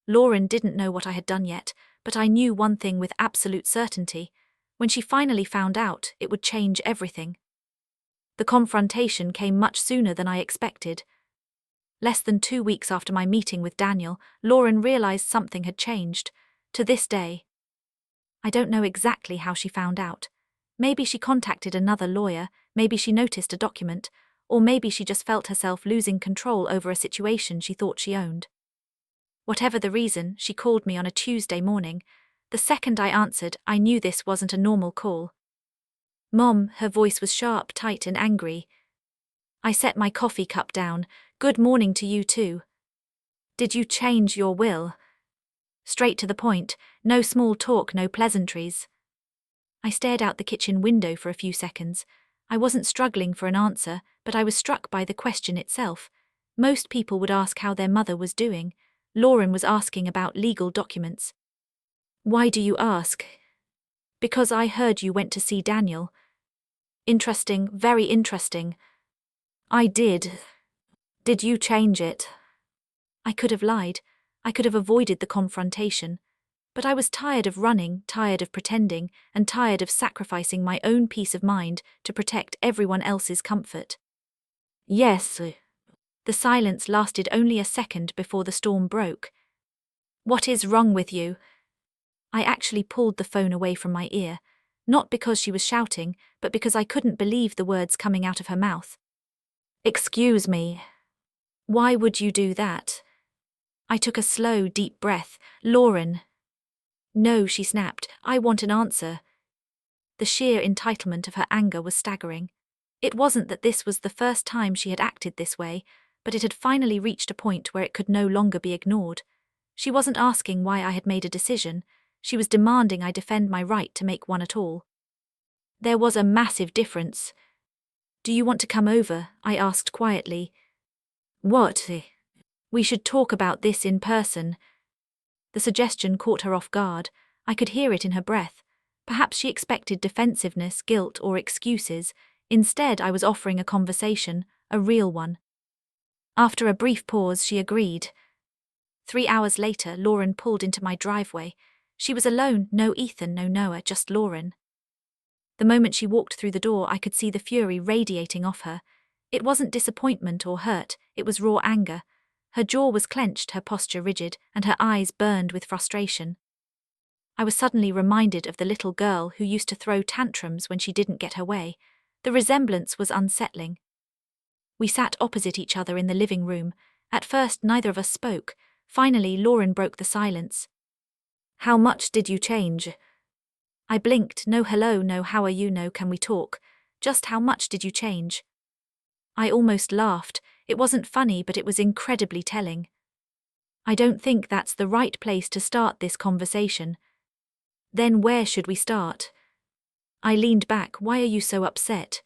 Lauren didn't know what I had done yet, but I knew one thing with absolute certainty. When she finally found out, it would change everything. The confrontation came much sooner than I expected. Less than 2 weeks after my meeting with Daniel, Lauren realized something had changed. To this day. I don't know exactly how she found out. Maybe she contacted another lawyer, maybe she noticed a document, or maybe she just felt herself losing control over a situation she thought she owned. Whatever the reason, she called me on a Tuesday morning. The second I answered, I knew this wasn't a normal call. Mom, her voice was sharp, tight, and angry. I set my coffee cup down. Good morning to you too. Did you change your will? Straight to the point, no small talk, no pleasantries. I stared out the kitchen window for a few seconds. I wasn't struggling for an answer, but I was struck by the question itself. Most people would ask how their mother was doing. Lauren was asking about legal documents. Why do you ask? Because I heard you went to see Daniel. Interesting, very interesting. I did. Did you change it? I could have lied. I could have avoided the confrontation. But I was tired of running, tired of pretending, and tired of sacrificing my own peace of mind to protect everyone else's comfort. Yes. The silence lasted only a second before the storm broke. What is wrong with you? I actually pulled the phone away from my ear, not because she was shouting, but because I couldn't believe the words coming out of her mouth. Excuse me. Why would you do that? I took a slow, deep breath. Lauren. No, she snapped. I want an answer. The sheer entitlement of her anger was staggering. It wasn't that this was the first time she had acted this way, but it had finally reached a point where it could no longer be ignored. She wasn't asking why I had made a decision. She was demanding I defend my right to make one at all. There was a massive difference. Do you want to come over? I asked quietly. What? We should talk about this in person. The suggestion caught her off guard. I could hear it in her breath. Perhaps she expected defensiveness, guilt, or excuses. Instead, I was offering a conversation, a real one. After a brief pause, she agreed. 3 hours later, Lauren pulled into my driveway. She was alone, no Ethan, no Noah, just Lauren. The moment she walked through the door, I could see the fury radiating off her. It wasn't disappointment or hurt, it was raw anger. Her jaw was clenched, her posture rigid, and her eyes burned with frustration. I was suddenly reminded of the little girl who used to throw tantrums when she didn't get her way. The resemblance was unsettling. We sat opposite each other in the living room. At first, neither of us spoke. Finally, Lauren broke the silence. How much did you change? I blinked. No hello, no how are you, no can we talk. Just how much did you change? I almost laughed. It wasn't funny, but it was incredibly telling. I don't think that's the right place to start this conversation. Then where should we start? I leaned back. Why are you so upset?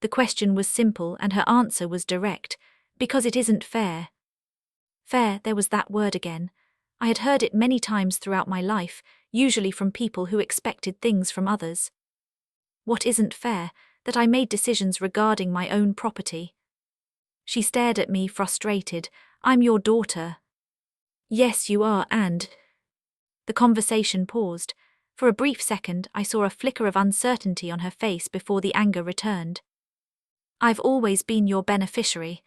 The question was simple and her answer was direct. Because it isn't fair. Fair, there was that word again. I had heard it many times throughout my life, usually from people who expected things from others. What isn't fair? That I made decisions regarding my own property. She stared at me, frustrated. I'm your daughter. Yes, you are, and... The conversation paused. For a brief second, I saw a flicker of uncertainty on her face before the anger returned. I've always been your beneficiary.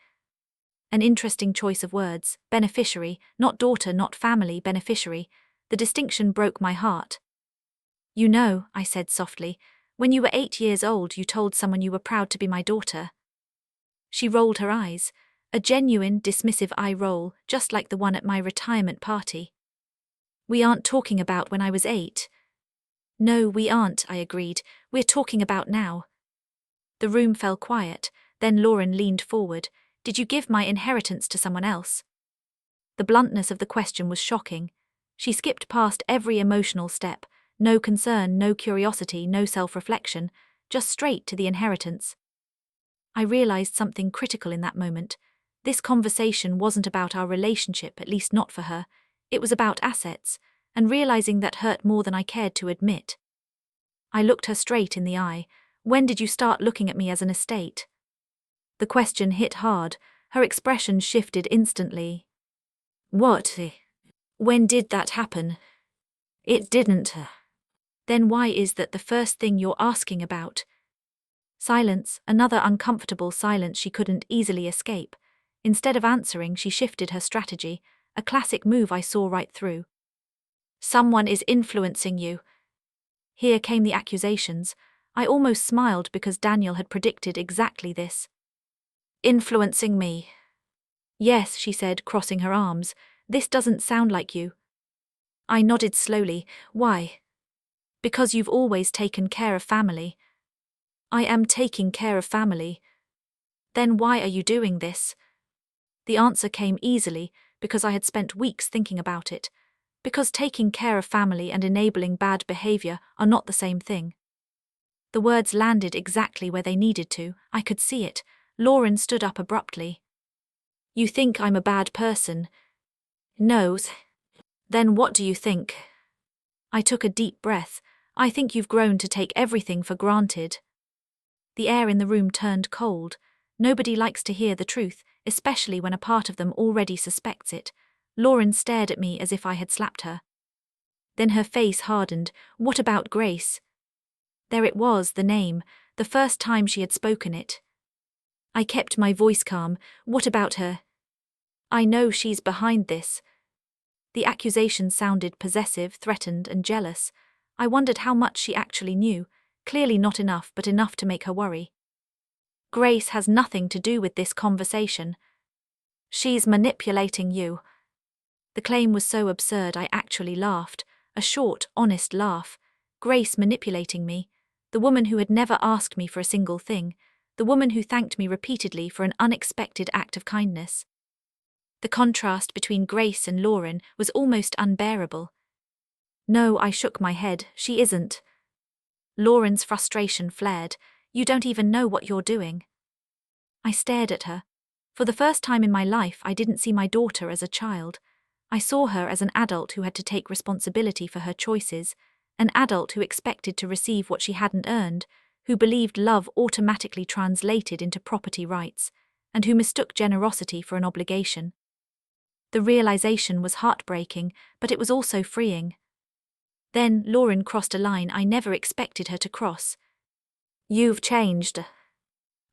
An interesting choice of words, beneficiary, not daughter, not family, beneficiary. The distinction broke my heart. You know, I said softly, when you were 8 years old you told someone you were proud to be my daughter. She rolled her eyes, a genuine, dismissive eye roll, just like the one at my retirement party. We aren't talking about when I was 8. No, we aren't, I agreed. We're talking about now. The room fell quiet, then Lauren leaned forward. Did you give my inheritance to someone else? The bluntness of the question was shocking. She skipped past every emotional step, no concern, no curiosity, no self-reflection, just straight to the inheritance. I realized something critical in that moment. This conversation wasn't about our relationship, at least not for her. It was about assets, and realizing that hurt more than I cared to admit. I looked her straight in the eye. When did you start looking at me as an estate? The question hit hard. Her expression shifted instantly. What? When did that happen? It didn't. Then why is that the first thing you're asking about? Silence, another uncomfortable silence she couldn't easily escape. Instead of answering, she shifted her strategy, a classic move I saw right through. Someone is influencing you. Here came the accusations. I almost smiled because Daniel had predicted exactly this. Influencing me. Yes, she said, crossing her arms. This doesn't sound like you. I nodded slowly. Why? Because you've always taken care of family. I am taking care of family. Then why are you doing this? The answer came easily, because I had spent weeks thinking about it. Because taking care of family and enabling bad behavior are not the same thing. The words landed exactly where they needed to. I could see it. Lauren stood up abruptly. You think I'm a bad person? No. Then what do you think? I took a deep breath. I think you've grown to take everything for granted. The air in the room turned cold. Nobody likes to hear the truth, especially when a part of them already suspects it. Lauren stared at me as if I had slapped her. Then her face hardened. What about Grace? There it was, the name, the first time she had spoken it. I kept my voice calm. What about her? I know she's behind this. The accusation sounded possessive, threatened, and jealous. I wondered how much she actually knew. Clearly not enough, but enough to make her worry. Grace has nothing to do with this conversation. She's manipulating you. The claim was so absurd I actually laughed. A short, honest laugh. Grace manipulating me. The woman who had never asked me for a single thing. The woman who thanked me repeatedly for an unexpected act of kindness. The contrast between Grace and Lauren was almost unbearable. No, I shook my head, she isn't. Lauren's frustration flared. You don't even know what you're doing. I stared at her. For the first time in my life, I didn't see my daughter as a child. I saw her as an adult who had to take responsibility for her choices, an adult who expected to receive what she hadn't earned, who believed love automatically translated into property rights, and who mistook generosity for an obligation. The realization was heartbreaking, but it was also freeing. Then Lauren crossed a line I never expected her to cross. You've changed.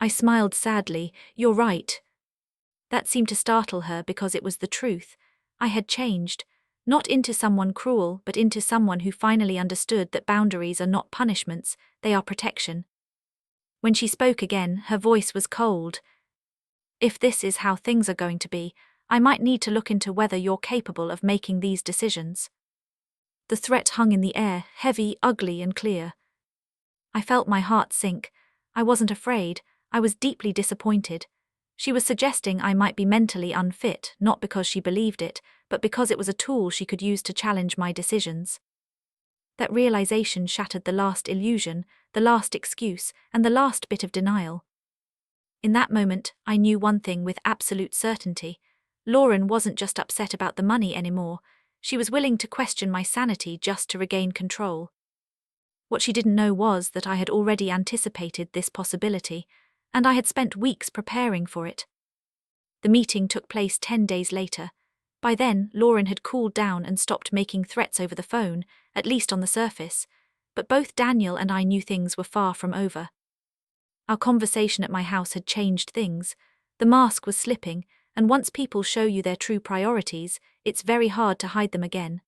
I smiled sadly. You're right. That seemed to startle her because it was the truth. I had changed, not into someone cruel, but into someone who finally understood that boundaries are not punishments, they are protection. When she spoke again, her voice was cold. If this is how things are going to be, I might need to look into whether you're capable of making these decisions. The threat hung in the air, heavy, ugly, and clear. I felt my heart sink. I wasn't afraid, I was deeply disappointed. She was suggesting I might be mentally unfit, not because she believed it, but because it was a tool she could use to challenge my decisions. That realization shattered the last illusion, the last excuse, and the last bit of denial. In that moment, I knew one thing with absolute certainty. Lauren wasn't just upset about the money anymore. She was willing to question my sanity just to regain control. What she didn't know was that I had already anticipated this possibility, and I had spent weeks preparing for it. The meeting took place 10 days later. By then, Lauren had cooled down and stopped making threats over the phone, at least on the surface, but both Daniel and I knew things were far from over. Our conversation at my house had changed things. The mask was slipping, and once people show you their true priorities, it's very hard to hide them again.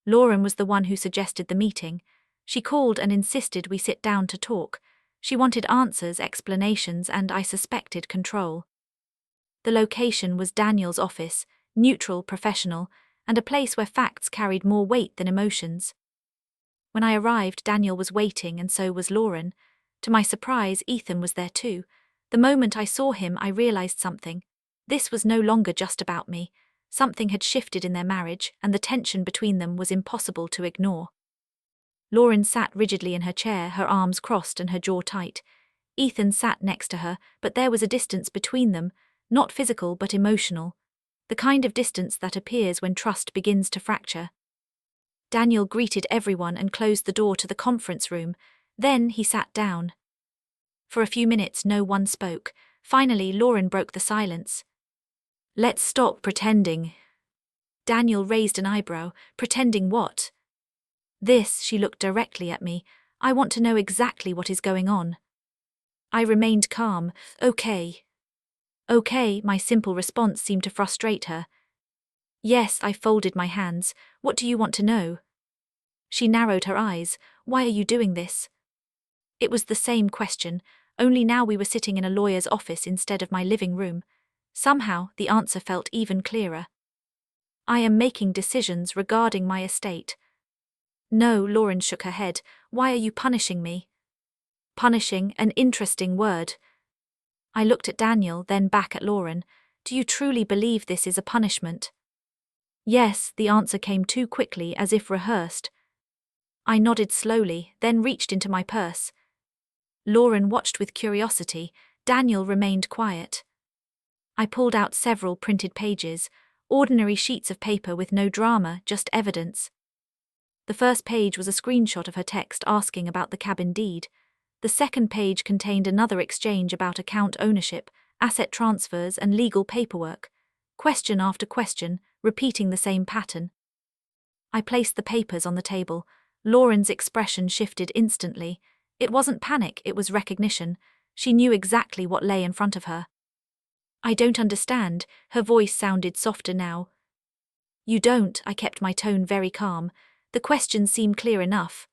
Lauren was the one who suggested the meeting. She called and insisted we sit down to talk. She wanted answers, explanations, and I suspected control. The location was Daniel's office, neutral, professional, and a place where facts carried more weight than emotions. When I arrived, Daniel was waiting, and so was Lauren. To my surprise, Ethan was there too. The moment I saw him, I realized something. This was no longer just about me. Something had shifted in their marriage, and the tension between them was impossible to ignore. Lauren sat rigidly in her chair, her arms crossed and her jaw tight. Ethan sat next to her, but there was a distance between them, not physical but emotional. The kind of distance that appears when trust begins to fracture. Daniel greeted everyone and closed the door to the conference room. Then he sat down. For a few minutes no one spoke. Finally, Lauren broke the silence. Let's stop pretending. Daniel raised an eyebrow. Pretending what? This, she looked directly at me. I want to know exactly what is going on. I remained calm. Okay. Okay, my simple response seemed to frustrate her. Yes, I folded my hands. What do you want to know? She narrowed her eyes. Why are you doing this? It was the same question, only now we were sitting in a lawyer's office instead of my living room. Somehow, the answer felt even clearer. I am making decisions regarding my estate. No, Lauren shook her head. Why are you punishing me? Punishing, an interesting word. I looked at Daniel, then back at Lauren. Do you truly believe this is a punishment? Yes, the answer came too quickly, as if rehearsed. I nodded slowly, then reached into my purse. Lauren watched with curiosity. Daniel remained quiet. I pulled out several printed pages, Ordinary sheets of paper with no drama, just evidence. The first page was a screenshot of her text asking about the cabin deed. The second page contained another exchange about account ownership, asset transfers, and legal paperwork. Question after question, repeating the same pattern. I placed the papers on the table. Lauren's expression shifted instantly. It wasn't panic, it was recognition. She knew exactly what lay in front of her. I don't understand. Her voice sounded softer now. You don't. I kept my tone very calm. The questions seemed clear enough.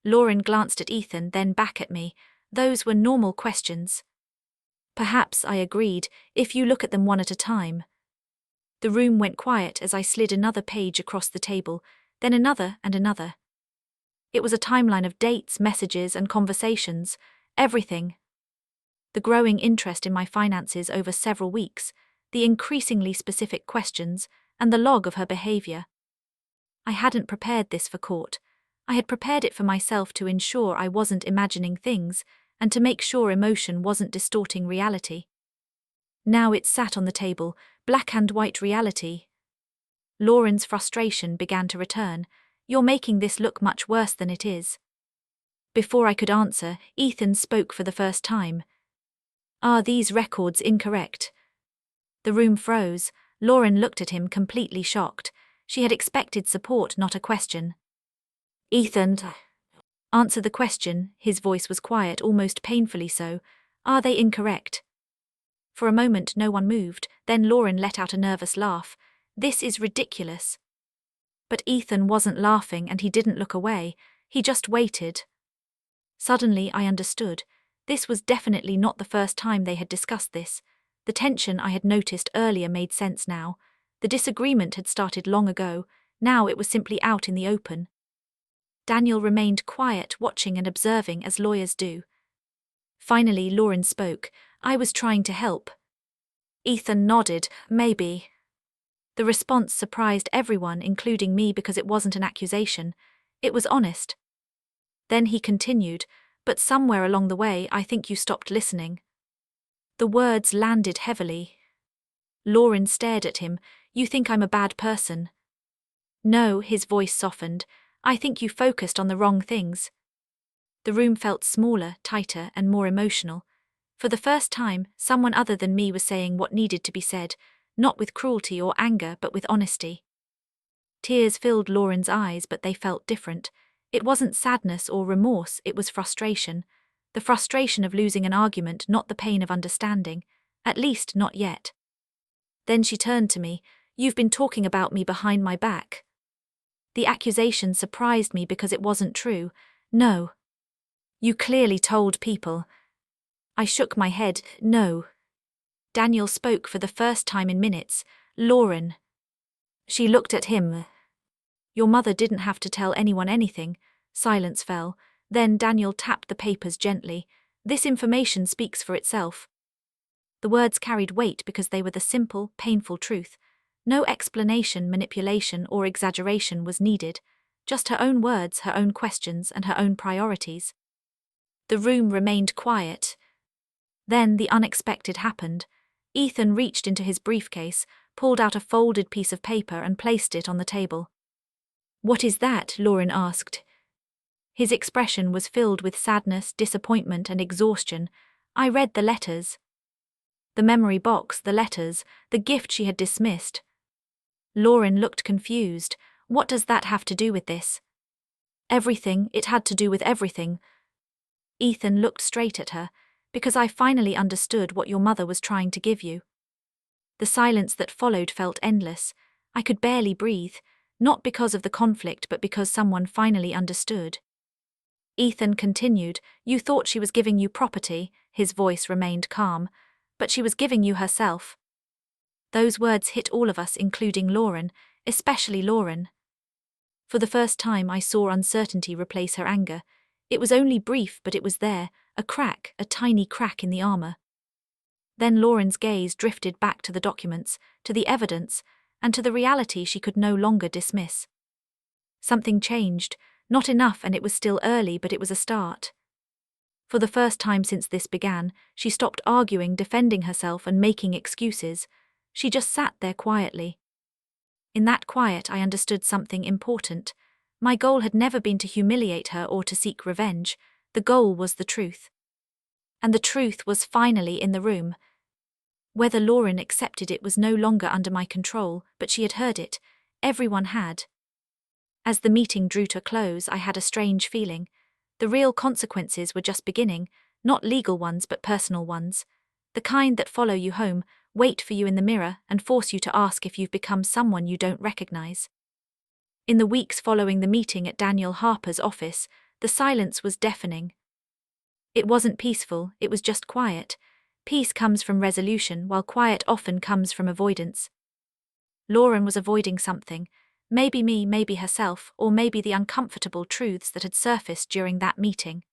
Lauren glanced at Ethan, then back at me. Those were normal questions. Perhaps, I agreed, if you look at them one at a time. The room went quiet as I slid another page across the table, then another and another. It was a timeline of dates, messages, and conversations. Everything. The growing interest in my finances over several weeks, the increasingly specific questions, and the log of her behavior. I hadn't prepared this for court. I had prepared it for myself to ensure I wasn't imagining things, and to make sure emotion wasn't distorting reality. Now it sat on the table, black and white reality. Lauren's frustration began to return. You're making this look much worse than it is. Before I could answer, Ethan spoke for the first time. Are these records incorrect? The room froze. Lauren looked at him completely shocked. She had expected support, not a question. Ethan, answer the question. His voice was quiet, almost painfully so. Are they incorrect? For a moment no one moved, then Lauren let out a nervous laugh. This is ridiculous. But Ethan wasn't laughing and he didn't look away. He just waited. Suddenly I understood. This was definitely not the first time they had discussed this. The tension I had noticed earlier made sense now. The disagreement had started long ago. Now it was simply out in the open. Daniel remained quiet, watching and observing as lawyers do. Finally, Lauren spoke. I was trying to help. Ethan nodded. Maybe. The response surprised everyone, including me, because it wasn't an accusation. It was honest. Then he continued, but somewhere along the way I think you stopped listening. The words landed heavily. Lauren stared at him. You think I'm a bad person? No, his voice softened. I think you focused on the wrong things. The room felt smaller, tighter, and more emotional. For the first time, someone other than me was saying what needed to be said, not with cruelty or anger, but with honesty. Tears filled Lauren's eyes, but they felt different. It wasn't sadness or remorse, it was frustration. The frustration of losing an argument, not the pain of understanding. At least, not yet. Then she turned to me. You've been talking about me behind my back. The accusation surprised me because it wasn't true. No. You clearly told people. I shook my head. No. Daniel spoke for the first time in minutes. Lauren. She looked at him. Your mother didn't have to tell anyone anything. Silence fell. Then Daniel tapped the papers gently. This information speaks for itself. The words carried weight because they were the simple, painful truth. No explanation, manipulation, or exaggeration was needed. Just her own words, her own questions, and her own priorities. The room remained quiet. Then the unexpected happened. Ethan reached into his briefcase, pulled out a folded piece of paper and placed it on the table. What is that? Lauren asked. His expression was filled with sadness, disappointment, and exhaustion. I read the letters. The memory box, the letters, the gift she had dismissed. Lauren looked confused. What does that have to do with this? Everything, it had to do with everything. Ethan looked straight at her. Because I finally understood what your mother was trying to give you. The silence that followed felt endless. I could barely breathe, not because of the conflict but because someone finally understood. Ethan continued, you thought she was giving you property, his voice remained calm, but she was giving you herself. Those words hit all of us, including Lauren, especially Lauren. For the first time I saw uncertainty replace her anger. It was only brief, but it was there, a crack, a tiny crack in the armor. Then Lauren's gaze drifted back to the documents, to the evidence, and to the reality she could no longer dismiss. Something changed, not enough, and it was still early, but it was a start. For the first time since this began, she stopped arguing, defending herself, and making excuses. She just sat there quietly. In that quiet, I understood something important. My goal had never been to humiliate her or to seek revenge. The goal was the truth. And the truth was finally in the room. Whether Lauren accepted it was no longer under my control, but she had heard it. Everyone had. As the meeting drew to a close, I had a strange feeling. The real consequences were just beginning, not legal ones but personal ones. The kind that follow you home, wait for you in the mirror, and force you to ask if you've become someone you don't recognize. In the weeks following the meeting at Daniel Harper's office, the silence was deafening. It wasn't peaceful, it was just quiet. Peace comes from resolution, while quiet often comes from avoidance. Lauren was avoiding something. Maybe me, maybe herself, or maybe the uncomfortable truths that had surfaced during that meeting.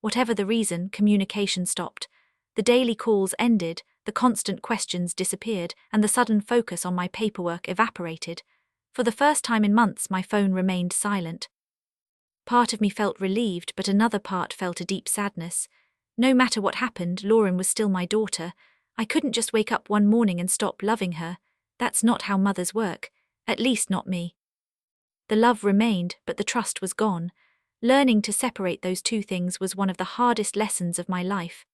Whatever the reason, communication stopped. The daily calls ended, the constant questions disappeared, and the sudden focus on my paperwork evaporated. For the first time in months, my phone remained silent. Part of me felt relieved, but another part felt a deep sadness. No matter what happened, Lauren was still my daughter. I couldn't just wake up one morning and stop loving her. That's not how mothers work. At least not me. The love remained, but the trust was gone. Learning to separate those two things was one of the hardest lessons of my life.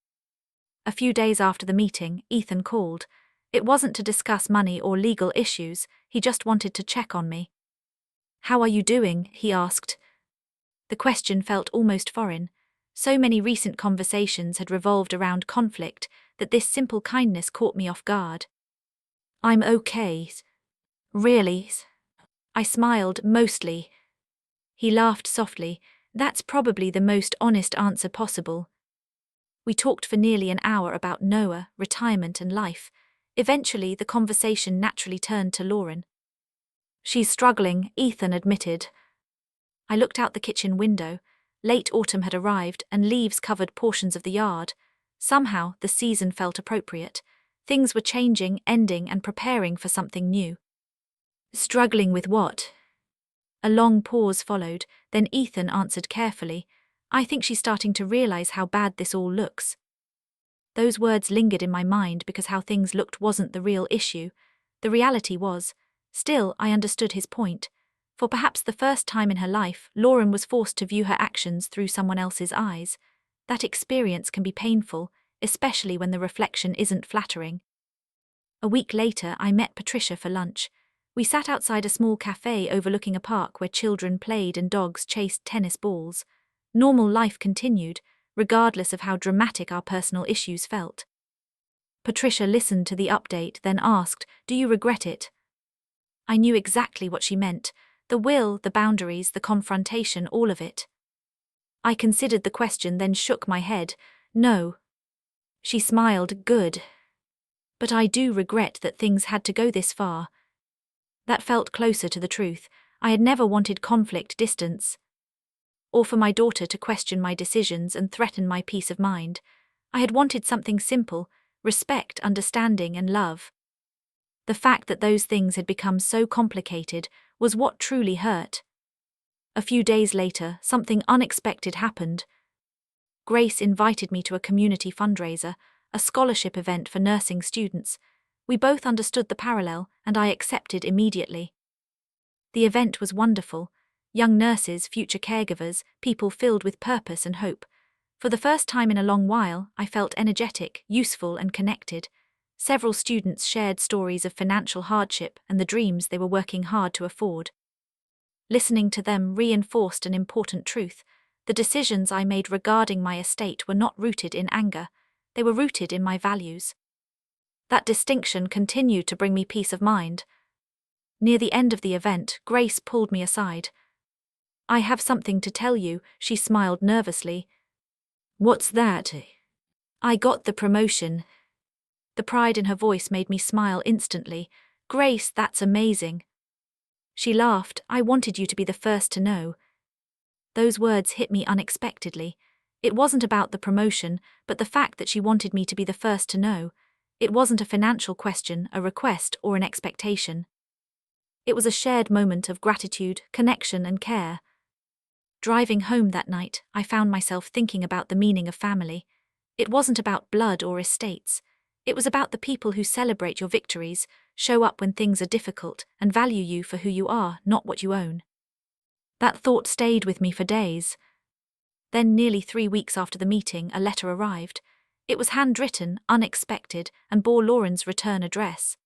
A few days after the meeting, Ethan called. It wasn't to discuss money or legal issues, he just wanted to check on me. "How are you doing?" he asked. The question felt almost foreign. So many recent conversations had revolved around conflict that this simple kindness caught me off guard. "I'm okay." "Really?" I smiled, mostly. He laughed softly. "That's probably the most honest answer possible." We talked for nearly an hour about Noah, retirement and life. Eventually, the conversation naturally turned to Lauren. "She's struggling," Ethan admitted. I looked out the kitchen window. Late autumn had arrived, and leaves covered portions of the yard. Somehow, the season felt appropriate. Things were changing, ending, and preparing for something new. "Struggling with what?" A long pause followed, then Ethan answered carefully. "I think she's starting to realize how bad this all looks." Those words lingered in my mind because how things looked wasn't the real issue. The reality was. Still, I understood his point. For perhaps the first time in her life, Lauren was forced to view her actions through someone else's eyes. That experience can be painful, especially when the reflection isn't flattering. A week later, I met Patricia for lunch. We sat outside a small cafe overlooking a park where children played and dogs chased tennis balls. Normal life continued, regardless of how dramatic our personal issues felt. Patricia listened to the update, then asked, "Do you regret it?" I knew exactly what she meant. The will, the boundaries, the confrontation, all of it. I considered the question, then shook my head. "No." She smiled. "Good. But I do regret that things had to go this far." That felt closer to the truth. I had never wanted conflict, distance, or for my daughter to question my decisions and threaten my peace of mind. I had wanted something simple: respect, understanding, and love. The fact that those things had become so complicated was what truly hurt. A few days later, something unexpected happened. Grace invited me to a community fundraiser, a scholarship event for nursing students. We both understood the parallel, and I accepted immediately. The event was wonderful. Young nurses, future caregivers, people filled with purpose and hope. For the first time in a long while, I felt energetic, useful, and connected. Several students shared stories of financial hardship and the dreams they were working hard to afford. Listening to them reinforced an important truth. The decisions I made regarding my estate were not rooted in anger. They were rooted in my values. That distinction continued to bring me peace of mind. Near the end of the event, Grace pulled me aside. "I have something to tell you," she smiled nervously. "What's that?" "I got the promotion." The pride in her voice made me smile instantly. "Grace, that's amazing." She laughed. "I wanted you to be the first to know." Those words hit me unexpectedly. It wasn't about the promotion, but the fact that she wanted me to be the first to know. It wasn't a financial question, a request, or an expectation. It was a shared moment of gratitude, connection, and care. Driving home that night, I found myself thinking about the meaning of family. It wasn't about blood or estates. It was about the people who celebrate your victories, show up when things are difficult, and value you for who you are, not what you own. That thought stayed with me for days. Then, nearly 3 weeks after the meeting, a letter arrived. It was handwritten, unexpected, and bore Lauren's return address.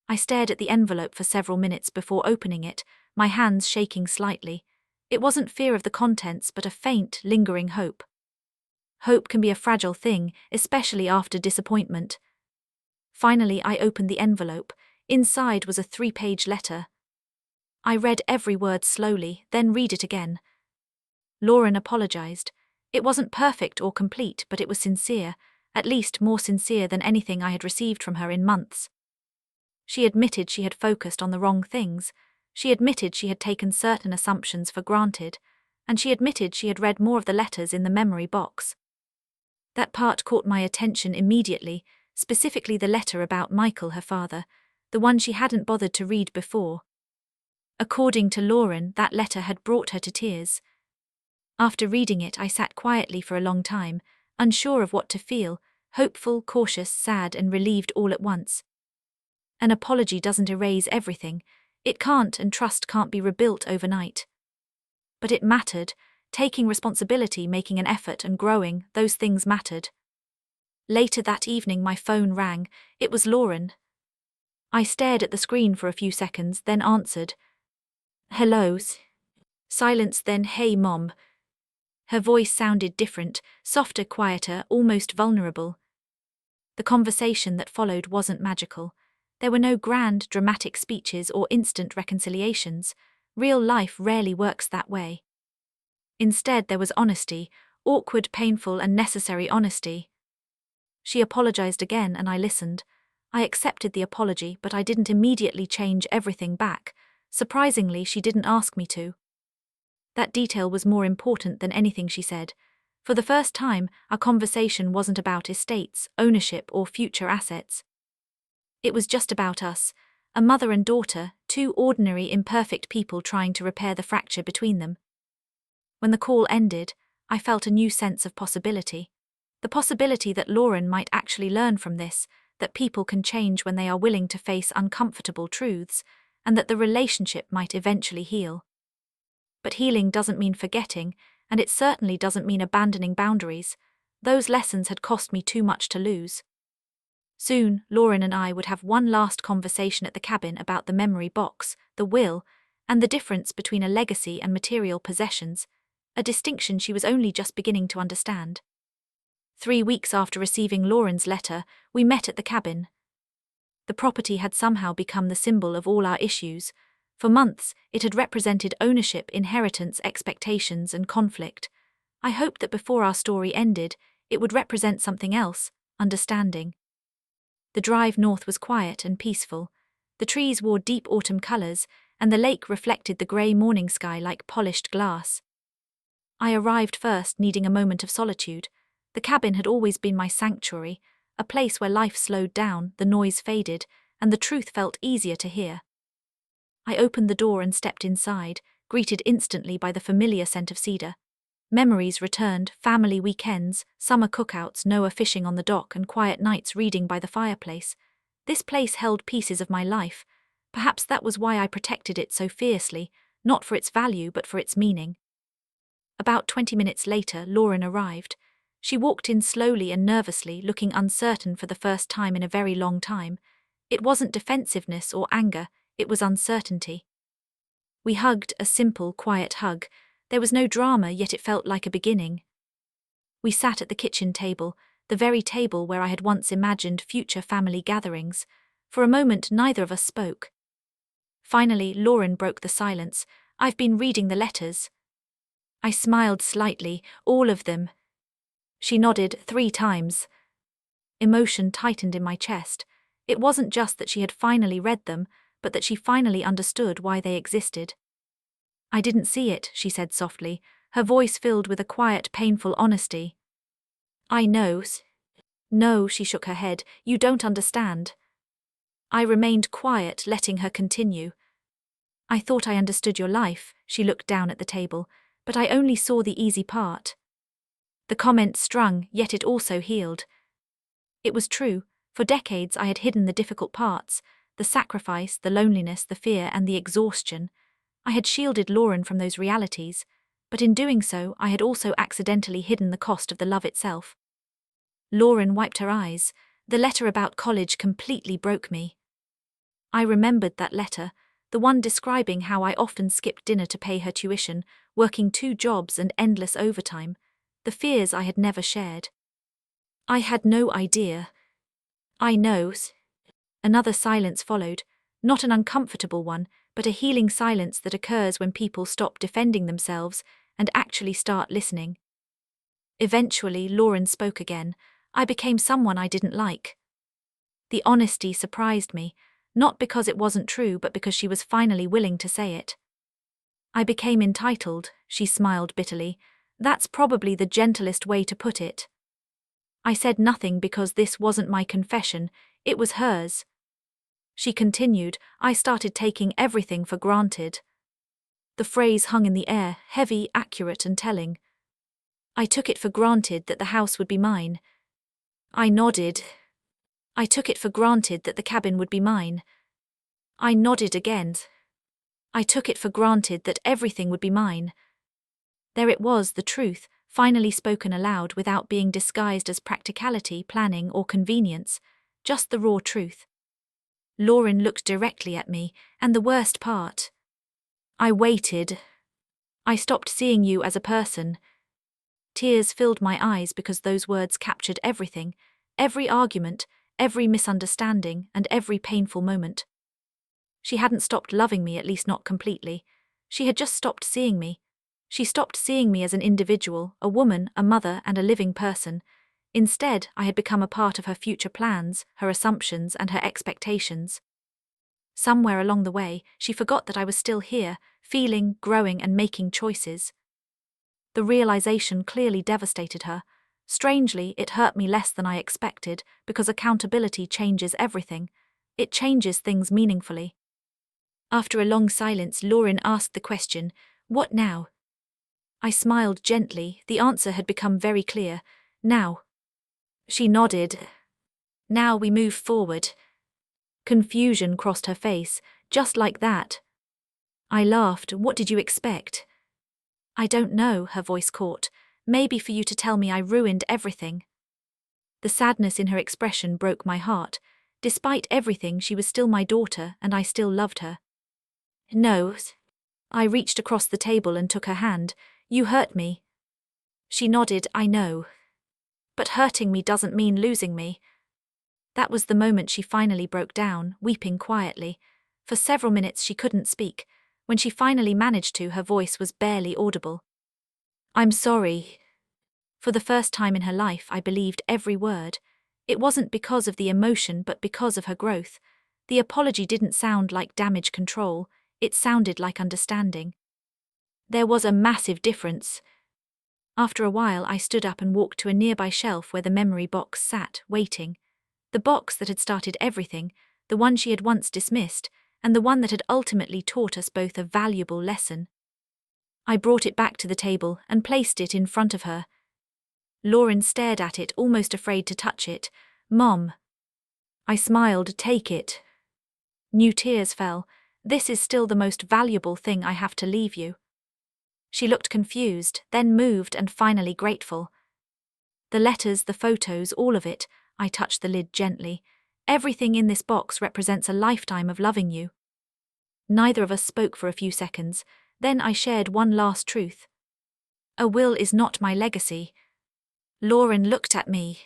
I stared at the envelope for several minutes before opening it, my hands shaking slightly. It wasn't fear of the contents, but a faint, lingering hope. Hope can be a fragile thing, especially after disappointment. Finally, I opened the envelope. Inside was a 3-page letter. I read every word slowly, then read it again. Lauren apologized. It wasn't perfect or complete, but it was sincere, at least more sincere than anything I had received from her in months. She admitted she had focused on the wrong things. She admitted she had taken certain assumptions for granted, and she admitted she had read more of the letters in the memory box. That part caught my attention immediately, specifically the letter about Michael, her father, the one she hadn't bothered to read before. According to Lauren, that letter had brought her to tears. After reading it, I sat quietly for a long time, unsure of what to feel, hopeful, cautious, sad, and relieved all at once. An apology doesn't erase everything. It can't, and trust can't be rebuilt overnight. But it mattered. Taking responsibility, making an effort, and growing, those things mattered. Later that evening my phone rang. It was Lauren. I stared at the screen for a few seconds, then answered. "Hello." Silence, then "Hey, Mom." Her voice sounded different, softer, quieter, almost vulnerable. The conversation that followed wasn't magical. There were no grand, dramatic speeches or instant reconciliations. Real life rarely works that way. Instead, there was honesty, awkward, painful, and necessary honesty. She apologized again, and I listened. I accepted the apology, but I didn't immediately change everything back. Surprisingly, she didn't ask me to. That detail was more important than anything she said. For the first time, our conversation wasn't about estates, ownership, or future assets. It was just about us, a mother and daughter, two ordinary, imperfect people trying to repair the fracture between them. When the call ended, I felt a new sense of possibility. The possibility that Lauren might actually learn from this, that people can change when they are willing to face uncomfortable truths, and that the relationship might eventually heal. But healing doesn't mean forgetting, and it certainly doesn't mean abandoning boundaries. Those lessons had cost me too much to lose. Soon, Lauren and I would have one last conversation at the cabin about the memory box, the will, and the difference between a legacy and material possessions, a distinction she was only just beginning to understand. 3 weeks after receiving Lauren's letter, we met at the cabin. The property had somehow become the symbol of all our issues. For months, it had represented ownership, inheritance, expectations, and conflict. I hoped that before our story ended, it would represent something else, understanding. The drive north was quiet and peaceful. The trees wore deep autumn colors, and the lake reflected the gray morning sky like polished glass. I arrived first, needing a moment of solitude. The cabin had always been my sanctuary, a place where life slowed down, the noise faded, and the truth felt easier to hear. I opened the door and stepped inside, greeted instantly by the familiar scent of cedar. Memories returned, family weekends, summer cookouts, Noah fishing on the dock, and quiet nights reading by the fireplace. This place held pieces of my life. Perhaps that was why I protected it so fiercely, not for its value but for its meaning. About 20 minutes later, Lauren arrived. She walked in slowly and nervously, looking uncertain for the first time in a very long time. It wasn't defensiveness or anger, it was uncertainty. We hugged, a simple, quiet hug. There was no drama, yet it felt like a beginning. We sat at the kitchen table, the very table where I had once imagined future family gatherings. For a moment, neither of us spoke. Finally, Lauren broke the silence. "I've been reading the letters." I smiled slightly. "All of them?" She nodded 3 times. Emotion tightened in my chest. It wasn't just that she had finally read them, but that she finally understood why they existed. "I didn't see it," she said softly, her voice filled with a quiet, painful honesty. "I know." "No," she shook her head, "you don't understand." I remained quiet, letting her continue. "I thought I understood your life," she looked down at the table, "but I only saw the easy part." The comment stung, yet it also healed. It was true. For decades I had hidden the difficult parts, the sacrifice, the loneliness, the fear, and the exhaustion. I had shielded Lauren from those realities, but in doing so I had also accidentally hidden the cost of the love itself. Lauren wiped her eyes. The letter about college completely broke me. I remembered that letter, the one describing how I often skipped dinner to pay her tuition, working 2 jobs and endless overtime, the fears I had never shared. I had no idea. I know. Another silence followed, not an uncomfortable one, but a healing silence that occurs when people stop defending themselves and actually start listening. Eventually, Lauren spoke again. I became someone I didn't like. The honesty surprised me, not because it wasn't true, but because she was finally willing to say it. I became entitled, she smiled bitterly. That's probably the gentlest way to put it. I said nothing because this wasn't my confession, it was hers. She continued, I started taking everything for granted. The phrase hung in the air, heavy, accurate, and telling. I took it for granted that the house would be mine. I nodded. I took it for granted that the cabin would be mine. I nodded again. I took it for granted that everything would be mine. There it was, the truth, finally spoken aloud without being disguised as practicality, planning, or convenience, just the raw truth. Lauren looked directly at me, and the worst part. I waited. I stopped seeing you as a person. Tears filled my eyes because those words captured everything, every argument, every misunderstanding, and every painful moment. She hadn't stopped loving me, at least not completely. She had just stopped seeing me. She stopped seeing me as an individual, a woman, a mother, and a living person. Instead, I had become a part of her future plans, her assumptions, and her expectations. Somewhere along the way, she forgot that I was still here, feeling, growing, and making choices. The realization clearly devastated her. Strangely, it hurt me less than I expected, because accountability changes everything. It changes things meaningfully. After a long silence, Lauren asked the question, "What now?" I smiled gently. The answer had become very clear. Now. She nodded. Now we move forward. Confusion crossed her face, just like that. I laughed. What did you expect? I don't know, her voice caught. Maybe for you to tell me I ruined everything. The sadness in her expression broke my heart. Despite everything, she was still my daughter, and I still loved her. No. I reached across the table and took her hand. You hurt me. She nodded. I know. But hurting me doesn't mean losing me. That was the moment she finally broke down, weeping quietly. For several minutes she couldn't speak. When she finally managed to, her voice was barely audible. I'm sorry. For the first time in her life, I believed every word. It wasn't because of the emotion, but because of her growth. The apology didn't sound like damage control, it sounded like understanding. There was a massive difference. After a while, I stood up and walked to a nearby shelf where the memory box sat, waiting. The box that had started everything, the one she had once dismissed, and the one that had ultimately taught us both a valuable lesson. I brought it back to the table and placed it in front of her. Lauren stared at it, almost afraid to touch it. Mom. I smiled. Take it. New tears fell. This is still the most valuable thing I have to leave you. She looked confused, then moved and finally grateful. The letters, the photos, all of it. I touched the lid gently. Everything in this box represents a lifetime of loving you. Neither of us spoke for a few seconds. Then I shared one last truth. A will is not my legacy. Lauren looked at me.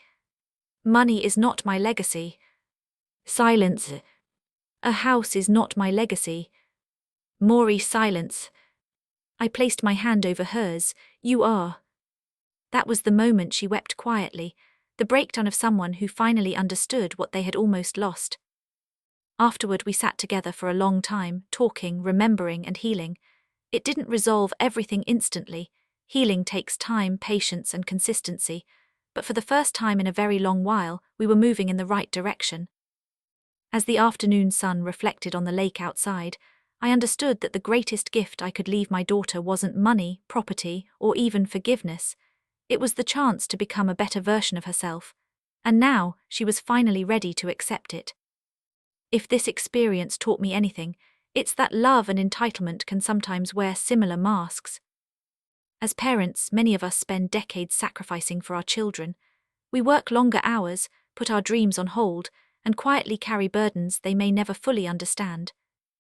Money is not my legacy. Silence. A house is not my legacy. Maury, silence. I placed my hand over hers. You are. That was the moment she wept quietly, the breakdown of someone who finally understood what they had almost lost. Afterward, we sat together for a long time, talking, remembering, and healing. It didn't resolve everything instantly. Healing takes time, patience, and consistency. But for the first time in a very long while, we were moving in the right direction. As the afternoon sun reflected on the lake outside, I understood that the greatest gift I could leave my daughter wasn't money, property, or even forgiveness. It was the chance to become a better version of herself. And now, she was finally ready to accept it. If this experience taught me anything, it's that love and entitlement can sometimes wear similar masks. As parents, many of us spend decades sacrificing for our children. We work longer hours, put our dreams on hold, and quietly carry burdens they may never fully understand.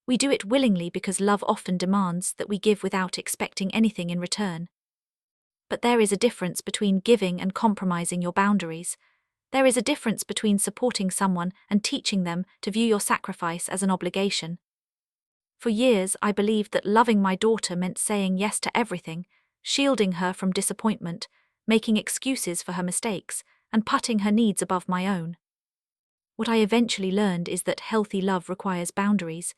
We do it willingly because love often demands that we give without expecting anything in return. But there is a difference between giving and compromising your boundaries. There is a difference between supporting someone and teaching them to view your sacrifice as an obligation. For years, I believed that loving my daughter meant saying yes to everything, shielding her from disappointment, making excuses for her mistakes, and putting her needs above my own. What I eventually learned is that healthy love requires boundaries.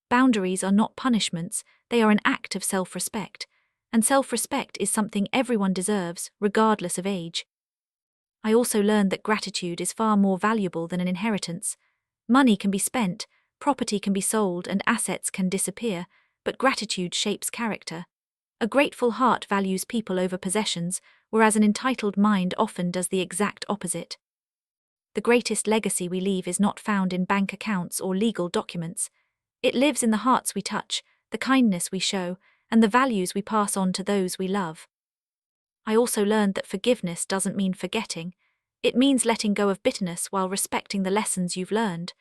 Boundaries are not punishments, they are an act of self-respect. And self-respect is something everyone deserves, regardless of age. I also learned that gratitude is far more valuable than an inheritance. Money can be spent, property can be sold, and assets can disappear, but gratitude shapes character. A grateful heart values people over possessions, whereas an entitled mind often does the exact opposite. The greatest legacy we leave is not found in bank accounts or legal documents. It lives in the hearts we touch, the kindness we show, and the values we pass on to those we love. I also learned that forgiveness doesn't mean forgetting. It means letting go of bitterness while respecting the lessons you've learned.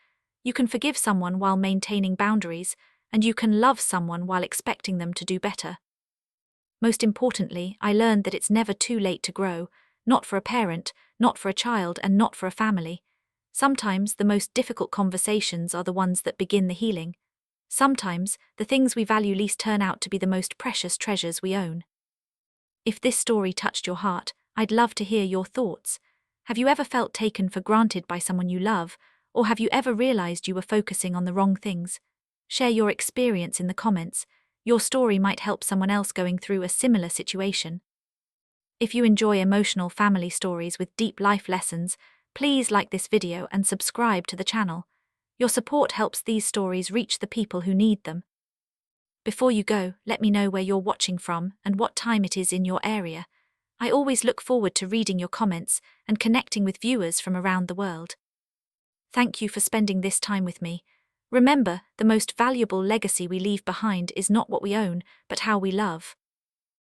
You can forgive someone while maintaining boundaries, and you can love someone while expecting them to do better. Most importantly, I learned that it's never too late to grow, not for a parent, not for a child, and not for a family. Sometimes the most difficult conversations are the ones that begin the healing. Sometimes the things we value least turn out to be the most precious treasures we own. If this story touched your heart, I'd love to hear your thoughts. Have you ever felt taken for granted by someone you love, or have you ever realized you were focusing on the wrong things? Share your experience in the comments. Your story might help someone else going through a similar situation. If you enjoy emotional family stories with deep life lessons, please like this video and subscribe to the channel. Your support helps these stories reach the people who need them. Before you go, let me know where you're watching from and what time it is in your area. I always look forward to reading your comments and connecting with viewers from around the world. Thank you for spending this time with me. Remember, the most valuable legacy we leave behind is not what we own, but how we love.